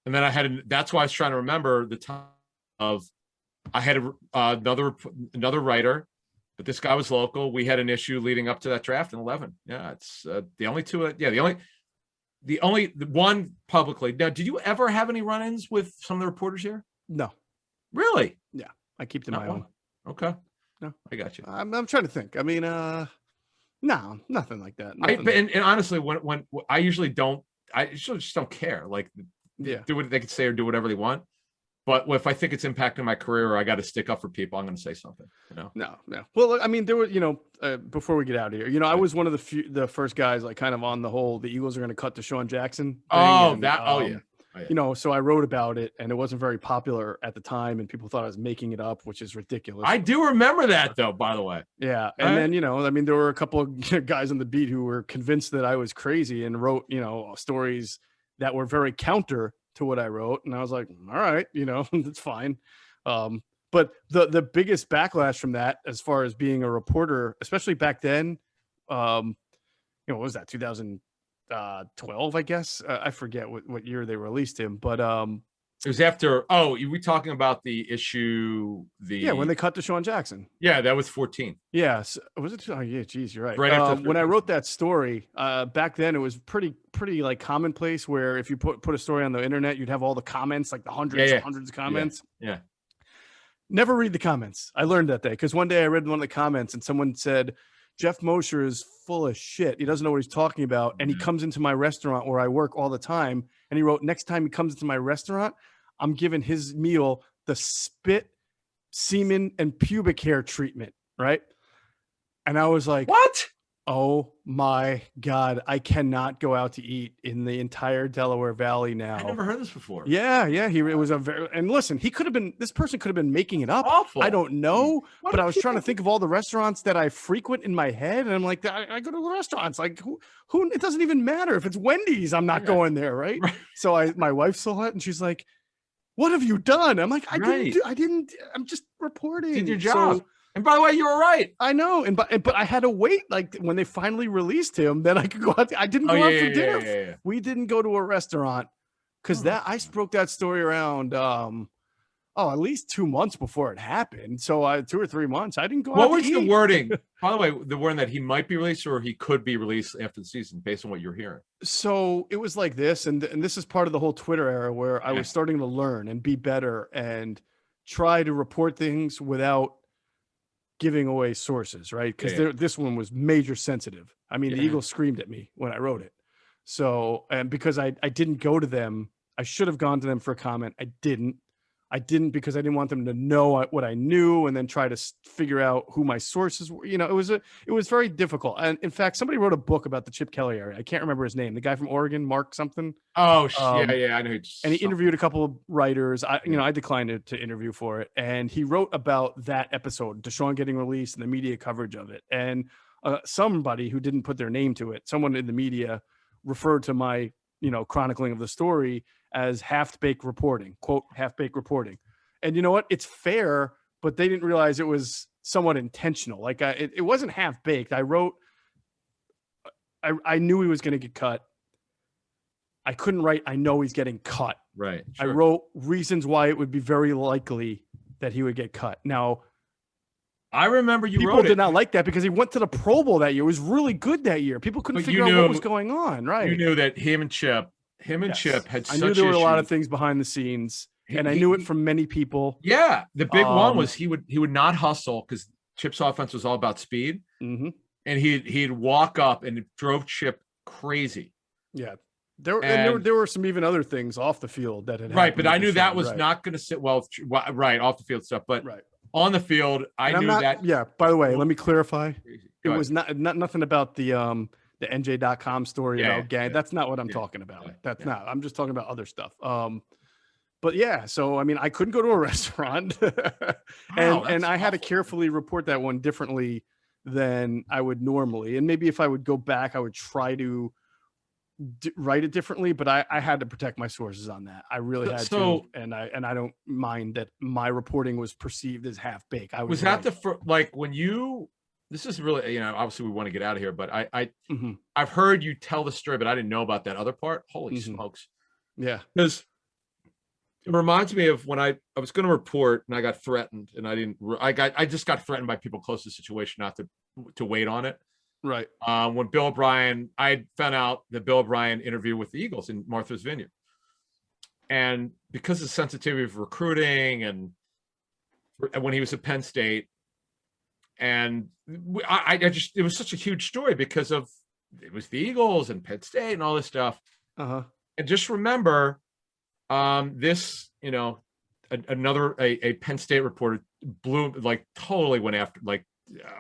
And then that's why I was trying to remember the time of, I had another writer, but this guy was local. We had an issue leading up to that draft in 11. Yeah, it's the only two. The only one publicly. Now, did you ever have any run-ins with some of the reporters here? No. Really? Yeah, I keep to my own. Okay. No, I got you. I'm trying to think. I mean, no, nothing like that. And honestly, when I usually don't, I just don't care. Like, do what they can say or do whatever they want. But if I think it's impacting my career or I got to stick up for people, I'm going to say something. No. Well, I mean, there were, before we get out of here, I was one of the first guys, like, kind of on the whole, the Eagles are going to cut Deshaun Jackson thing. So I wrote about it, and it wasn't very popular at the time, and people thought I was making it up, which is ridiculous. I do remember that, though, by the way. Yeah. And then, there were a couple of guys on the beat who were convinced that I was crazy and wrote, stories that were very counter to what I wrote. And I was like, all right, that's fine. But the biggest backlash from that, as far as being a reporter, especially back then, what was that, 2012, I guess? I forget what year they released him, but it was after. Oh, we talking about the issue? When they cut Deshaun Jackson. Yeah, that was 14. Yes, was it? Oh yeah, geez, you're right. Right after when I wrote that story, back then it was pretty like commonplace where if you put a story on the internet, you'd have all the comments, like the hundreds of comments. Yeah. Never read the comments. I learned that day because one day I read one of the comments and someone said, Geoff Mosher is full of shit. He doesn't know what he's talking about. And he comes into my restaurant where I work all the time. And he wrote, next time he comes into my restaurant, I'm giving his meal the spit, semen, and pubic hair treatment. Right. And I was like, what? Oh my God. I cannot go out to eat in the entire Delaware Valley now. I never heard this before. Yeah. It was and listen, this person could have been making it up. Awful. I don't know, but I was trying to think of all the restaurants that I frequent in my head. And I'm like, I go to the restaurants, like who, it doesn't even matter if it's Wendy's, I'm not going there. Right. So my wife saw it and she's like, what have you done? I'm like, I didn't, I'm just reporting. Did your job. And by the way, you were right. I know, but I had to wait. Like when they finally released him, then I could go out. I didn't go out for dinner. Yeah. We didn't go to a restaurant because I broke that story around. At least 2 months before it happened. So 2 or 3 months. I didn't go. What was the wording? By the way, the wording that he might be released or he could be released after the season, based on what you're hearing. So it was like this, and this is part of the whole Twitter era where I was starting to learn and be better and try to report things without giving away sources, right? Because this one was major sensitive. I mean, the Eagles screamed at me when I wrote it. So, and because I didn't go to them, I should have gone to them for a comment. I didn't because I didn't want them to know what I knew and then try to figure out who my sources were. It was very difficult. And in fact, somebody wrote a book about the Chip Kelly area. I can't remember his name. The guy from Oregon, Mark something. Oh, I know. And he interviewed a couple of writers. I declined to interview for it. And he wrote about that episode, Deshaun getting released and the media coverage of it. And somebody who didn't put their name to it, someone in the media referred to my chronicling of the story as half-baked reporting, quote, half-baked reporting. And you know what? It's fair, but they didn't realize it was somewhat intentional. Like it wasn't half-baked. I wrote, I knew he was going to get cut. I couldn't write, I know he's getting cut. Right. I Sure. wrote reasons why it would be very likely that he would get cut. Now, I remember you people wrote did it. not like that because he went to the Pro Bowl that year. It was really good that year. People couldn't But figure you out what knew- was going on. Right. You knew that him and Chip Yes. had I such knew there were a lot of issues. things behind the scenes, and I He- knew it from many people. Yeah, the big one Um, was he would not hustle because Chip's offense was all about speed, Mm-hmm. and he'd walk up and it drove Chip crazy. Yeah. And- There were some even other things off the field that had Right, happened but I with knew that Deshaun, was right. not going to sit well. Right, off the field stuff, but Right. on the field, I And knew that. Yeah. By the way, let me clarify. Crazy. It Go was not nothing about the NJ.com story Yeah, about gang. yeah. That's not what I'm Yeah, talking about. yeah, That's yeah. not. I'm just talking about other stuff. But yeah, so I mean, I couldn't go to a restaurant, and I had to awful. carefully report that one differently than I would normally. And maybe if I would go back, I would try to write it differently. But I had to protect my sources on that. I really had So- to, and I don't mind that my reporting was perceived as half baked. I Was that like when you? This is really, obviously we want to get out of here, but Mhm. I've heard you tell the story, but I didn't know about that other part. Holy Mhm. smokes! Yeah. Because it reminds me of when I was going to report and I got threatened, and I just got threatened by people close to the situation not to wait on it. Right. When Bill O'Brien, I found out that Bill O'Brien interview with the Eagles in Martha's Vineyard, and because of the sensitivity of recruiting and when he was at Penn State, and I just, it was such a huge story because of it was the Eagles and Penn State and all this stuff. Uh-huh. And just remember, this, another Penn State reporter totally went after,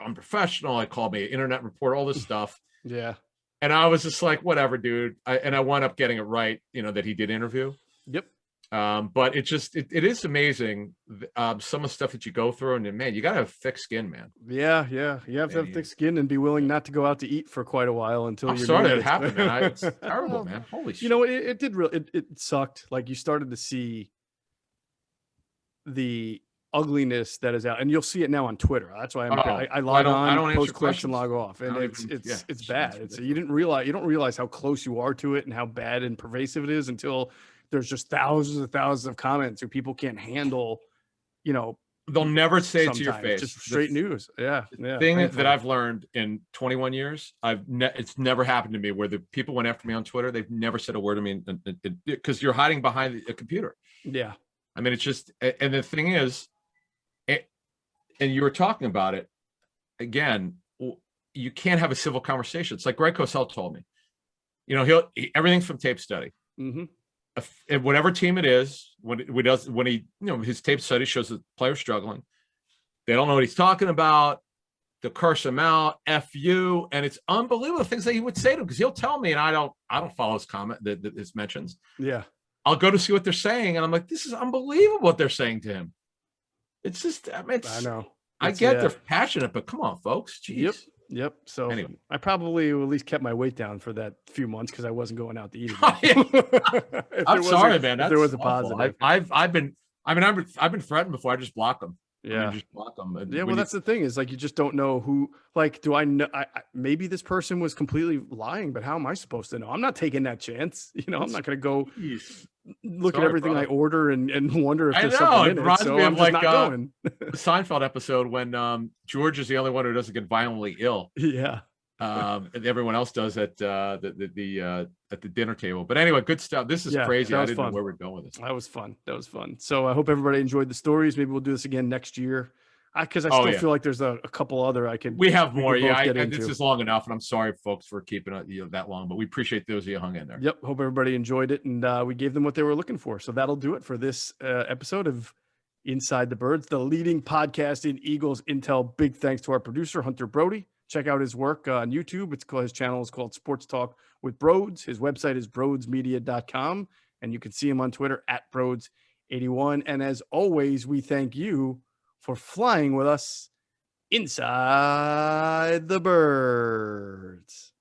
unprofessional. I called me an internet reporter, all this stuff. Yeah. And I was just like, whatever, dude. I wound up getting it right, that he did interview. Yep. But it is amazing, some of the stuff that you go through, and man, you gotta have thick skin, man. Yeah. You have to have thick skin and be willing not to go out to eat for quite a while until I'm you're sorry near that this. happened, man. It's terrible, Well, man. Holy shit. You know, it did really, it sucked. Like you started to see the ugliness that is out, and you'll see it now on Twitter. That's why I log I don't on, answer post clicks, and questions. log off, and I don't it's even- yeah, it's it's bad. It's you don't realize how close you are to it and how bad and pervasive it is until there's just thousands and thousands of comments or people can't handle, They'll never say it to your sometimes face. just straight news. Yeah. Thing that thankfully. I've learned in 21 years, it's never happened to me where the people went after me on Twitter. They've never said a word to me because you're hiding behind a computer. Yeah. I mean, it's just, and the thing is, and you were talking about it again, you can't have a civil conversation. It's like Greg Cosell told me, everything's from tape study. Mm-hmm. Whatever team it is, when he his tape study shows the player struggling, they don't know what he's talking about. They'll curse him out, F you, and it's unbelievable the things that he would say to him, because he'll tell me, and I don't follow his comment, his mentions. Yeah. I'll go to see what they're saying, and I'm like, this is unbelievable what they're saying to him. It's just, I know. I get they're passionate, but come on, folks. Jeez. Yep. So Anyway. I probably at least kept my weight down for that few months because I wasn't going out to eat. I'm sorry, man. If there was a awful. positive. I've been threatened before. I just block them. Yeah. Just block them. And Yeah. Well, that's the thing is like, you just don't know who, like, do I know? Maybe this person was completely lying, but how am I supposed to know? I'm not taking that chance. I'm not going to go look at everything I order and wonder if I there's know, something it in it. reminds So me I'm of just like, not going. the Seinfeld episode when George is the only one who doesn't get violently ill. Yeah. And everyone else does at the dinner table. But anyway, good stuff. This is crazy. I didn't know where we're going with this. That was fun. So I hope everybody enjoyed the stories. Maybe we'll do this again next year. Because I still feel like there's a couple other we have more. Yeah, this is long enough, and I'm sorry, folks, for keeping it that long. But we appreciate those of you hung in there. Yep. Hope everybody enjoyed it, and we gave them what they were looking for. So that'll do it for this episode of Inside the Birds, the leading podcast in Eagles intel. Big thanks to our producer Hunter Brody. Check out his work on YouTube. His channel is called Sports Talk with Broads. His website is broadsmedia.com, and you can see him on Twitter at Broads81. And as always, we thank you for flying with us inside the birds.